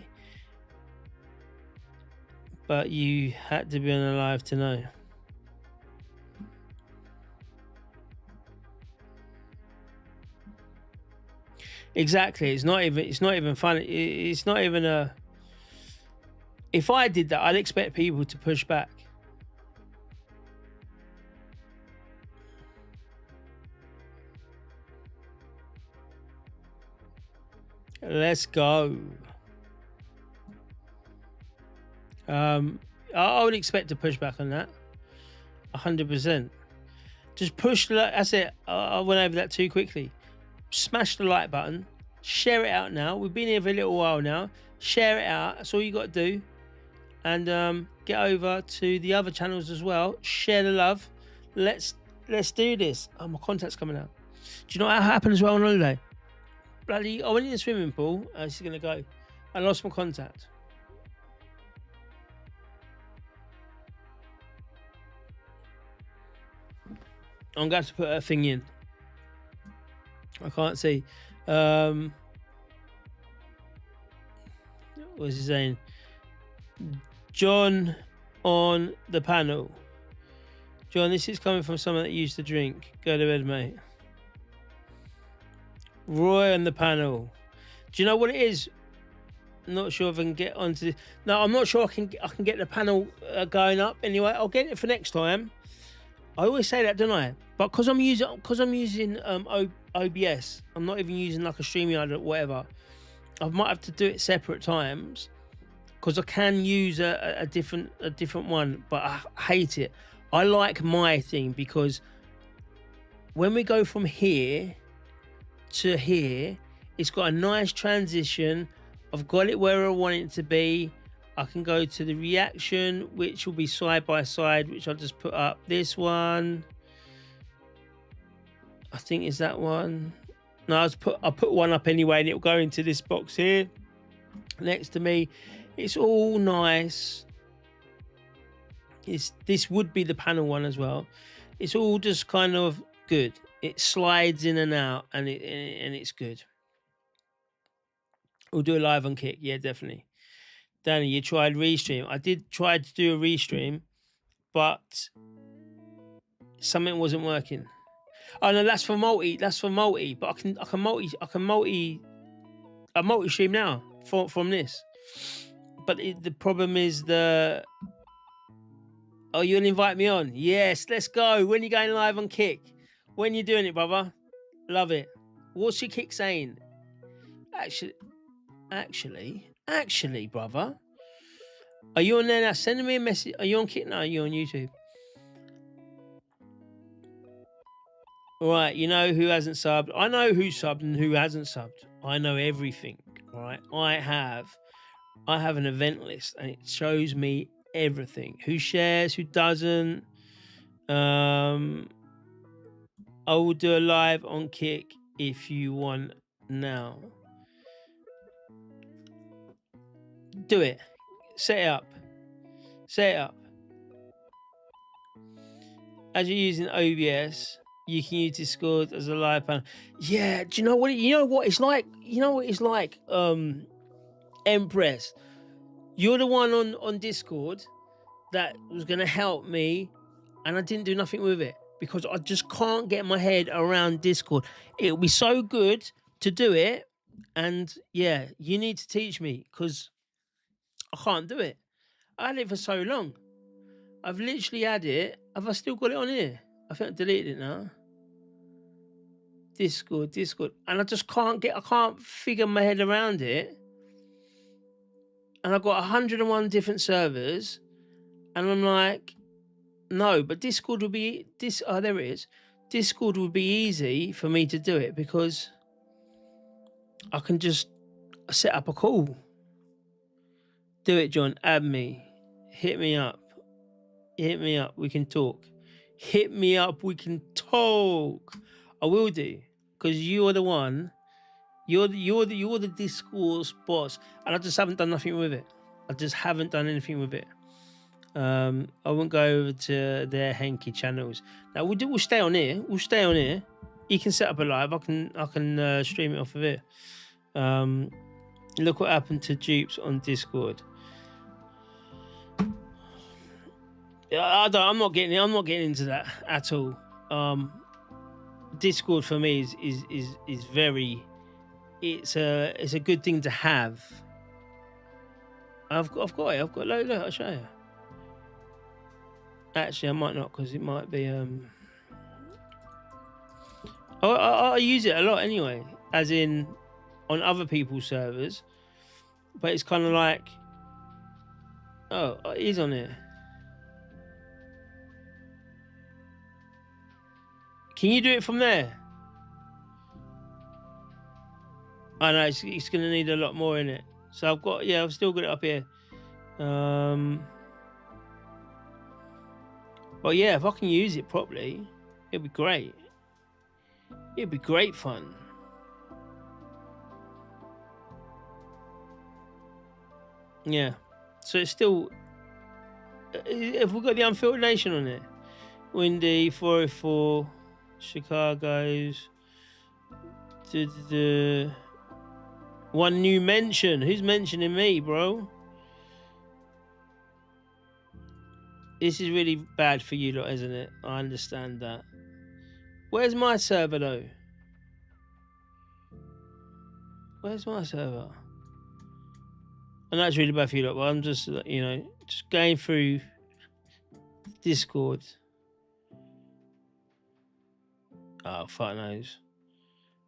But you had to be on the live to know. Exactly. It's not even fun. It's not even a. If I did that, I'd expect people to push back. Let's go. I would expect to push back on that. 100%. Just push. That's it. I went over that too quickly. smash the like button, share it out now. We've been here for a little while now. Share it out. That's all you got to do. And get over to the other channels as well. Share the love. Let's do this. Oh, my contact's coming out. Do you know what happened as well on holiday? Bloody, I went in the swimming pool. This is gonna go. I lost my contact. I'm going to have to put a thing in. I can't see. What's he saying? John on the panel. John, this is coming from someone that used to drink. Go to bed, mate. Roy on the panel. Do you know what it is? I'm not sure if I can get onto this. No, I'm not sure I can get the panel going up. Anyway, I'll get it for next time. I always say that, don't I? But because I'm using OBS, I'm not even using like a StreamYard or whatever. I might have to do it separate times because I can use a different one, but I hate it. I like my thing because when we go from here to here, it's got a nice transition. I've got it where I want it to be. I can go to the reaction, which will be side by side, which I'll just put up. This one, I think is that one. No, I'll put one up anyway, and it'll go into this box here next to me. It's all nice. This would be the panel one as well. It's all just kind of good. It slides in and out, and it's good. We'll do a live on Kick, yeah, definitely. Danny, you tried restream. I did try to do a restream, but something wasn't working. Oh no, that's for multi. That's for multi. But I can multi stream now from this. But the problem is oh, you'll invite me on? Yes, let's go. When are you going live on Kick? When you doing it, brother? Love it. What's your Kick saying? Actually, brother, are you on there now? Send me a message. Are you on Kick now? Are you on YouTube? All right, you know who hasn't subbed. I know who subbed and who hasn't subbed. I know everything. All right, I have an event list and it shows me everything. Who shares? Who doesn't? I will do a live on Kick if you want now. Do it. Set it up. As you're using OBS, you can use Discord as a live panel. Yeah, do you know what it's like? Empress. You're the one on Discord that was gonna help me, and I didn't do nothing with it because I just can't get my head around Discord. It'll be so good to do it, and yeah, you need to teach me because I can't do it. I had it for so long. I've literally had it. Have I still got it on here? I think I deleted it now. Discord. And I just can't figure my head around it. And I've got 101 different servers. And I'm like, no, but Discord would be, oh, there it is. Discord would be easy for me to do it because I can just set up a call. Do it, John. Add me. Hit me up. We can talk. Hit me up. We can talk. I will do because you are the one. You're the Discourse boss, and I just haven't done nothing with it. I just haven't done anything with it. I won't go over to their Henky channels. Now we'll stay on here. You can set up a live. I can stream it off of it. Look what happened to dupes on Discord. I'm not getting into that at all. Discord for me is very. It's a good thing to have. I've got it. Look, I'll show you. Actually, I might not because it might be. I use it a lot anyway, as in on other people's servers. But it's kind of like, oh, it is on here. Can you do it from there? I know it's going to need a lot more in it. So I've still got it up here. But yeah, if I can use it properly, it'd be great. It'd be great fun. Yeah. So it's still. Have we got the Unfiltered Nation on it? Windy, 404, Chicago's. One new mention. Who's mentioning me, bro? This is really bad for you lot, isn't it? I understand that. Where's my server, though? Where's my server? I know it's really bad for you lot, but I'm just, just going through Discord. Oh, fuck knows.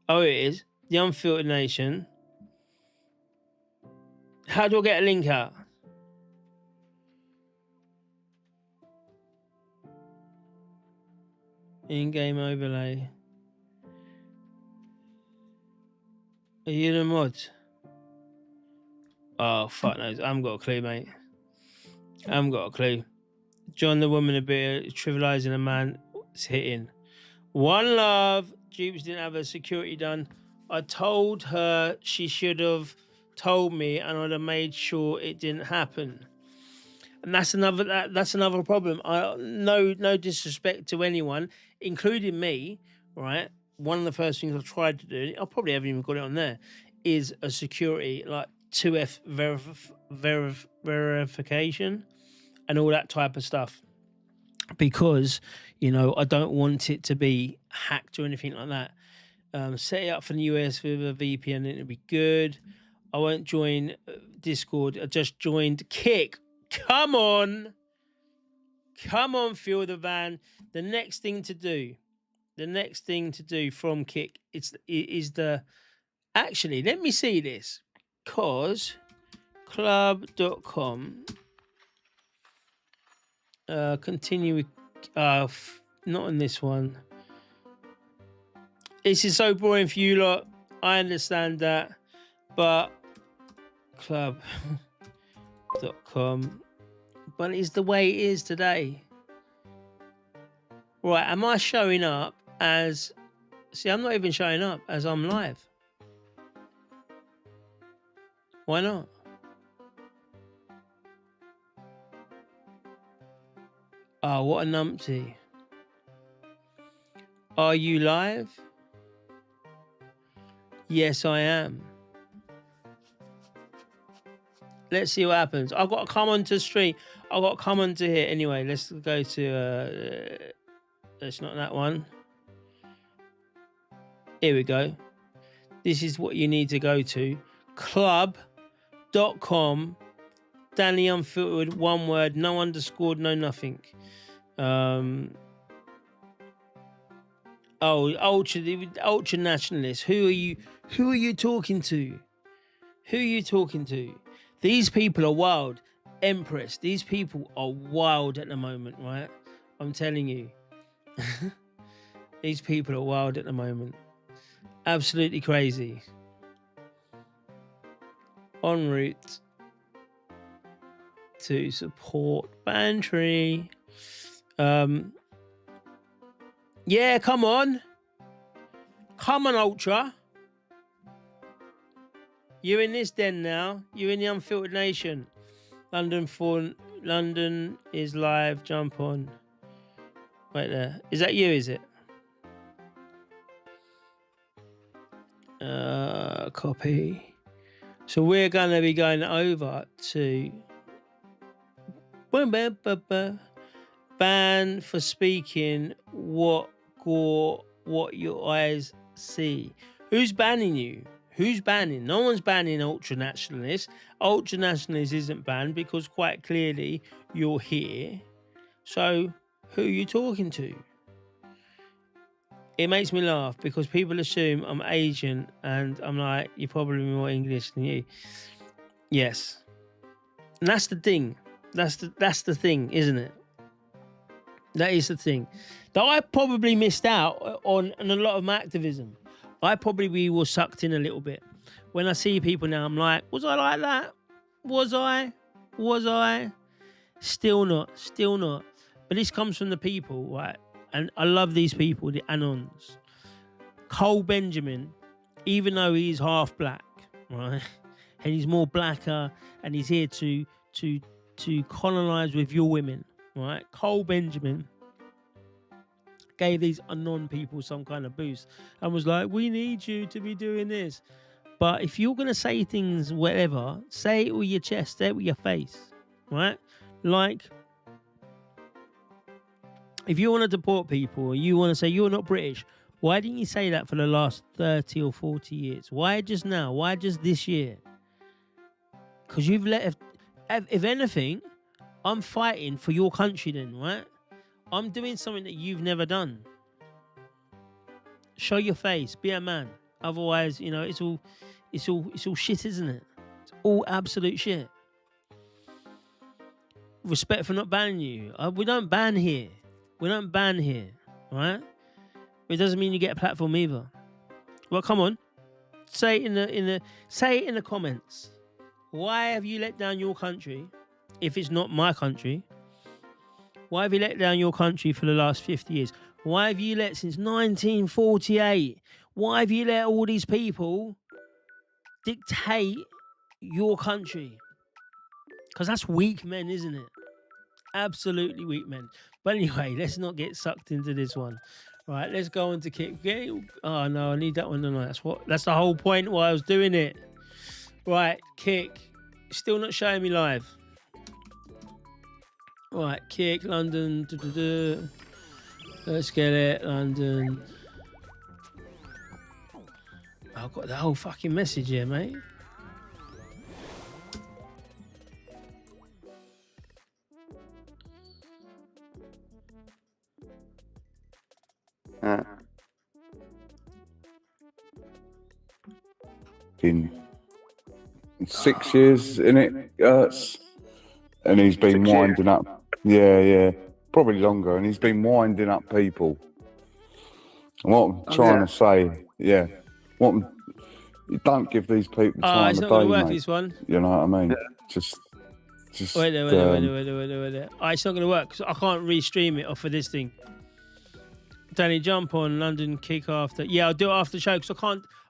Oh, it is. The Unfiltered Nation. How do I get a link out? In-game overlay. Are you the mod? Oh, fuck knows. I haven't got a clue, mate. I haven't got a clue. John the woman a bit, trivializing a man. It's hitting. One love. Jupes didn't have her security done. I told her she should have told me, and I'd have made sure it didn't happen. And that's another problem. No disrespect to anyone, including me, right? One of the first things I tried to do, I probably haven't even got it on there, is a security, like 2F verification and all that type of stuff. Because, I don't want it to be hacked or anything like that. Set it up for the US with a VPN and it'll be good. I won't join Discord. I just joined Kick. Come on, Feel the Van. The next thing to do from Kick is the. Actually, let me see this. Cause club.com. Continue with. Not on this one. This is so boring for you lot. I understand that, but club.com. But it's the way it is today. Right, am I showing up as... See, I'm not even showing up as I'm live. Why not? Oh, what a numpty. Are you live? Yes, I am. Let's see what happens. I've got to come onto stream. I've got to come onto here. Anyway, let's go to... it's not that one. Here we go. This is what you need to go to. Club.com. Danny Unfiltered. One word. No underscored. No nothing. Ultra nationalists. Who are you talking to? Who are you talking to? These people are wild. Empress, these people are wild at the moment, right? I'm telling you. These people are wild at the moment. Absolutely crazy. En route to support Bantry. Yeah, come on. Come on, Ultra. You're in this den now. You're in the Unfiltered Nation. London is live. Jump on. Right there. Is that you, is it? Copy. So we're going to be going over to... Ban for speaking what your eyes see. Who's banning you? Who's banning? No one's banning ultra-nationalists. Ultra-nationalists isn't banned because quite clearly you're here. So who are you talking to? It makes me laugh because people assume I'm Asian and I'm like, you're probably more English than you. Yes. And that's the thing. That's the thing, isn't it? That is the thing. That I probably missed out on a lot of my activism. I probably was sucked in a little bit when I see people now, I'm like, was I like that? Was I? Still not. But this comes from the people, right? And I love these people, the Anons. Cole Benjamin, even though he's half black, right? And he's more blacker, and he's here to colonize with your women, right? Cole Benjamin gave these Anon people some kind of boost and was like, we need you to be doing this. But if you're going to say things, whatever, say it with your chest, say it with your face, right? Like, if you want to deport people, or you want to say you're not British, why didn't you say that for the last 30 or 40 years? Why just now? Why just this year? Because you've let... If anything, I'm fighting for your country then, right? I'm doing something that you've never done. Show your face, be a man. Otherwise, you know, it's all shit, isn't it? It's all absolute shit. Respect for not banning you. We don't ban here. Right? It doesn't mean you get a platform either. Well, come on. Say it in the comments. Why have you let down your country if it's not my country? Why have you let down your country for the last 50 years? Why have you let, since 1948, why have you let all these people dictate your country? Because that's weak men, isn't it? Absolutely weak men. But anyway, let's not get sucked into this one. Right, let's go on to Kick. Oh no, I need that one tonight. That's the whole point why I was doing it. Right, Kick. Still not showing me live. Right, Kick, London. Let's get it, London. I've got the whole fucking message here, mate. In 6 years in it, and he's been winding up. Yeah, probably longer, and he's been winding up people. And what I'm trying to say, you don't give these people time it's of not going day, to work, mate. this one. You know what I mean? Just Wait there. It's not going to work because I can't restream it off of this thing. Danny, jump on London Kick after. Yeah, I'll do it after the show because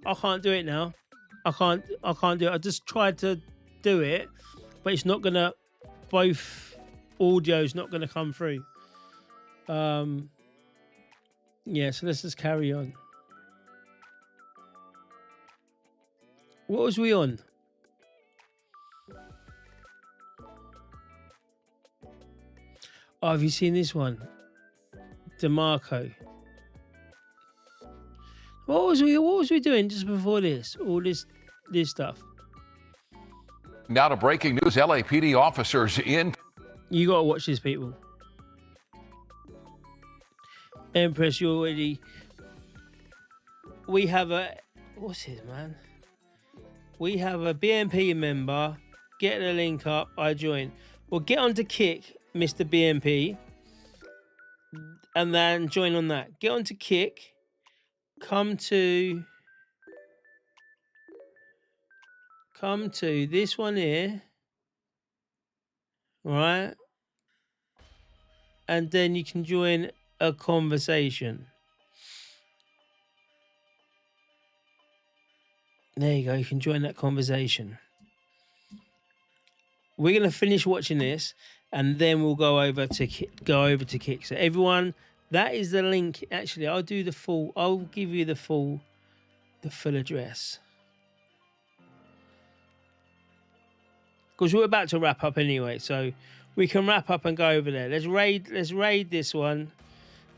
I can't do it now. I can't do it. I just tried to do it, but it's not gonna. Both audio's not gonna come through. Yeah, so let's just carry on. What was we on? Oh, have you seen this one? DeMarco. What was we doing just before this? All this stuff. Now to breaking news. LAPD officers in. You got to watch this, people. Empress, you already... We have a... What's his, man? We have a BNP member. Get the link up. I join. Well, get on to Kick, Mr. BNP. And then join on that. Get on to Kick. Come to this one here, right? And then you can join a conversation. There you go. You can join that conversation. We're gonna finish watching this, and then we'll go over to Kick. So everyone. That is the link. Actually, I'll give you the full address. Because we're about to wrap up anyway, so we can wrap up and go over there. Let's raid this one.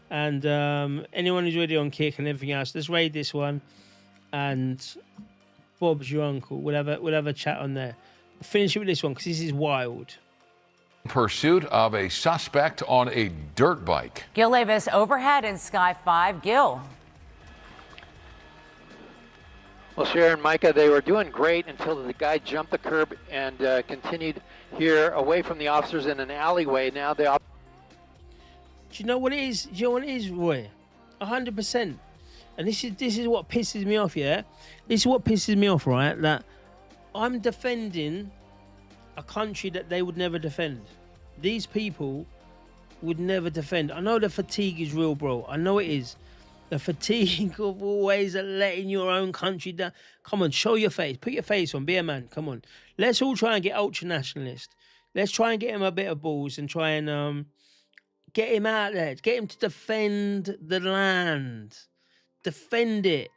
And anyone who's already on Kick and everything else, let's raid this one. And Bob's your uncle. We'll have a chat on there. We'll finish it with this one because this is wild. Pursuit of a suspect on a dirt bike. Gil Davis overhead in Sky 5. Gil. Well, Sharon, Micah, they were doing great until the guy jumped the curb and continued here away from the officers in an alleyway. Now they... Do you know what it is? Do you know what it is, Roy? 100%. And this is what pisses me off, yeah? This is what pisses me off, right? That I'm defending a country that they would never defend. These people would never defend. I know the fatigue is real, bro. I know it is. The fatigue of always letting your own country down. Come on, show your face. Put your face on. Be a man. Come on. Let's all try and get ultra-nationalist. Let's try and get him a bit of balls and try and get him out there. Get him to defend the land. Defend it.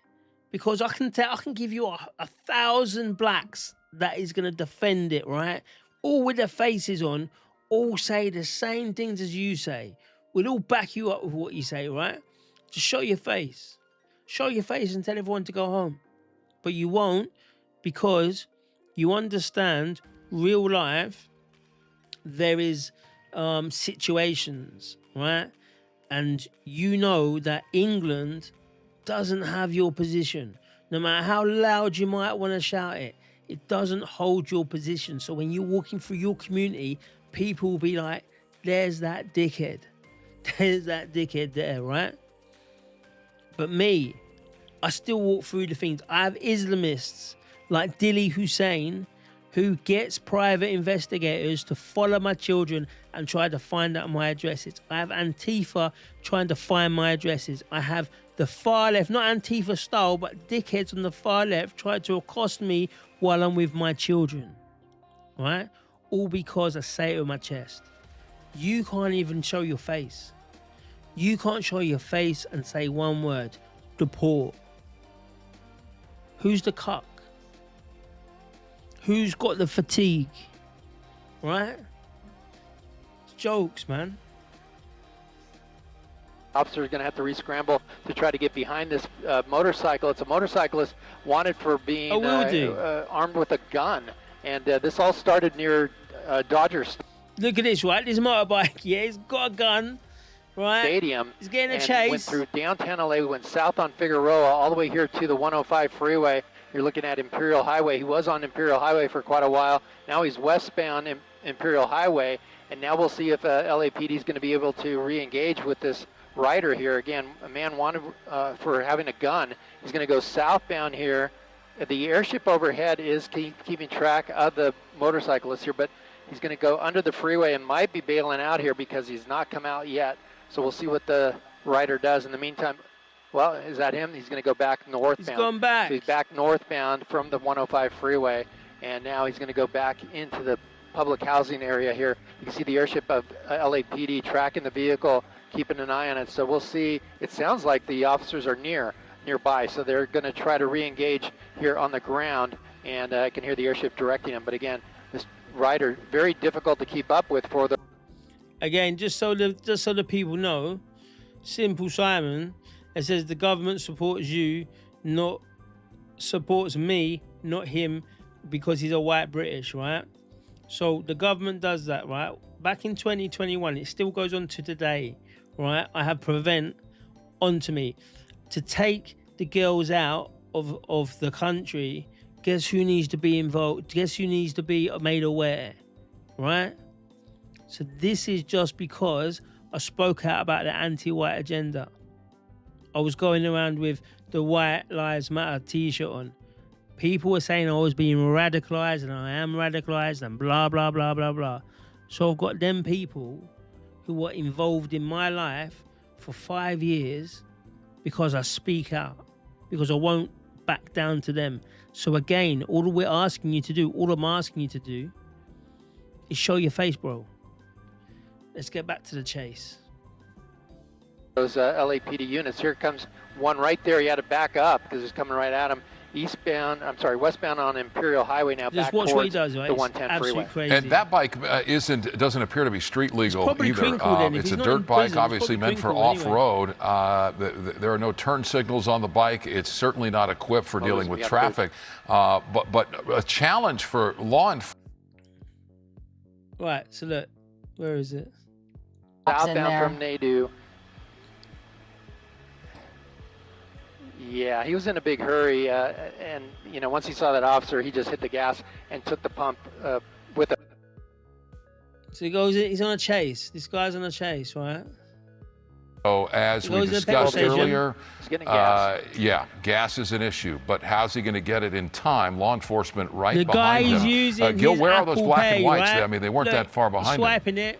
Because I can give you 1,000 blacks that is going to defend it, right? All with their faces on, all say the same things as you say. We'll all back you up with what you say, right? Just show your face. Show your face and tell everyone to go home. But you won't, because you understand real life, there is situations, right? And you know that England doesn't have your position. No matter how loud you might want to shout it, it doesn't hold your position. So when you're walking through your community, people will be like, there's that dickhead. There's that dickhead there, right? But me, I still walk through the things. I have Islamists like Dilly Hussein, who gets private investigators to follow my children and try to find out my addresses. I have Antifa trying to find my addresses. I have the far left, not Antifa style, but dickheads on the far left try to accost me while I'm with my children, right? All because I say it with my chest. You can't even show your face. You can't show your face and say one word, deport. Who's the cuck? Who's got the fatigue? Right? It's jokes, man. Officer is going to have to re-scramble to try to get behind this motorcycle. It's a motorcyclist wanted for being armed with a gun. And this all started near Dodgers. Look at this, right? This motorbike, yeah, he's got a gun, right? Stadium. He's getting a and chase. Went through downtown LA, went south on Figueroa, all the way here to the 105 freeway. You're looking at Imperial Highway. He was on Imperial Highway for quite a while. Now he's westbound Imperial Highway. And now we'll see if LAPD is going to be able to re-engage with this rider here. Again, a man wanted for having a gun. He's going to go southbound here. The airship overhead is keeping track of the motorcyclist here, but he's going to go under the freeway and might be bailing out here because he's not come out yet. So we'll see what the rider does. In the meantime, well, is that him? He's going to go back northbound. He's going back. So he's back northbound from the 105 freeway, and now he's going to go back into the public housing area here. You can see the airship of LAPD tracking the vehicle, keeping an eye on it. So we'll see. It sounds like the officers are nearby, so they're going to try to re-engage here on the ground, and I can hear the airship directing them. But again, this rider, very difficult to keep up with for the... Again, just so the people know, Simple Simon, it says the government supports you, not supports me, not him, because he's a white British, right? So the government does that, right? Back in 2021, it still goes on to today, right? I have Prevent onto me to take the girls out of the country. Guess who needs to be involved? Guess who needs to be made aware, right? So this is just because I spoke out about the anti-white agenda. I was going around with the White Lives Matter t-shirt on. People were saying I was being radicalized and I am radicalized and blah, blah, blah, blah, blah. So I've got them people who were involved in my life for 5 years because I speak out, because I won't back down to them. So again, all I'm asking you to do is show your face, bro. Let's get back to the chase. Those LAPD units. Here comes one right there. He had to back up because it's coming right at him. Westbound on Imperial Highway now. Just back watch towards what he does, right? the 110 freeway. Crazy. And that bike doesn't appear to be street legal either. It's a dirt bike, obviously meant for off-road. There are no turn signals on the bike. It's certainly not equipped for dealing with traffic. But a challenge for law enforcement. Right. So look, where is it? Southbound from Nadu. Yeah, he was in a big hurry, and once he saw that officer, he just hit the gas and took the pump with it. So he goes, he's on a chase. This guy's on a chase, right? So as we discussed earlier, yeah, gas is an issue, but how's he going to get it in time? Law enforcement right behind him. Using Gil, his where are Apple those black Pay, and whites? right? I mean, they weren't that far behind swiping him. it.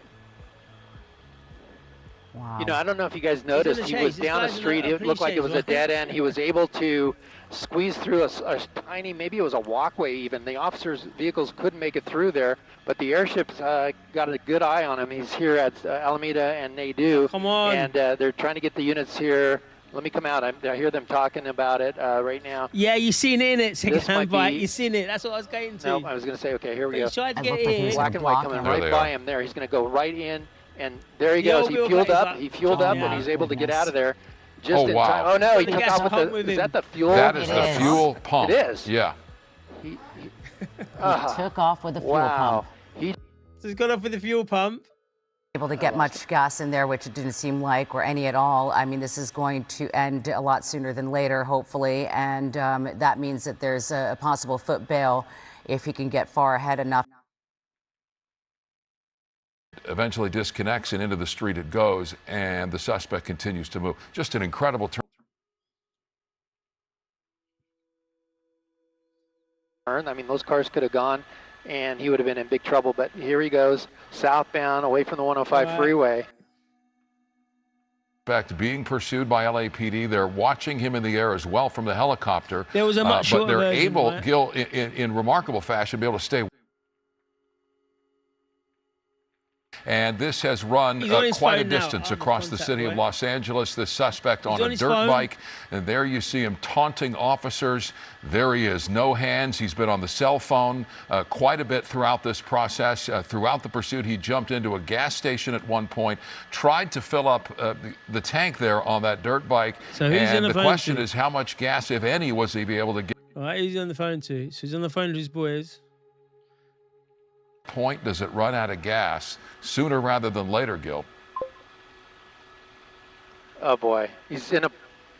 Wow. You know, I don't know if you guys noticed, he was down a street. It looked like it was a dead end. He was able to squeeze through a tiny, maybe it was a walkway even. The officers' vehicles couldn't make it through there, but the airships got a good eye on him. He's here at Alameda and Nadu. Come on. And they're trying to get the units here. Let me come out. I hear them talking about it right now. Yeah, you seen it in it, second-hand bike. You seen it. That's what I was getting to. No, I was going to say, okay, here we go. He tried to get in. Black and white coming right by him there. He's going to go right in. And there he goes. He fueled up. He fueled up, and he's able to get out of there. Just in time. Oh no, he took off with the. Is that the fuel? That is the fuel pump. It is. Yeah. He took off with the fuel pump. So he's got off with the fuel pump. Able to get much gas in there, which it didn't seem like, or any at all. I mean, this is going to end a lot sooner than later, hopefully, and that means that there's a possible foot bail if he can get far ahead enough. Eventually disconnects and into the street it goes, and the suspect continues to move. Just an incredible turn. I mean, those cars could have gone, and he would have been in big trouble. But here he goes, southbound, away from the 105 freeway. In fact, being pursued by LAPD. They're watching him in the air as well from the helicopter. There was a much shorter but they're version, able, right? Gil, in remarkable fashion, be able to stay. And this has run quite a distance across the city of Los Angeles. The suspect on a dirt bike. And there you see him taunting officers. There he is, no hands. He's been on the cell phone quite a bit throughout this process. Throughout the pursuit, he jumped into a gas station at one point, tried to fill up the tank there on that dirt bike. So who's and on the phone question to? is, how much gas, if any, was he be able to get? All right, who's he on the phone to? So he's on the phone to his boys. Point does it run out of gas sooner rather than later, Gil? Oh boy, he's in a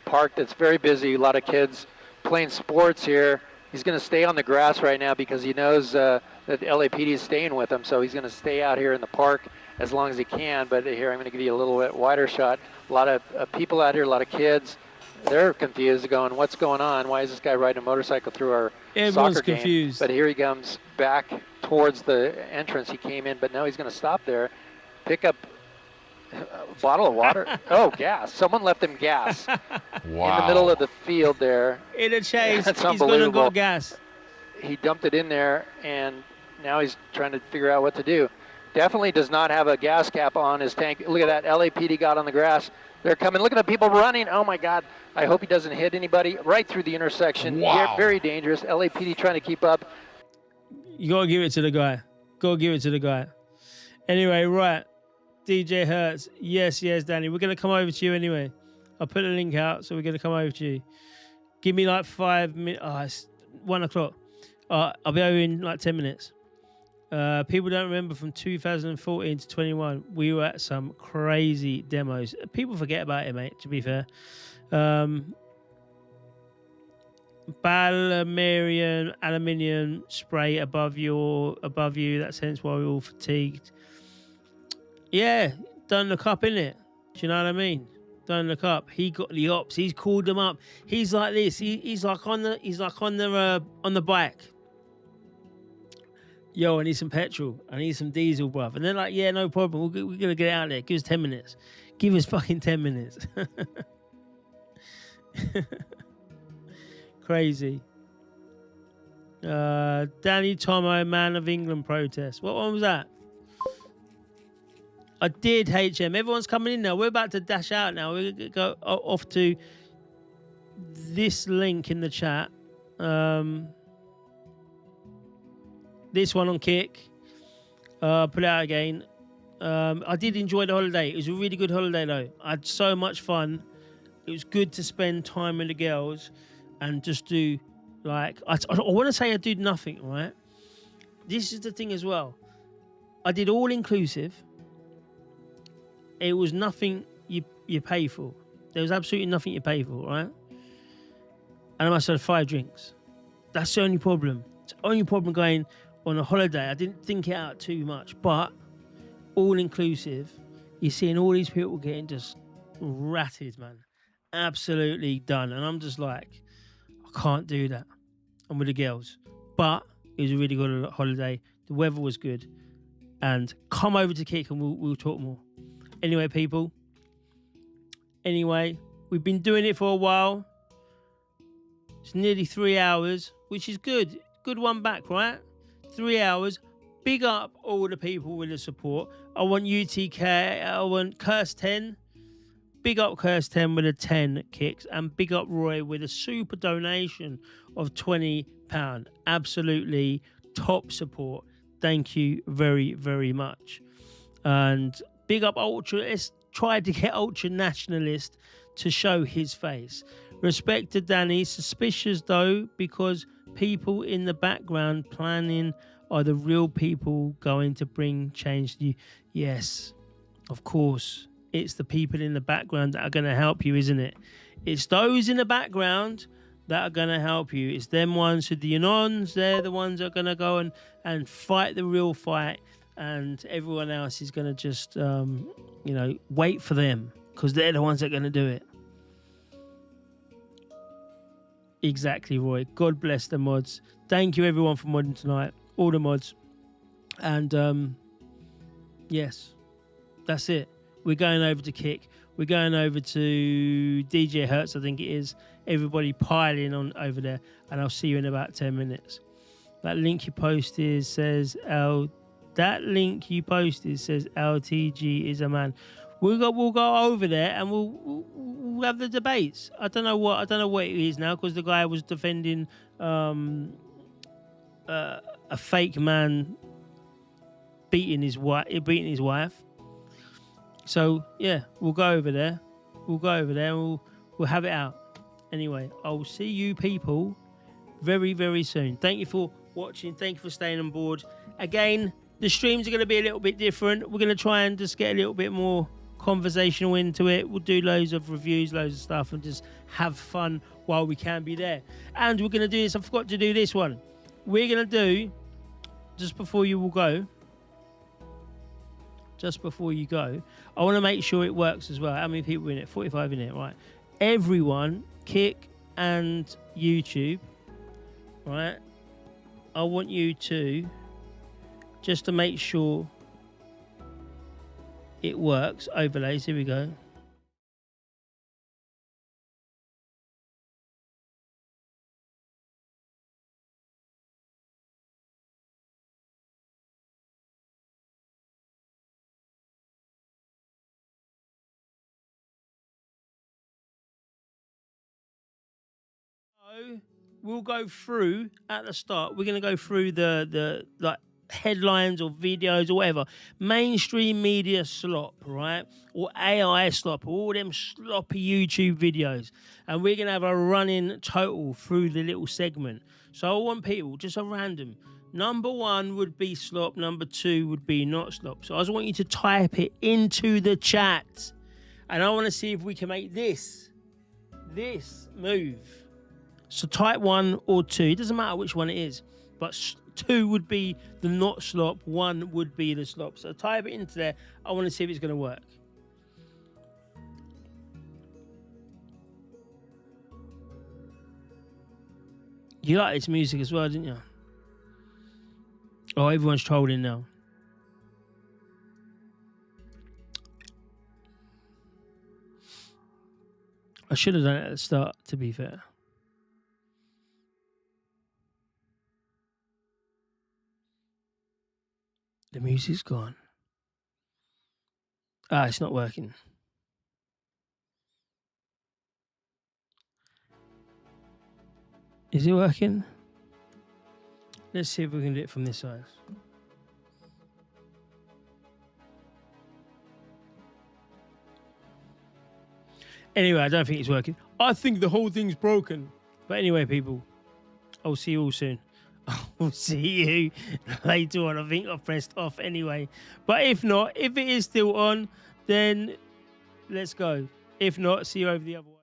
park that's very busy. A lot of kids playing sports here. He's going to stay on the grass right now because he knows that the LAPD is staying with him. So he's going to stay out here in the park as long as he can. But here, I'm going to give you a little bit wider shot. A lot of people out here, a lot of kids. They're confused, going, what's going on? Why is this guy riding a motorcycle through our Everyone's soccer game? confused. But here he comes back towards the entrance he came in, but now he's going to stop there, pick up a bottle of water. Oh, gas. Someone left him gas in the middle of the field there. In a chase, That's he's going to unbelievable. go gas. He dumped it in there, and now he's trying to figure out what to do. Definitely does not have a gas cap on his tank. Look at that. LAPD got on the grass. They're coming. Look at the people running. Oh, my God. I hope he doesn't hit anybody right through the intersection. Wow. Very dangerous. LAPD trying to keep up. You got to give it to the guy. Got to give it to the guy. Anyway, right. DJ Hertz. Yes, Danny. We're going to come over to you anyway. I'll put the link out, so we're going to come over to you. Give me like 5 minutes. Oh, it's 1 o'clock. I'll be over in like 10 minutes. People don't remember from 2014 to 21, we were at some crazy demos. People forget about it, mate, to be fair. Balamarian aluminium spray above you. That's hence why we're all fatigued. Yeah, don't look up, innit? Do you know what I mean? Don't look up. He got the ops. He's called them up. He's like this. He's like on the bike. Yo, I need some petrol. I need some diesel, bruv. And they're like, yeah, no problem. We're going to get out there. Give us 10 minutes. Give us fucking 10 minutes. Crazy. Danny Tomo, Man of England protest. What one was that? I did, HM. Everyone's coming in now. We're about to dash out now. We're going to go off to this link in the chat. This one on Kick. Put it out again. I did enjoy the holiday. It was a really good holiday, though. I had so much fun. It was good to spend time with the girls and just do, like, I want to say I did nothing, right? This is the thing as well. I did all inclusive. It was nothing you pay for. There was absolutely nothing you pay for, right? And I must have 5 drinks. That's the only problem. It's the only problem going on a holiday. I didn't think it out too much, but all inclusive, you're seeing all these people getting just ratted, man. Absolutely done. And I'm just like, I can't do that. I'm with the girls. But it was a really good holiday. The weather was good. And come over to Kick and we'll talk more. Anyway, people. Anyway, we've been doing it for a while. It's nearly 3 hours, which is good. Good one back, right? 3 hours. Big up all the people with the support. I want UTK. I want Curse 10. Big up Curse 10 with a 10 kicks. And big up Roy with a super donation of £20. Absolutely top support. Thank you very, very much. And big up Ultra. Let's try to get Ultra Nationalist to show his face. Respect to Danny. Suspicious though, because people in the background planning are the real people going to bring change to you. Yes, of course. It's the people in the background that are going to help you, isn't it? It's those in the background that are going to help you. It's them ones who the Anons, they're the ones that are going to go and fight the real fight. And everyone else is going to just, wait for them because they're the ones that are going to do it. Exactly, Roy. God bless the mods. Thank you, everyone, for modding tonight. All the mods. And, yes, that's it. We're going over to Kick. We're going over to DJ Hertz, I think it is. Everybody piling on over there. And I'll see you in about 10 minutes. That link you posted says LTG is a man. We'll go over there and we'll have the debates. I don't know what it is now because the guy was defending a fake man beating his wife. So yeah, we'll go over there. And we'll have it out. Anyway, I'll see you people very, very soon. Thank you for watching. Thank you for staying on board. Again, the streams are going to be a little bit different. We're going to try and just get a little bit more conversational into it. We'll do loads of reviews, loads of stuff, and just have fun while we can be there. And we're going to do this. I forgot to do this one. We're going to do, just before you go, I want to make sure it works as well. How many people in it? 45 in it, right? Everyone, Kick and YouTube, right? I want you to, just to make sure it works, overlays, here we go. We'll go through at the start. We're going to go through the like headlines or videos or whatever. Mainstream media slop, right? Or AI slop, all them sloppy YouTube videos. And we're going to have a running total through the little segment. So I want people, just a random. Number 1 would be slop. Number 2 would be not slop. So I just want you to type it into the chat. And I want to see if we can make this move. So type 1 or 2. It doesn't matter which one it is. But 2 would be the not slop. 1 would be the slop. So type it into there. I want to see if it's going to work. You like this music as well, didn't you? Oh, everyone's trolling now. I should have done it at the start, to be fair. The music's gone. Ah, it's not working. Is it working? Let's see if we can do it from this side. Anyway, I don't think it's working. I think the whole thing's broken. But anyway, people, I'll see you all soon. I'll see you later on. I think I've pressed off anyway. But if not, if it is still on, then let's go. If not, see you over the other way.